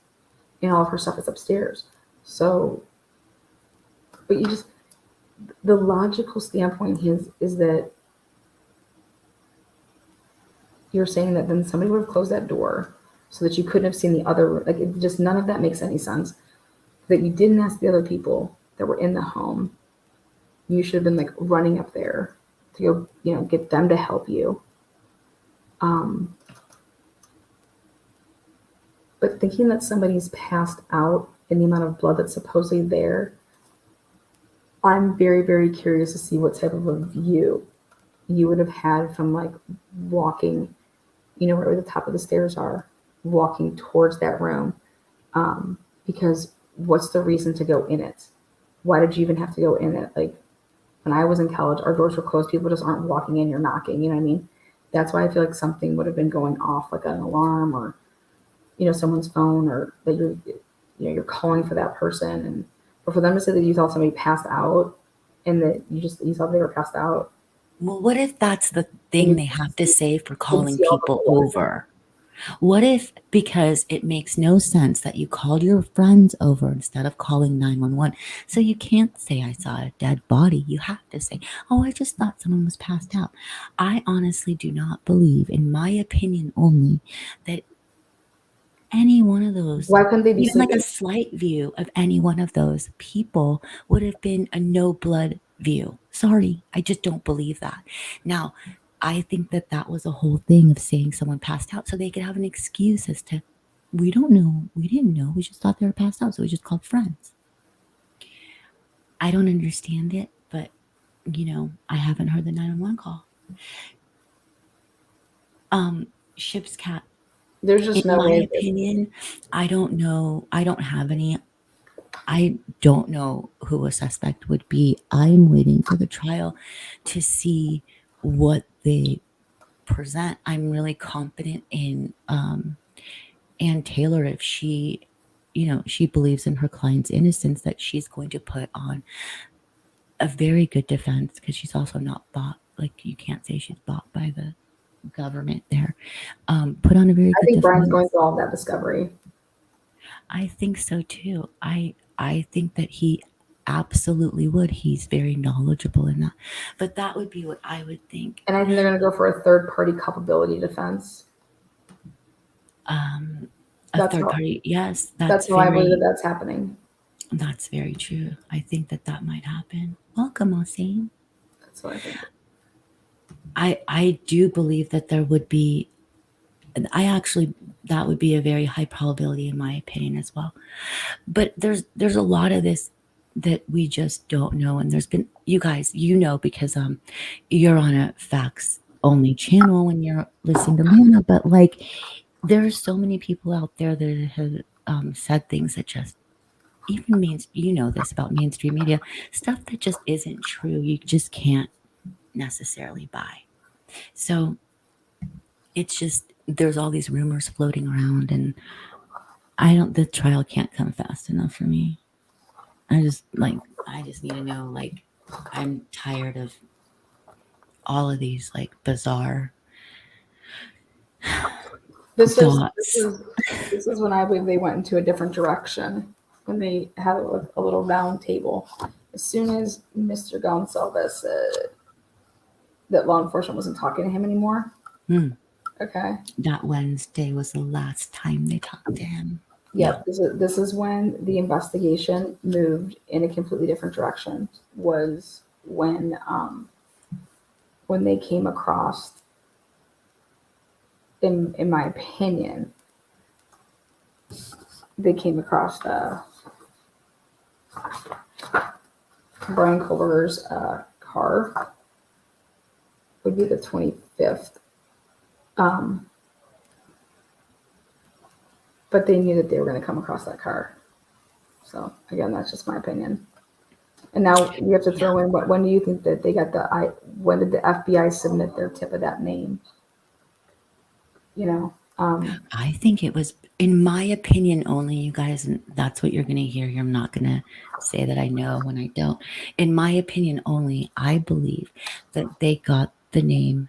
and all of her stuff is upstairs. So, but the logical standpoint is that you're saying that then somebody would have closed that door so that you couldn't have seen the other, like it just, none of that makes any sense. That you didn't ask the other people that were in the home. You should have been like running up there to go, get them to help you. But thinking that somebody's passed out in the amount of blood that's supposedly there, I'm very, very curious to see what type of a view you would have had from like walking, right where the top of the stairs are, walking towards that room. Because what's the reason to go in it? Why did you even have to go in it? Like when I was in college, our doors were closed. People just aren't walking in, you're knocking, you know what I mean? That's why I feel like something would have been going off, like an alarm or, someone's phone, or that you're calling for that person. And but for them to say that you thought somebody passed out and that you thought they were passed out, Well, what if that's the and thing you they have to say for didn't calling see all the people blood. over? What if, because it makes no sense that you called your friends over instead of calling 911? So you can't say, I saw a dead body. You have to say, oh, I just thought someone was passed out. I honestly do not believe, in my opinion only, that any one of those, Why couldn't they be even like a sleeping? slight view of any one of those people, would have been a no blood view. Sorry, I just don't believe that. Now, I think that that was a whole thing of saying someone passed out so they could have an excuse as to, we don't know, we didn't know, we just thought they were passed out, so we just called friends. I don't understand it, but I haven't heard the 911 call. Ship's cat. There's In just no my way that opinion, I don't know. I don't have any. I don't know who a suspect would be. I'm waiting for the trial to see what they present. I'm really confident in Ann Taylor. If she believes in her client's innocence, that she's going to put on a very good defense, because she's also not bought. Like, you can't say she's bought by the government there. Put on a very I good think Brian's defense. going through all that discovery. I think so too. I think that he absolutely would. He's very knowledgeable in that. But that would be what I would think. And I think they're going to go for a third party culpability defense. A That's third how party, yes, that's how I believe that that's happening. that's very true. I think that that might happen. Welcome, Osim. That's what I think. I do believe that there would be, I actually, that would be a very high probability in my opinion as well. But there's a lot of this that we just don't know, and there's been, you guys, you know, because you're on a facts only channel when you're listening to Lana, but like there's so many people out there that have said things that just, even you know this about mainstream media, stuff that just isn't true, you just can't necessarily buy. So it's just, there's all these rumors floating around, and the trial can't come fast enough for me. I just need to know, like, I'm tired of all of these like bizarre This is this dots. is this is when I believe they went into a different direction when they had a little round table. As soon as Mr. Gonsalves said that law enforcement wasn't talking to him anymore, Hmm. okay, That Wednesday was the last time they talked to him. Yeah. yep, this is when the investigation moved in a completely different direction. Was when they came across, in my opinion, they came across Brian Culver's car. Would be the 25th. Um, but they knew that they were going to come across that car. So again, that's just my opinion. And now you have to throw in, when do you think that they got when did the FBI submit their tip of that name? You know, I think it was, in my opinion only, you guys, and that's what you're going to hear here. I'm not going to say that I know when I don't. In my opinion only, I believe that they got the name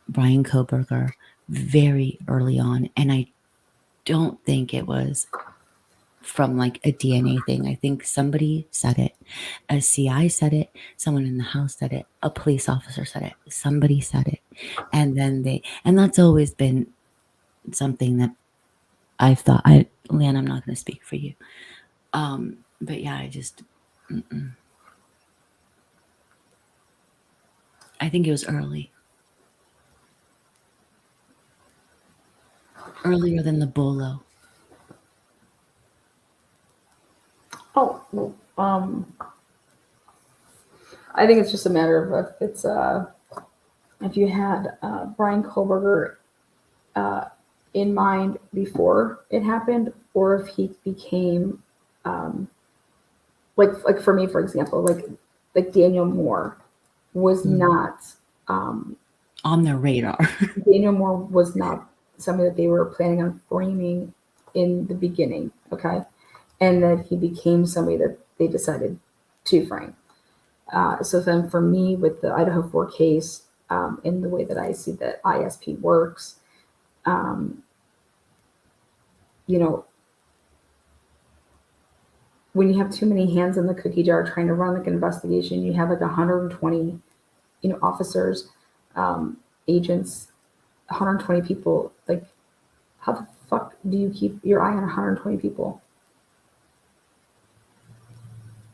Brian Koberger very early on, and I don't think it was from like a DNA thing. I think somebody said it. A CI said it. Someone in the house said it. A police officer said it. Somebody said it. And then and that's always been something that I've thought. Lan, I'm not going to speak for you. But yeah, I think it was earlier than the Bolo. oh, well, I think it's just a matter of if you had Brian Kohlberger in mind before it happened, or if he became um, like for me, for example, like Daniel Moore was not On their radar. Daniel Moore was not somebody that they were planning on framing in the beginning, okay, and that he became somebody that they decided to frame. So then, for me, with the Idaho 4 case, in the way that I see that ISP works, um, you know, when you have too many hands in the cookie jar trying to run like an investigation, you have like 120, officers, agents, 120 people. Like, how the fuck do you keep your eye on 120 people?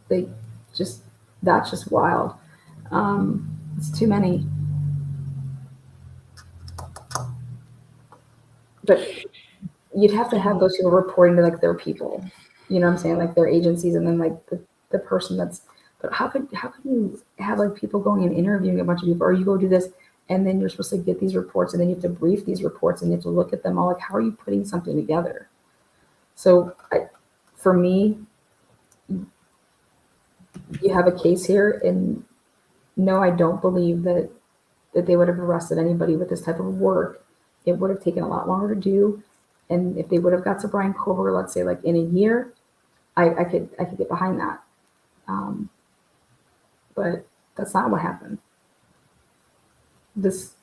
They just, that's just wild. It's too many. But you'd have to have those people reporting to like their people. You know what I'm saying? Like their agencies, and then like the person that's. But how can you have like people going and interviewing a bunch of people, or you go do this, and then you're supposed to get these reports, and then you have to brief these reports, and you have to look at them all. Like, how are you putting something together? So, for me, you have a case here, and no, I don't believe that they would have arrested anybody with this type of work. It would have taken a lot longer to do, and if they would have got to Brian Culver, let's say like in a year, I could get behind that. But that's not what happened. This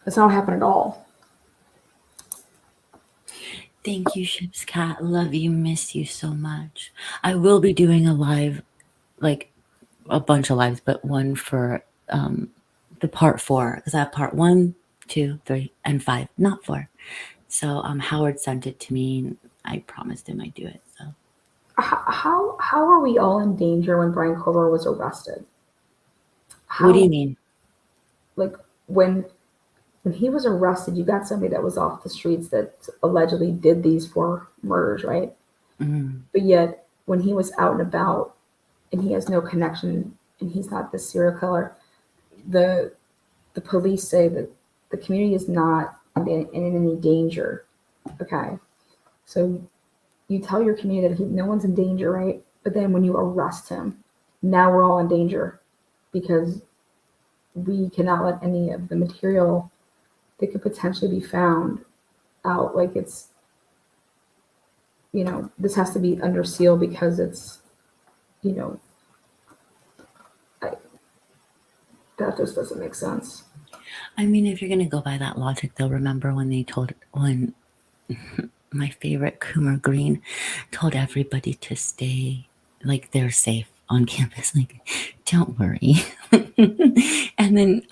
That's not what happened at all. Thank you, Ship's Cat. Love you, miss you so much. I will be doing a live, like a bunch of lives, but one for the part 4, because I have part 1, 2, 3, and 5, not 4. So Howard sent it to me, and I promised him I'd do it. So How are we all in danger when Brian Culver was arrested? what do you How, mean? like, when he was arrested, you got somebody that was off the streets that allegedly did these 4 murders, right? Mm, But yet, when he was out and about and he has no connection and he's not this serial killer, the the police say that the community is not in any danger. Okay, so you tell your community that no one's in danger, right? But then when you arrest him, now we're all in danger because we cannot let any of the material that could potentially be found out. Like it's, this has to be under seal because it's, you know, I, that just doesn't make sense. I mean, if you're gonna go by that logic, they'll remember when my favorite Coomer Green told everybody to stay like they're safe on campus. Like, don't worry. And then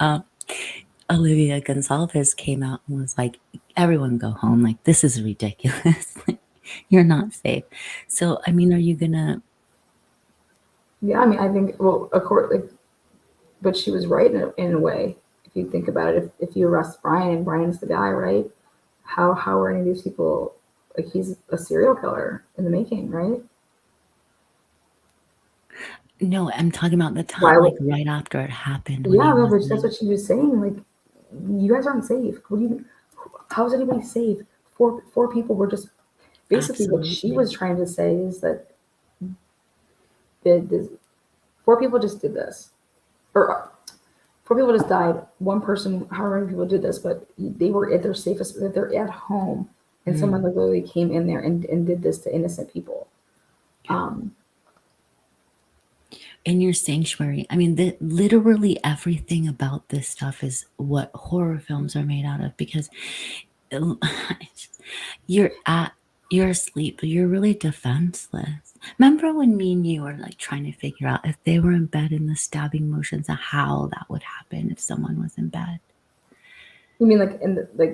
Olivia Gonsalves came out and was like, everyone go home. Like, this is ridiculous. You're not safe. So, I mean, are you gonna? Yeah, I mean, I think, well, of course, like, but she was right in a way. If you think about it, if you arrest Brian and Brian's the guy, right? How are any of these people, like, he's a serial killer in the making, right? No, I'm talking about the time, Why like would, right after it happened when he yeah, no, was but that's in. what she was saying. Like, you guys aren't safe. What do you, how is anybody safe? Four people were just, basically what she Absolutely. was trying to say is that the 4 people just did this. Or 4 people just died. One person, however many people did this, but they were at their safest, that they're at home, and someone Mm. literally came in there and did this to innocent people. Um, In your sanctuary. I mean, literally everything about this stuff is what horror films are made out of because you're at you're asleep, but you're really defenseless. Remember when me and you were like trying to figure out if they were in bed in the stabbing motions, how that would happen if someone was in bed? you mean like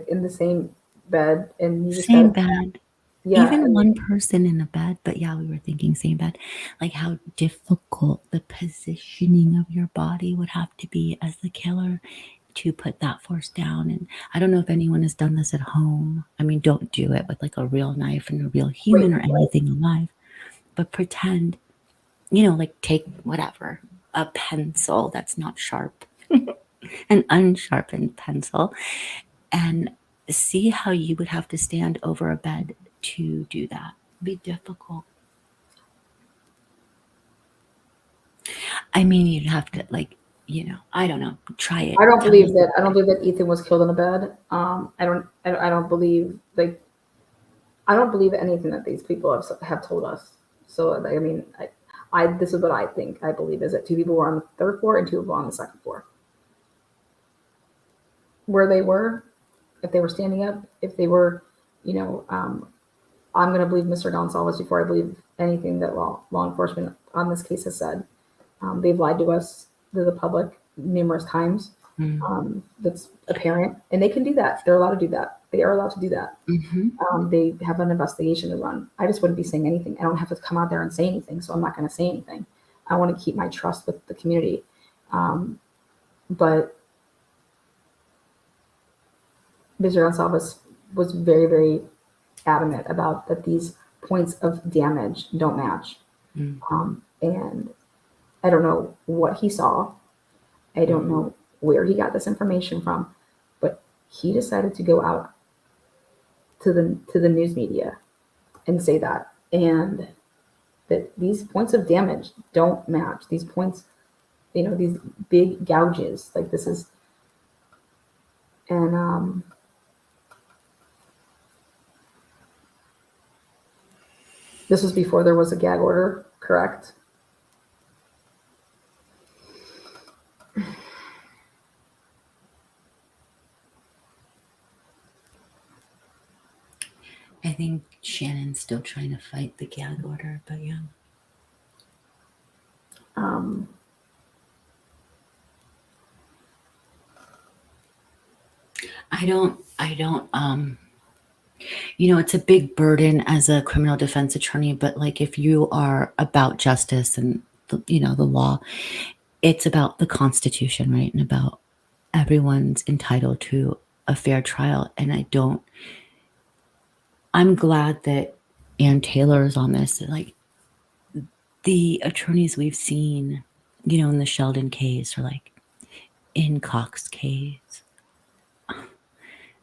in the same bed, and you just got Same it? bed. Yeah, Even and one person in a bed, but yeah, we were thinking same bed. Like how difficult the positioning of your body would have to be as the killer to put that force down. And I don't know if anyone has done this at home. I mean, don't do it with like a real knife and a real wait, human or anything alive, but pretend, like take whatever, a pencil that's not sharp, an unsharpened pencil, and see how you would have to stand over a bed to do that. It'd be difficult. I mean, you'd have to like, I don't know, try it. I don't Tell us believe if that. I don't believe that Ethan was killed in a bed. I don't believe, like, I don't believe anything that these people have told us. So I mean, this is what I think. I believe is that 2 people were on the 3rd floor and 2 people on the 2nd floor. Where they were, if they were standing up, if they were, you know, um, I'm going to believe Mr. Gonsalves before I believe anything that law enforcement on this case has said. They've lied to us, to the public, numerous times. mm, That's apparent, and they can do that. They're allowed to do that. They are allowed to do that. mm-hmm. They have an investigation to run. I just wouldn't be saying anything. I don't have to come out there and say anything, so I'm not going to say anything. I want to keep my trust with the community. But Mr. Gonsalves was very, very adamant about that these points of damage don't match. Mm, And I don't know what he saw. I don't know where he got this information from, but he decided to go out to the news media and say that, and that these points of damage don't match. These points, these big gouges, like this is, and this was before there was a gag order, correct? I think Shannon's still trying to fight the gag order, but yeah. Um, I don't, it's a big burden as a criminal defense attorney, but like if you are about justice and the law, it's about the Constitution, right? And about everyone's entitled to a fair trial. And I'm glad that Ann Taylor is on this. Like the attorneys we've seen, in the Sheldon case or like in Cox's case,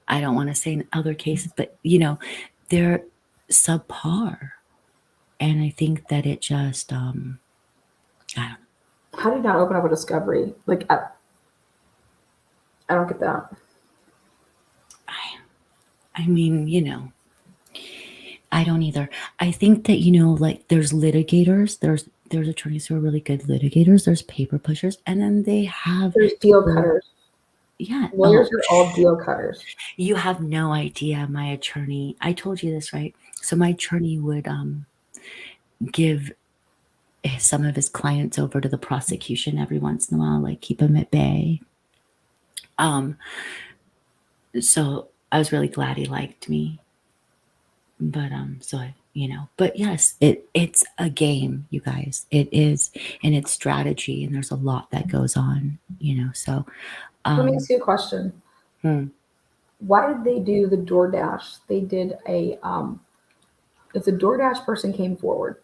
I don't want to say in other cases, but they're subpar. And I think that it just, I don't know. How do you not open up a discovery? Like, I don't get that. I mean, I don't either. I think that, like there's litigators, there's attorneys who are really good litigators, there's paper pushers, and then they have There's deal people. cutters. Yeah. Lawyers are all deal cutters. You have no idea. My attorney, I told you this, right? So my attorney would give some of his clients over to the prosecution every once in a while, like keep them at bay. So I was really glad he liked me. But so I, but yes, it's a game, you guys. It is, and it's strategy, and there's a lot that goes on, so Let me ask you a question. Why did they do the DoorDash? They did if the DoorDash person came forward,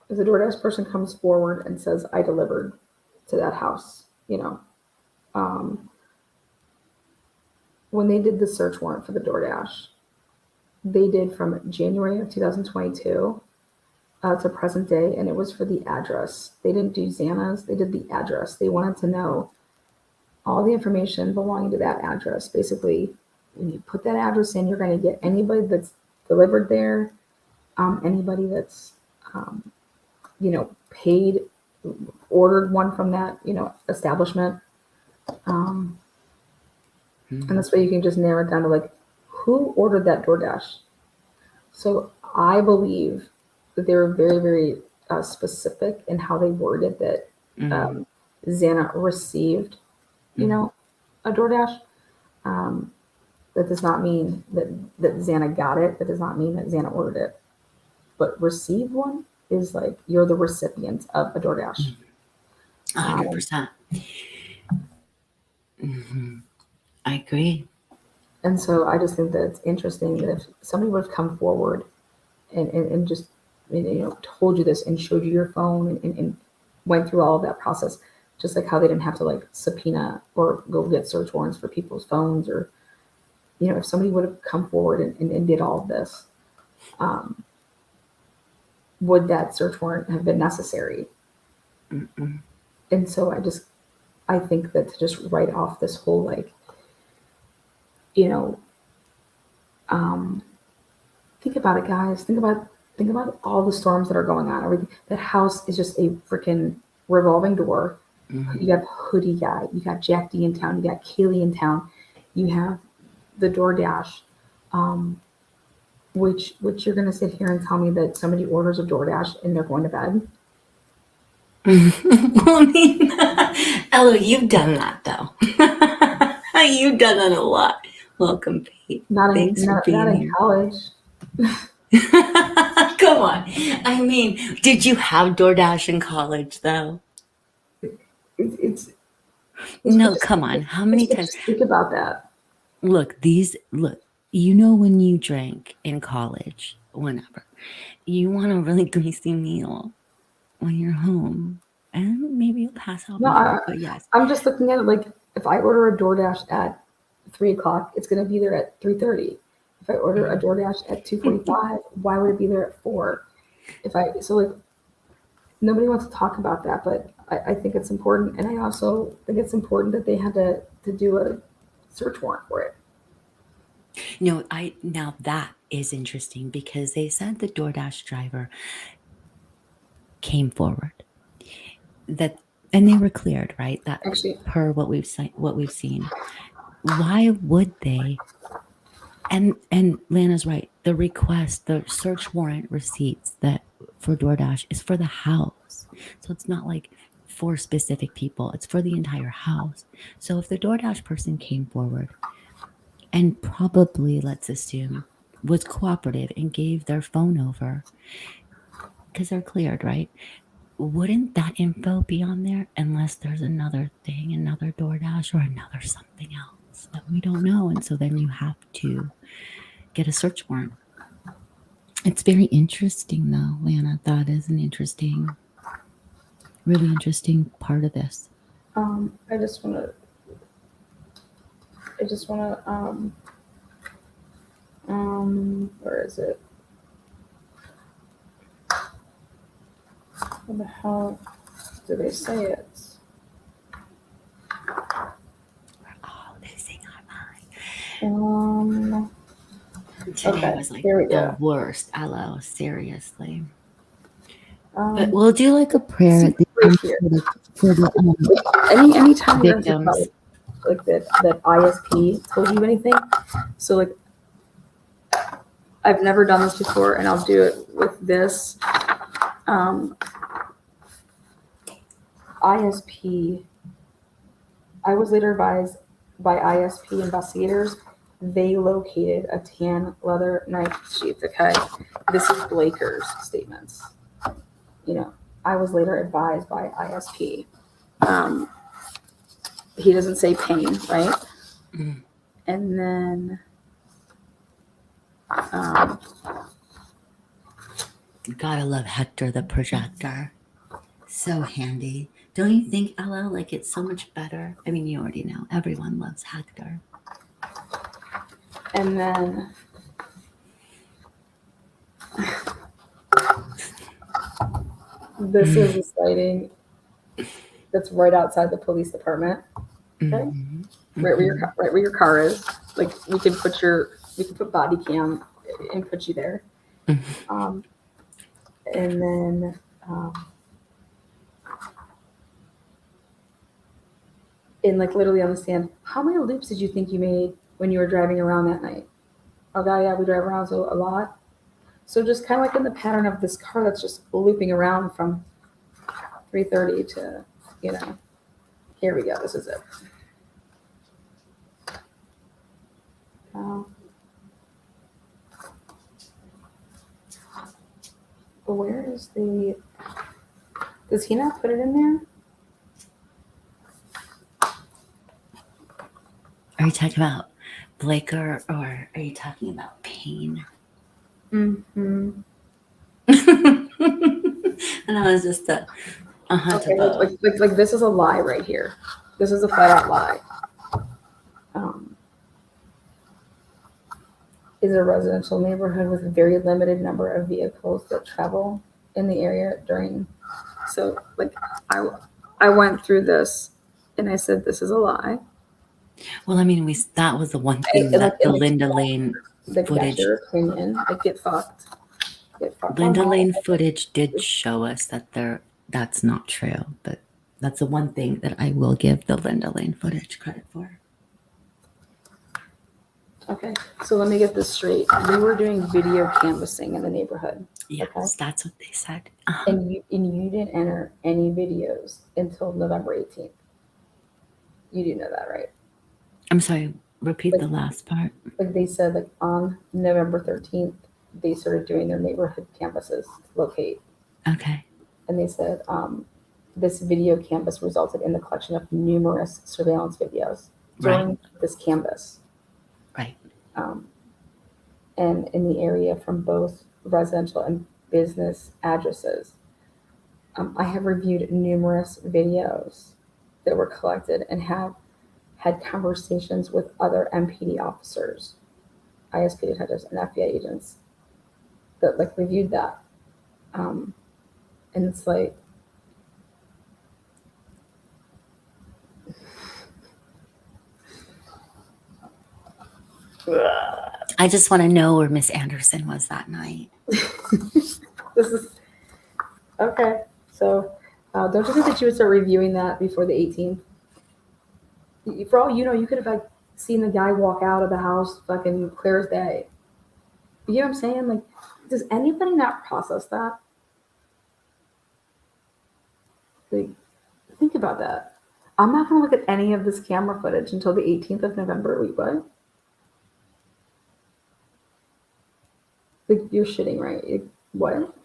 if the DoorDash person comes forward and says, I delivered to that house, when they did the search warrant for the DoorDash, they did from January of 2022 to present day, and it was for the address. They didn't do Xana's, they did the address. They wanted to know all the information belonging to that address. Basically, when you put that address in, you're going to get anybody that's delivered there, anybody that's, paid, ordered one from that, establishment. And this way you can just narrow it down to like, who ordered that DoorDash? So I believe that they were very, very specific in how they worded that Xana received, a DoorDash. That does not mean that Xana got it. That does not mean that Xana ordered it. But received one is like you're the recipient of a DoorDash. 100%. I agree. And so I just think that it's interesting that if somebody would have come forward and just told you this and showed you your phone and went through all of that process, just like how they didn't have to like subpoena or go get search warrants for people's phones, or if somebody would have come forward and did all of this, would that search warrant have been necessary? And so I think that to just write off this whole like, think about it, guys. Think about all the storms that are going on. Everything. That house is just a freaking revolving door. You have Hoodie Guy, you got Jack D in town, you got Kaylee in town, you have the DoorDash, which you're gonna sit here and tell me that somebody orders a DoorDash and they're going to bed? I mean, Ella, you've done that though. You've done that a lot. Welcome, Pete. Not Thanks for in being here. college. Come on. I mean, did you have DoorDash in college though? It's No, come on. How many times? Think about that. Look, when you drank in college, whenever, you want a really greasy meal when you're home. And maybe you'll pass out before, but yes. I'm just looking at it like, if I order a DoorDash at 3:00, it's going to be there at 3:30. If I order a DoorDash at 2:45, why would it be there at 4? Nobody wants to talk about that, but I think it's important. And I also think it's important that they had to do a search warrant for it. No, now that is interesting because they said the DoorDash driver came forward and they were cleared, right? That Actually, per what we've seen. Why would they? And Lana's right. The search warrant receipts that for DoorDash is for the house, so it's not like for specific people. It's for the entire house. So if the DoorDash person came forward and probably, let's assume, was cooperative and gave their phone over because they're cleared, right? Wouldn't that info be on there unless there's another thing, another DoorDash or another something else that we don't know? And so then you have to get a search warrant. It's very interesting, though, Lana. That is an interesting, really interesting part of this. I just want to, where is it? Where the hell do they say it? We're all losing our mind. Today Okay, was like here we the go. worst. Hello, seriously. But Um, we'll do like a prayer at the right end here. for the Anytime you guys victims. about like that ISP told you anything, so like I've never done this before, and I'll do it with this. ISP. I was later advised by ISP investigators they located a tan leather knife sheath. Okay, this is Blaker's statements. You know, I was later advised by ISP. He doesn't say pain, right? Mm. And then Gotta love Hector the projector. So handy. Don't you think, Ella? Like it's so much better. I mean, you already know. Everyone loves Hector. And then this is a sighting that's right outside the police department. Okay, Mm-hmm. right where your car is. Like we can put body cam and put you there. Mm-hmm. And then and like literally understand how many loops did you think you made when you were driving around that night? Oh god, yeah, we drive around so a lot. So just kind of like in the pattern of this car that's just looping around from 3:30 to, you know, here we go. This is it. But where is the? Does he not put it in there? Are you talking about Blaker or are you talking about pain? Mm-hmm. And I was just Okay, like this is a lie right here. This is a flat out lie. Is a residential neighborhood with a very limited number of vehicles that travel in the area during. So like I went through this and I said this is a lie. Well, I mean, that was the one thing that the Linda Lane footage. That's your opinion. Like get fucked. Get fucked. Linda Lane footage did show us that that's not true, but that's the one thing that I will give the Linda Lane footage credit for. Okay, so let me get this straight. We were doing video canvassing in the neighborhood. Yes, okay? That's what they said. And you didn't enter any videos until November 18th. You do know that, right? I'm sorry, repeat the last part. Like they said, like on November 13th, they started doing their neighborhood canvasses to locate. Okay. And they said this video canvas resulted in the collection of numerous surveillance videos during this canvas. Right. And in the area from both residential and business addresses. I have reviewed numerous videos that were collected and have had conversations with other MPD officers, ISP detectives, and FBI agents that like reviewed that. And it's like, I just want to know where Miss Anderson was that night. this is okay. So don't you think that you would start reviewing that before the 18th? For all you know, you could have like seen the guy walk out of the house fucking clear as day. You know what I'm saying? Like, does anybody not process that? Like, Think about that. I'm not going to look at any of this camera footage until the 18th of November. Wait, what? Like, you're shitting, right? What?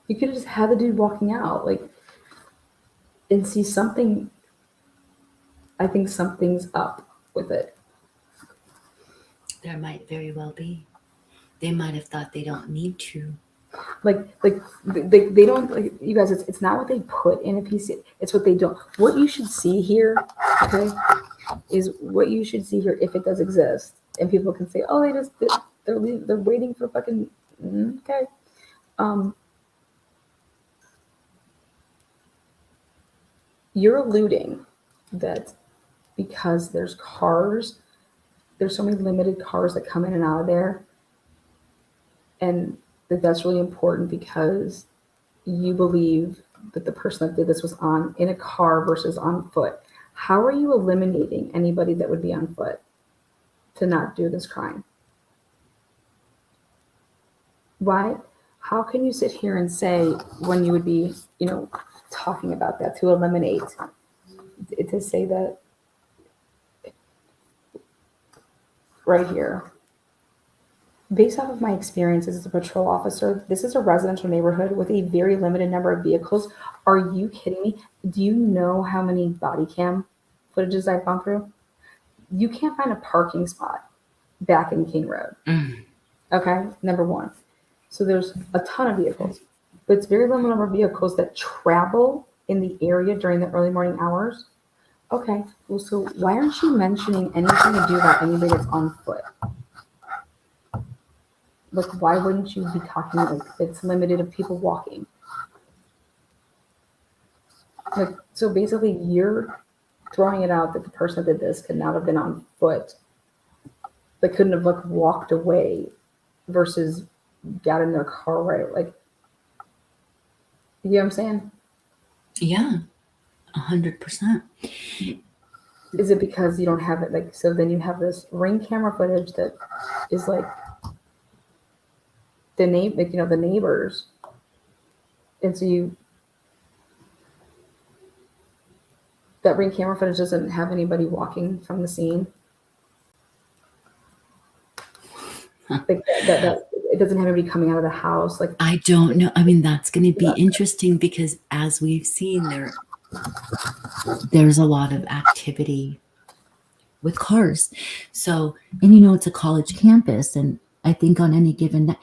You could have just had the dude walking out, like, and see something. I think something's up with it. There might very well be. They might have thought they don't need to. Like they don't, like, you guys, it's not what they put in a PC, it's what they don't. What you should see here, okay, is what you should see here if it does exist. And people can say, oh, they're waiting for fucking, okay. You're alluding that because there's so many limited cars that come in and out of there, and that's really important because you believe that the person that did this was in a car versus on foot. How are you eliminating anybody that would be on foot to not do this crime? Why? How can you sit here and say, when you would be, talking about that, to eliminate, to say that right here? Based off of my experiences as a patrol officer, this is a residential neighborhood with a very limited number of vehicles. Are you kidding me? Do you know how many body cam footages I've gone through? You can't find a parking spot back in King Road. Okay, number one. So there's a ton of vehicles, but it's very limited number of vehicles that travel in the area during the early morning hours. Okay, well, so why aren't you mentioning anything to do about anybody that's on foot? Like, why wouldn't you be talking like it's limited of people walking? Like, so basically you're throwing it out that the person that did this could not have been on foot. They couldn't have like walked away versus got in their car, right? Like, you know what I'm saying? Yeah, 100%. Is it because you don't have it? Like, so then you have this Ring camera footage that is like the neighbors. And so that Ring camera footage doesn't have anybody walking from the scene. Like that it doesn't have anybody coming out of the house. Like, I don't know. I mean, that's going to be interesting because as we've seen, there's a lot of activity with cars. So, and it's a college campus, and I think on any given night,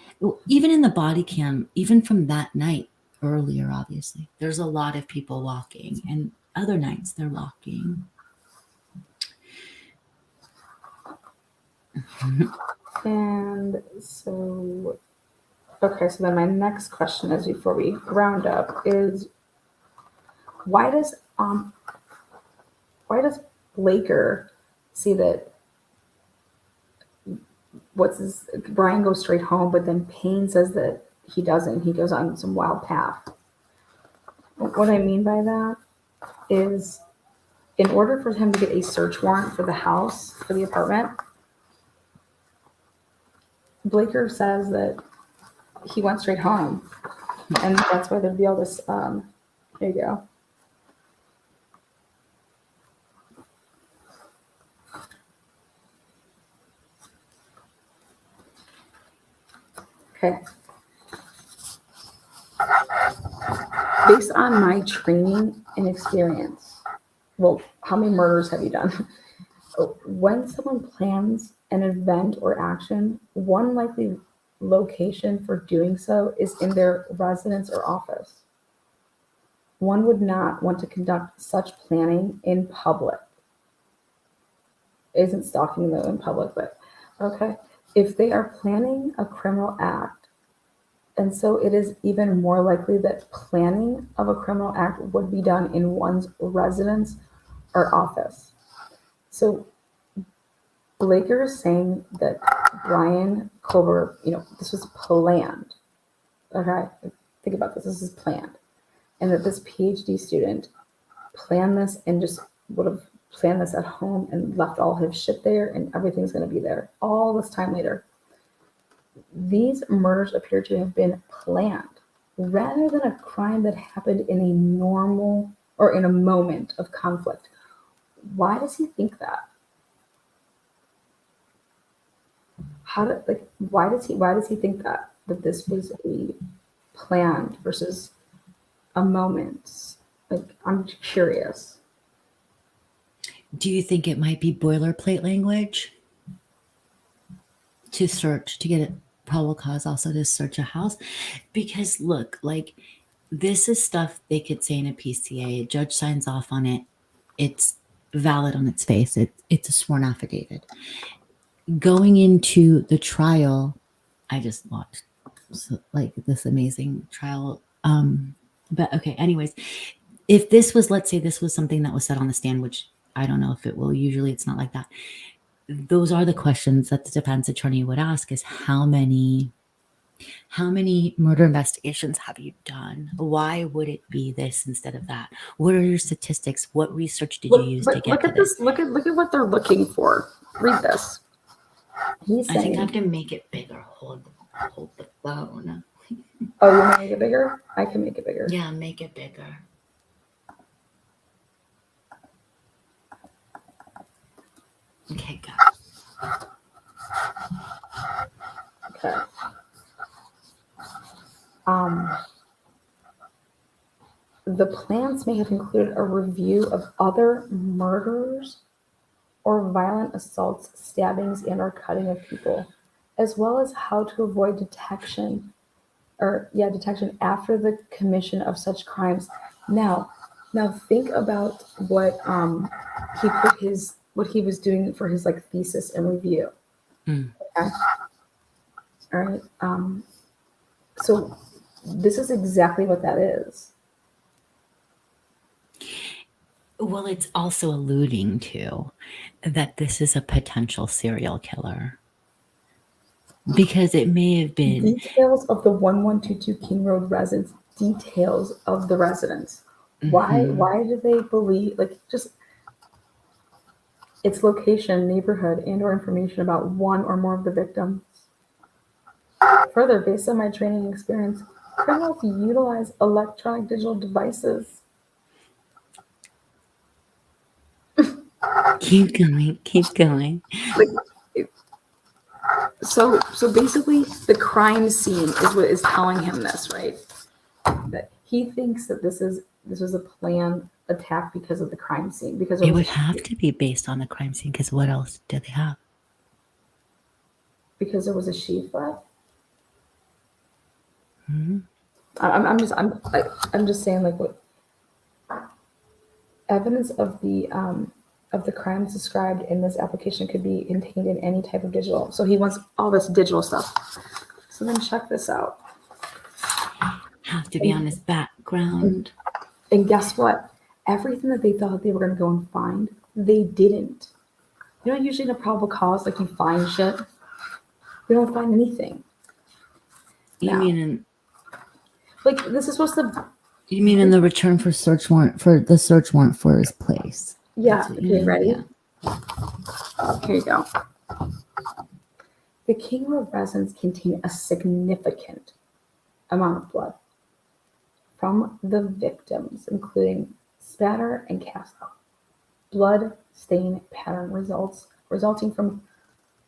even in the body cam, even from that night earlier, obviously, there's a lot of people walking, and other nights they're walking. and so, okay, so then my next question is, before we round up, is why does Blaker see that Brian goes straight home, but then Payne says that he doesn't. He goes on some wild path. What I mean by that is, in order for him to get a search warrant for the house, for the apartment, Blaker says that he went straight home. And that's why there'd be all this, here you go. Okay. Based on my training and experience, well, how many murders have you done? When someone plans an event or action, one likely location for doing so is in their residence or office. One would not want to conduct such planning in public. Isn't stalking though in public, but okay. If they are planning a criminal act, and so it is even more likely that planning of a criminal act would be done in one's residence or office. So Blaker is saying that Brian Culver, this was planned. Okay, think about this. This is planned. And that this PhD student planned this and just would have planned this at home and left all his shit there and everything's going to be there all this time later. These murders appear to have been planned. rather than a crime that happened in a normal or in a moment of conflict. Why does he think that? Why does he think that this was a planned versus a moment? Like, I'm curious. Do you think it might be boilerplate language to search, to get a probable cause, also to search a house? Because look, like, this is stuff they could say in a PCA. A judge signs off on it. It's valid on its face. It's a sworn affidavit. Going into the trial, I just watched like this amazing trial. But okay, anyways, if this was, let's say this was something that was said on the stand, which I don't know if it will, usually it's not like that. Those are the questions that the defense attorney would ask, is how many murder investigations have you done? Why would it be this instead of that? What are your statistics? What research did you use to get to this? Look at what they're looking for. Read this. He's I think I saying, have to make it bigger. Hold the phone. oh, you want to make it bigger? I can make it bigger. Yeah, make it bigger. Okay, go. Okay. The plans may have included a review of other murders or violent assaults, stabbings, and or cutting of people, as well as how to avoid detection after the commission of such crimes. Now think about what what he was doing for his like thesis and review. Mm. Okay. All right. So this is exactly what that is. Well, it's also alluding to that this is a potential serial killer, because it may have been Details of the 1122 King Road residence. Details of the residence. Mhm. Why do they believe, like, just its location, neighborhood, and or information about one or more of the victims? Further, based on my training and experience, criminals utilize electronic digital devices. Keep going. So basically, the crime scene is what is telling him this, right? That he thinks that this was a planned attack because of the crime scene. Because It would have to be based on the crime scene, because what else do they have? because there was a sheath left. Mm-hmm. I'm just saying, like, what evidence of the crimes described in this application could be contained in any type of digital. So he wants all this digital stuff. So then check this out. Have to be on his background. And guess what? Everything that they thought they were going to go and find, they didn't. You know, usually in a probable cause, like, you find shit. We don't find anything. You Now, mean like, this is supposed to. you mean in the return for search warrant, for the search warrant for his place? Yeah. Okay. Ready? Yeah. Here you go. The King Road residence contained a significant amount of blood from the victims, including spatter and cast off. Blood stain pattern resulting from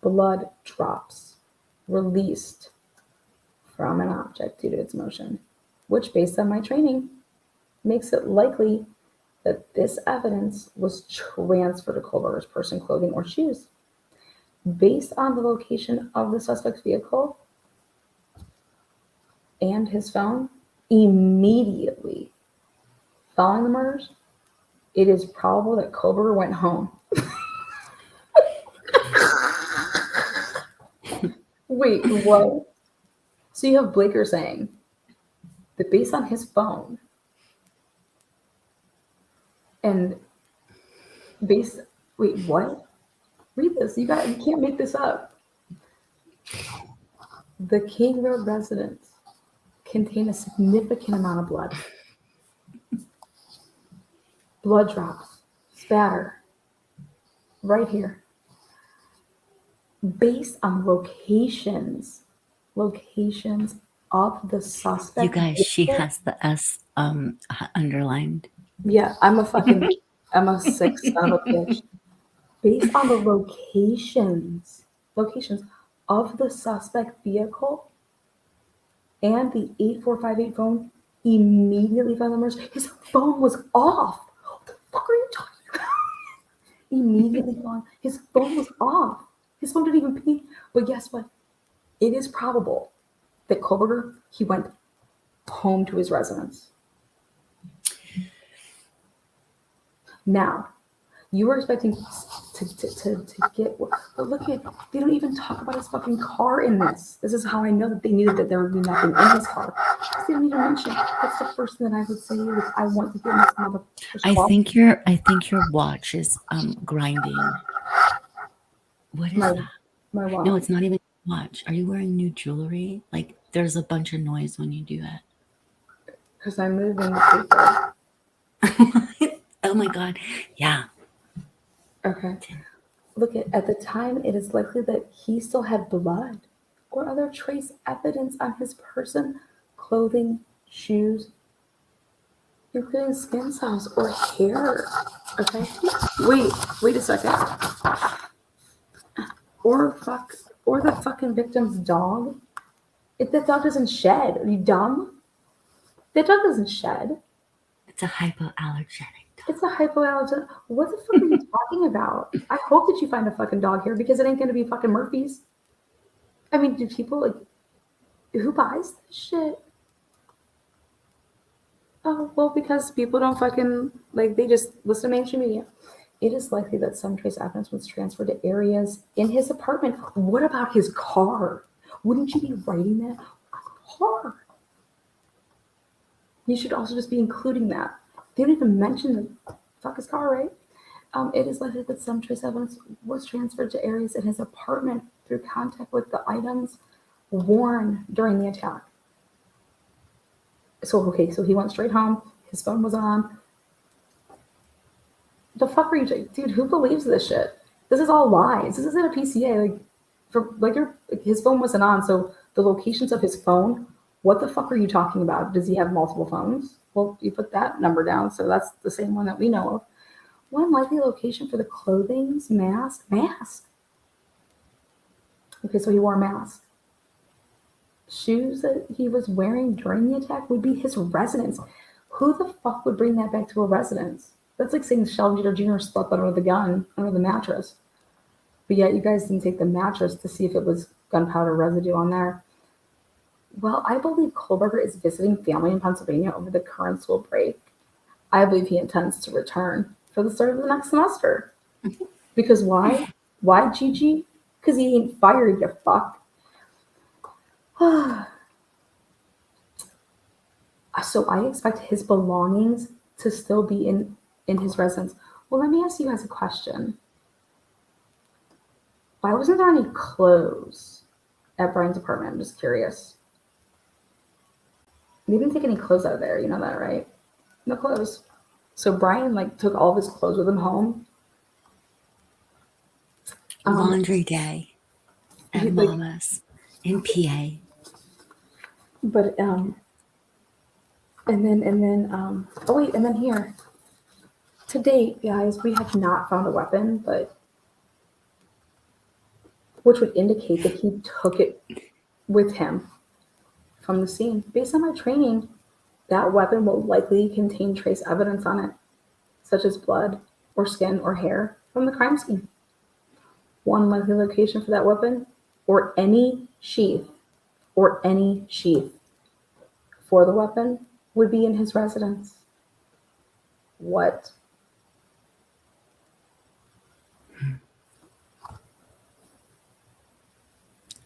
blood drops released from an object due to its motion, which, based on my training, makes it likely that this evidence was transferred to Kohlberger's person, clothing, or shoes. Based on the location of the suspect's vehicle and his phone, immediately following the murders, it is probable that Kohlberger went home. Wait, what? So you have Blaker saying that based on his phone and wait, what? Read this. You can't make this up. The King Road residence contained a significant amount of blood. Blood drops, spatter, right here. Based on locations of the suspect. You guys, she vehicle. has the S underlined. Yeah, I'm a sick son of a bitch. Based on the locations of the suspect vehicle and the 8458 phone immediately found the murders. His phone was off. What the fuck are you talking about? Immediately gone. His phone was off. His phone didn't even ping. But guess what? It is probable that Koberger, he went home to his residence. Now, you were expecting to get, but look at, they don't even talk about his fucking car in this. This is how I know that they knew that there would be nothing in his car. They don't even mention. That's the first thing that I would say is I want to get in this motherfucker's car. I think your watch is grinding. What is that? My watch. No, it's not even a watch. Are you wearing new jewelry? Like there's a bunch of noise when you do that. Because I'm moving the paper. Oh my god. Yeah. Okay. Look at the time, it is likely that he still had blood or other trace evidence on his person, clothing, shoes, including skin cells or hair. Okay. Wait a second. Or the fucking victim's dog. If that dog doesn't shed, are you dumb? That dog doesn't shed. It's a hypoallergenic. It's a hypoallergenic. What the fuck are you talking about? I hope that you find a fucking dog here because it ain't gonna be fucking Murphy's. I mean, do people like who buys this shit? Oh, well, because people don't fucking like they just listen to mainstream media. It is likely that some trace evidence was transferred to areas in his apartment. What about his car? Wouldn't you be writing that? Car. You should also just be including that. They don't even mention the fuck his car, right? It is likely that some trace evidence was transferred to areas in his apartment through contact with the items worn during the attack. So he went straight home. His phone was on. The fuck are you doing? Dude, who believes this shit? This is all lies. This isn't a PCA. His phone wasn't on, so the locations of his phone, what the fuck are you talking about? Does he have multiple phones? Well, you put that number down, so that's the same one that we know of. One likely location for the clothing's mask. Okay, so he wore a mask. Shoes that he was wearing during the attack would be his residence. Who the fuck would bring that back to a residence? That's like saying Shelby Jr. slept under the mattress. But yet you guys didn't take the mattress to see if it was gunpowder residue on there. Well, I believe Kohlberger is visiting family in Pennsylvania over the current school break. I believe he intends to return for the start of the next semester. Because why? Why, Gigi? Because he ain't fired, you fuck. So I expect his belongings to still be in his residence. Well, let me ask you guys a question. Why wasn't there any clothes at Brian's apartment? I'm just curious. They didn't take any clothes out of there. You know that, right? No clothes. So Brian took all of his clothes with him home. Laundry day at Mama's in PA. But and then here. To date, guys, we have not found a weapon, but which would indicate that he took it with him from the scene. Based on my training, that weapon will likely contain trace evidence on it, such as blood or skin or hair from the crime scene. One likely location for that weapon or any sheath for the weapon would be in his residence. What?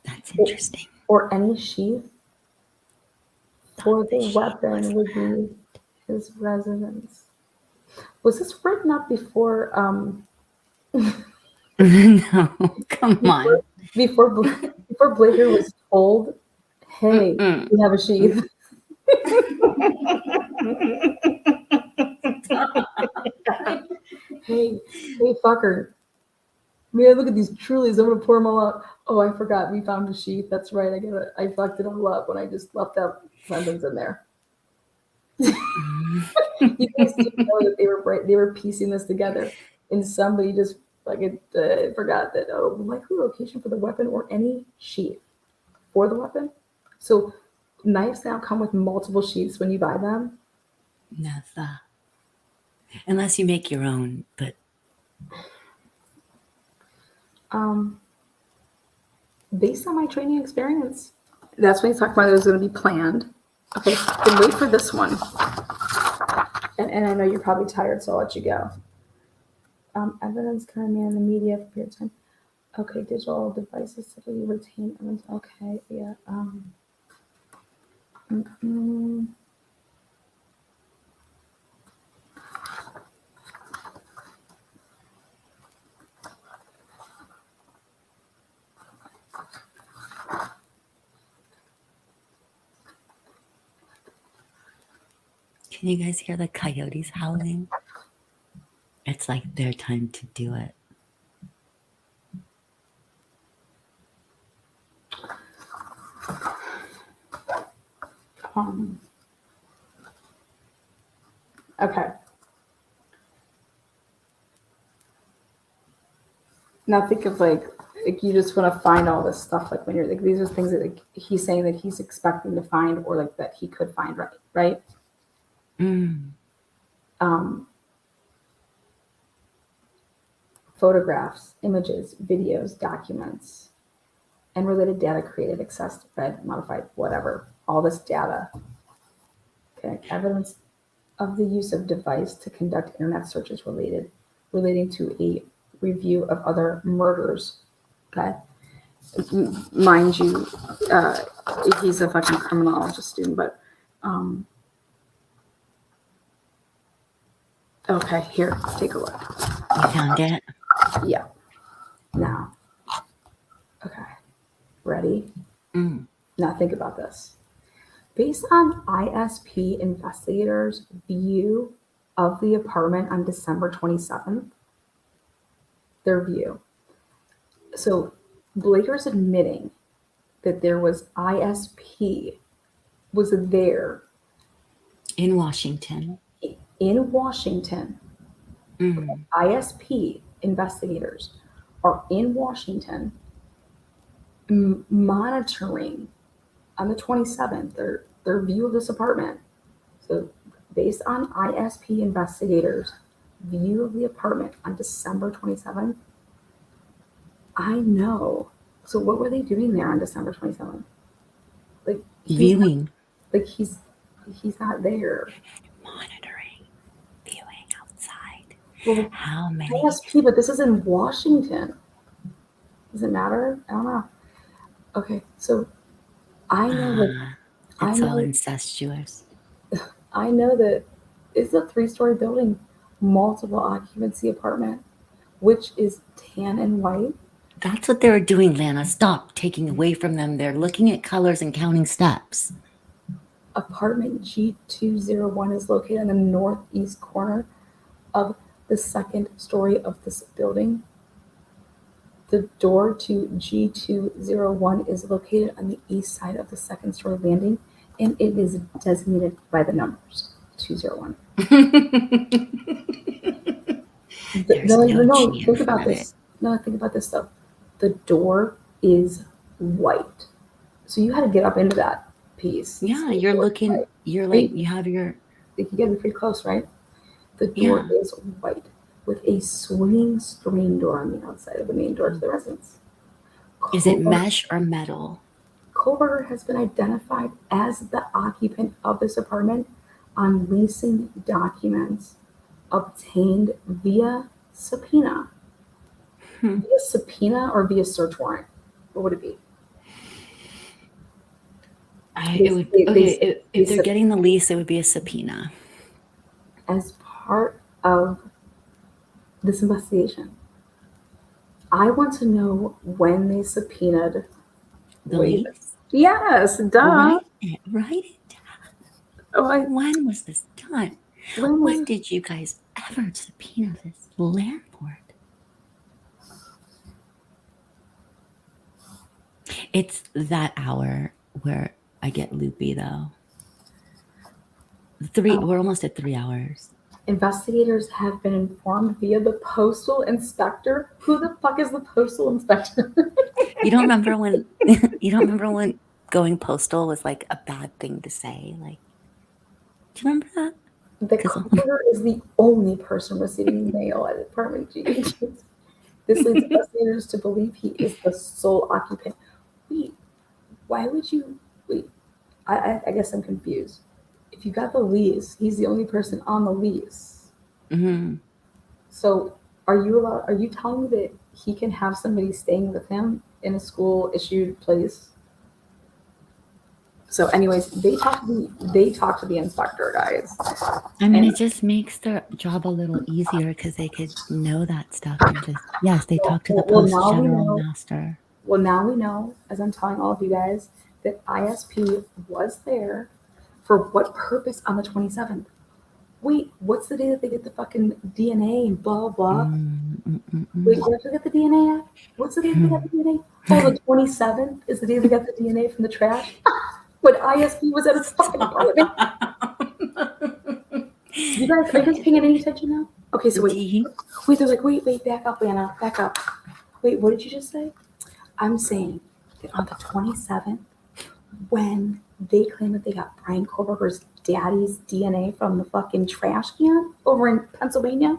That's interesting. Or any sheath for the weapon would be his residence. Was this written up before? No, come on. Before Blaker was told, "Hey, we have a sheath." hey, fucker. May I look at these Trulies? I'm gonna pour them all out. Oh, I forgot. We found a sheath. That's right. I fucked it all up when I just left that sentence in there. You guys didn't know that they were piecing this together, and somebody just fucking forgot that. Oh, likely location for the weapon or any sheath for the weapon. So knives now come with multiple sheaths when you buy them. Never. Unless you make your own, but based on my training experience, that's when you talk about it was going to be planned. Okay, then wait for this one. And I know you're probably tired, so I'll let you go. Evidence coming in the media for a period of time. Okay, digital devices typically retain evidence. Okay, yeah. can you guys hear the coyotes howling? It's like their time to do it. Okay. Now think of like you just want to find all this stuff like when you're like these are things that like, he's saying that he's expecting to find or like that he could find, right? Photographs, images, videos, documents, and related data created, accessed, read, modified, whatever. All this data. Okay, evidence of the use of device to conduct internet searches relating to a review of other murders. Okay, mind you, he's a fucking criminologist student, but okay, here, take a look. You found it? Yeah. Now, okay, ready? Now think about this. Based on ISP investigators' view of the apartment on December 27th, their view. So Blaker's admitting that there was ISP was there In Washington. in Washington. ISP investigators are in Washington monitoring on the 27th their view of this apartment. So based on ISP investigators' view of the apartment on December 27th, I know. So what were they doing there on December 27th? Like Viewing. Like he's not there. Monitoring. Viewing outside. Well, How many? ISP, but this is in Washington. Does it matter? I don't know. Okay, so I know that It's all incestuous. I know that it's a 3-story building, multiple occupancy apartment, which is tan and white. That's what they were doing, Lana. Stop taking away from them. They're looking at colors and counting steps. Apartment G201 is located in the northeast corner of the second story of this building. The door to G201 is located on the east side of the second story landing, and it is designated by the numbers 201. No, think about this. No, think about this though. The door is white, so you had to get up into that piece. Yeah, you're looking. White. You're like you have your. You can get pretty close, right? The door is white with a swinging screen door on the outside of the main door to the residence. Is it mesh or metal? Kohlberger has been identified as the occupant of this apartment on leasing documents obtained via subpoena. Via subpoena or via search warrant? What would it be? If they're getting the lease, it would be a subpoena. As part of this investigation, I want to know when they subpoenaed the lease. Yes, duh. Write it down. When was this done? When did you guys ever subpoena this landlord? It's that hour where I get loopy though. We're almost at 3 hours. Investigators have been informed via the postal inspector. Who the fuck is the postal inspector? You don't remember when going postal was like a bad thing to say? Like, do you remember that? The 'Cause caller is the only person receiving mail at Department G. This leads investigators to believe he is the sole occupant. Wait, why would you wait? I guess I'm confused. If you got the lease, he's the only person on the lease. mhm. So are you telling me that he can have somebody staying with him in a school issued place? So anyways, they talk to the inspector, guys. I mean, And it just makes their job a little easier because they could know that stuff and just, yes, they talk to the post now we general know. master. Well, now we know, as I'm telling all of you guys, that ISP was there for what purpose on the 27th? Wait, what's the day that they get the fucking DNA and blah blah? Wait, where did they get the DNA at? What's the day they got the DNA? Oh, the 27th is the day they got the DNA from the trash. When ISP was at his fucking apartment. You guys, are you guys paying any attention now? Okay, so wait, they're like, wait, back up, Lana, back up. Wait, what did you just say? I'm saying that on the 27th, when they claim that they got Brian Koberger's daddy's DNA from the fucking trash can over in Pennsylvania,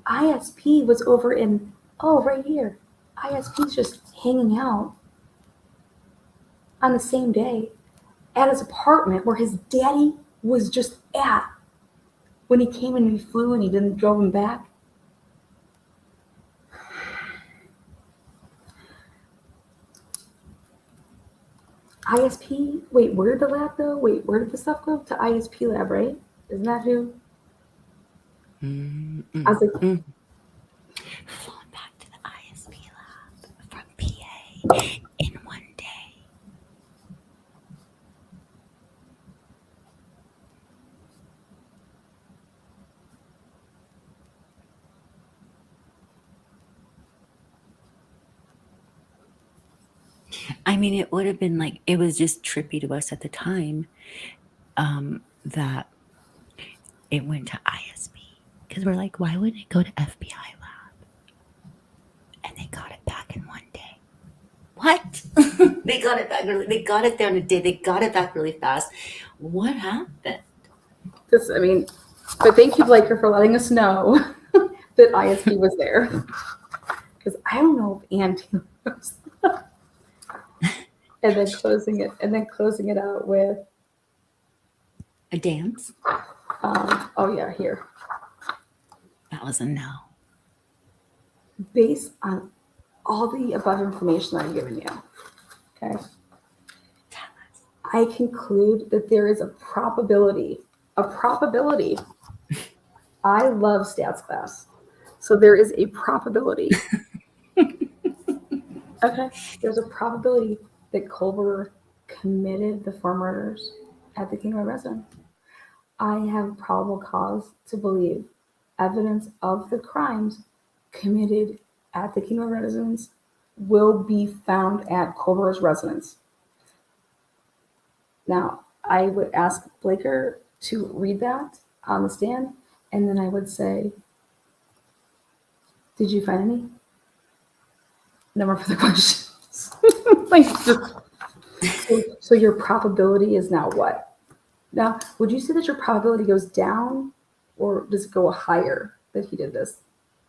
ISP was over in, right here. ISP's just hanging out on the same day at his apartment where his daddy was just at when he came and he flew and he didn't drove him back. ISP, wait, where did the lab go? Wait, where did the stuff go? To ISP lab, right? Isn't that who? I was like, Flown back to the ISP lab from PA in one day. I mean, it would have been like, it was just trippy to us at the time that it went to ISP. Because we're like, why would it go to FBI lab? And they got it back in one day. What? They got it back really. They got it there in a day. They got it back really fast. What happened? but thank you, Blaker, for letting us know that ISP was there. Because I don't know if Auntie knows. And then closing it out with A dance? Here. That was a no. Based on all the above information I've given you, okay, I conclude that there is a probability. I love stats class. So there is a probability. Okay, there's a probability that Culver committed the 4 murders at the Kingwood residence. I have probable cause to believe evidence of the crimes committed at the Kingwood residence will be found at Culver's residence. Now, I would ask Blaker to read that on the stand, and then I would say, did you find any? No more further questions. So your probability is now what? Now, would you say that your probability goes down, or does it go higher that he did this?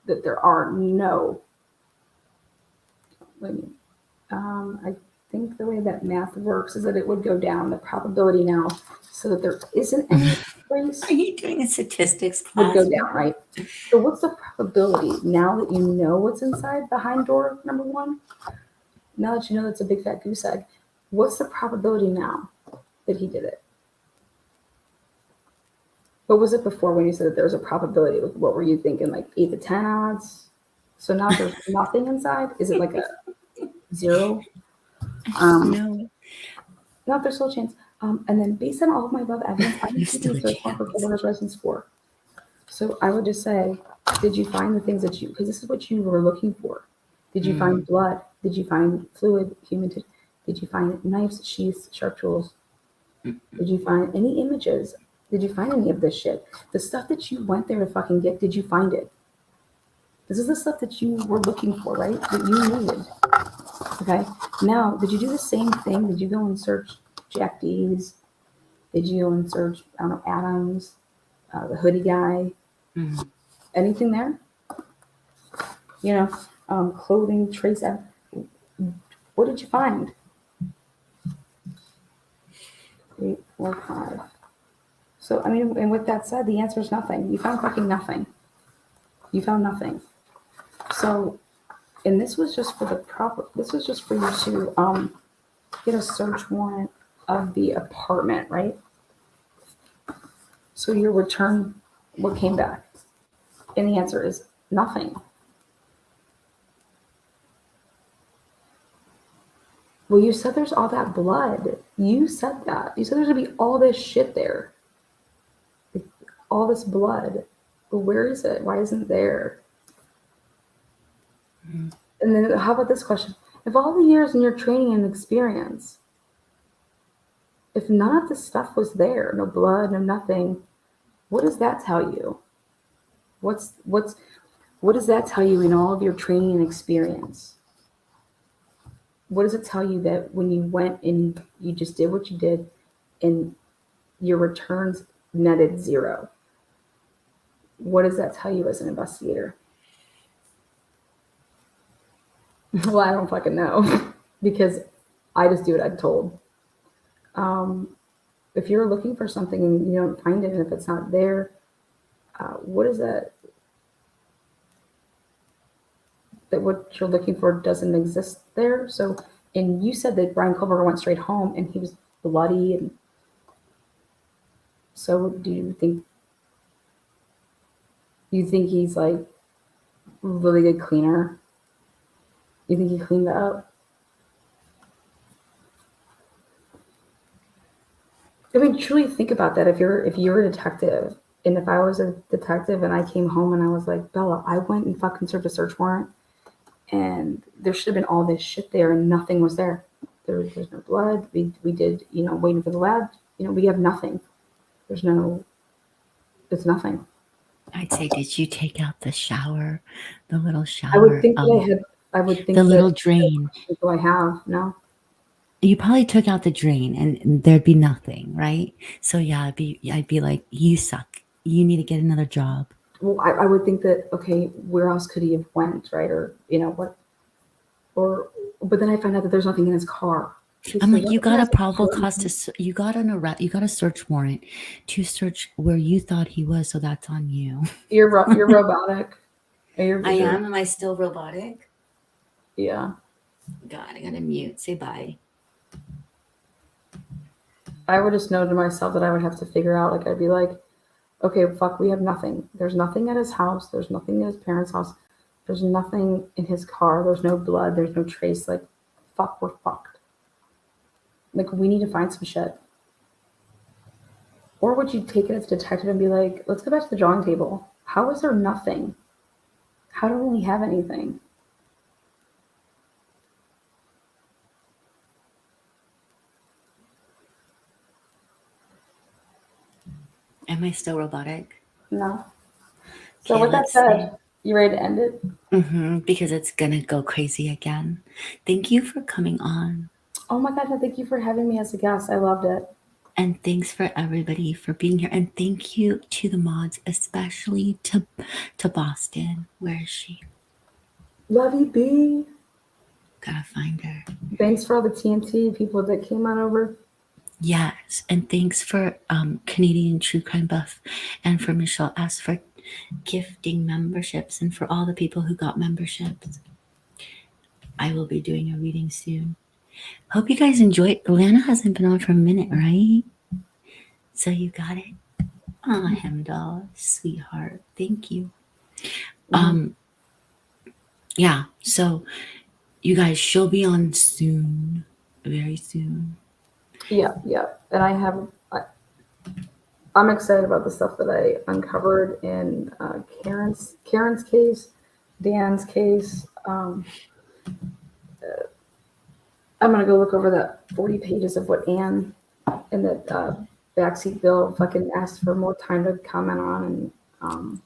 That there are no. I think the way that math works is that it would go down, the probability now, so that there isn't any place. Are you doing a statistics Would class? go down, right? So what's the probability now that you know what's inside behind door number 1? Now that you know that's a big fat goose egg, what's the probability now that he did it? What was it before when you said that there was a probability? What were you thinking, like 8 to 10 odds? So now there's nothing inside? Is it like a 0? No. No, there's still a chance. And then based on all of my above evidence, I'm There's keeping still a search warrant for chance. Culver's residence for. So I would just say, did you find the things that you, because this is what you were looking for. Did you find blood? Did you find fluid, human tissue? Did you find knives, sheaths, sharp tools? Did you find any images? Did you find any of this shit? The stuff that you went there to fucking get, did you find it? This is the stuff that you were looking for, right? That you needed. Okay. Now, did you do the same thing? Did you go and search Jack D's? Did you go and search, I don't know, Adams, the hoodie guy? Anything there? You know, clothing, trace. What did you find? 8, 4, 5. So, I mean, and with that said, the answer is nothing. You found fucking nothing. You found nothing. So, and this was just for this was just for you to get a search warrant of the apartment, right? So your return, what came back? And the answer is nothing. Well, you said there's all that blood. You said that. You said there's gonna be all this shit there. All this blood. But where is it? Why isn't it there? And then how about this question? If all the years in your training and experience, if none of the stuff was there, no blood, no nothing, what does that tell you? What does that tell you in all of your training and experience? What does it tell you that when you went and you just did what you did and your returns netted 0? What does that tell you as an investigator? Well, I don't fucking know because I just do what I'm told. If you're looking for something and you don't find it, and if it's not there, what is that? That what you're looking for doesn't exist there. So, and you said that Brian Kohlberger went straight home and he was bloody. And so do you think he's like really good cleaner? You think he cleaned that up? I mean, truly think about that. If you're a detective, and if I was a detective and I came home and I was like, Bella, I went and fucking served a search warrant, and there should have been all this shit there, and nothing was there. There's no blood. We did, waiting for the lab. We have nothing. It's nothing. I'd say, did you take out the shower, the little shower? I would think that I had. I would think the that little drain. Do I have no? You probably took out the drain, and there'd be nothing, right? So yeah, I'd be like, you suck. You need to get another job. Well, I would think that, okay, where else could he have went, right? Or what? But then I find out that there's nothing in his car. I'm like, you got a probable cause you got an arrest, you got a search warrant to search where you thought he was, so that's on you. You're robotic. I am. Am I still robotic? Yeah. God, I gotta mute. Say bye. I would just know to myself that I would have to figure out, like, I'd be like, okay, fuck, we have nothing. There's nothing at his house. There's nothing at his parents' house. There's nothing in his car. There's no blood. There's no trace. Like, fuck, we're fucked. Like, we need to find some shit. Or would you take it as a detective and be like, let's go back to the drawing table. How is there nothing? How do we have anything? Am I still robotic? No. So with that said, you ready to end it? Because it's gonna go crazy again. Thank you for coming on. Oh my God, no, thank you for having me as a guest. I loved it. And thanks for everybody for being here. And thank you to the mods, especially to Boston. Where is she? Love you, B. Gotta find her. Thanks for all the TNT people that came on over. Yes, and thanks for Canadian True Crime Buff and for Michelle S. for gifting memberships and for all the people who got memberships. I will be doing a reading soon. Hope you guys enjoyed. Lana hasn't been on for a minute, right? So you got it. Aw, Hemdall, sweetheart. Thank you. Yeah, so you guys, she'll be on soon. Very soon. Yeah. And I'm excited about the stuff that I uncovered in Karen's case, Dan's case. I'm gonna go look over the 40 pages of what Anne in the backseat bill fucking asked for more time to comment on, and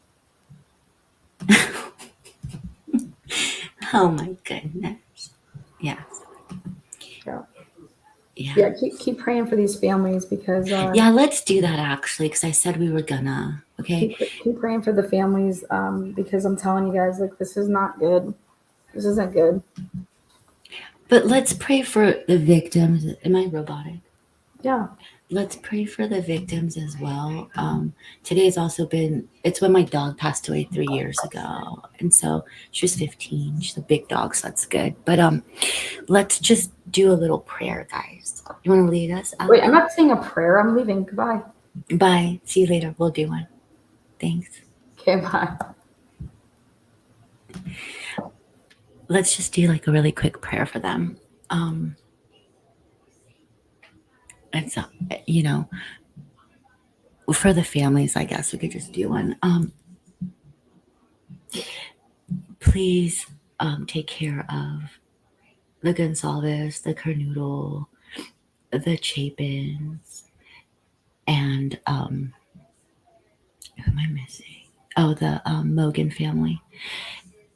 Oh my goodness. Yes. yeah, Yeah. keep praying for these families because Yeah, let's do that actually, because I said we were gonna. Okay. keep praying for the families because I'm telling you guys, like, this is not good. This isn't good. But let's pray for the victims. Am I robotic? Yeah. Let's pray for the victims as well. Today's also been, it's when my dog passed away 3 years ago. And so she was 15. She's a big dog, so that's good. But let's just do a little prayer, guys. You want to lead us out? Wait, I'm not saying a prayer. I'm leaving. Goodbye. Bye. See you later. We'll do one. Thanks. Okay, bye. Let's just do like a really quick prayer for them. It's you know, for the families, I guess we could just do one. Please take care of the Gonsalves, the Carnoodle, the Chapins, and who am I missing? Oh, the Mogan family.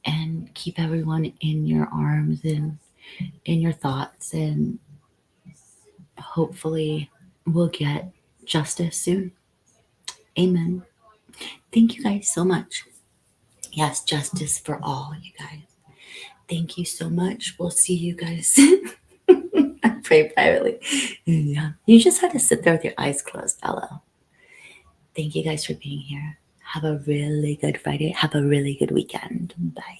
And keep everyone in your arms and in your thoughts, and hopefully we'll get justice soon. Amen. Thank you guys so much. Yes, justice for all, you guys. Thank you so much. We'll see you guys. I pray privately. Yeah. You just had to sit there with your eyes closed. Hello. Thank you guys for being here. Have a really good Friday. Have a really good weekend. Bye.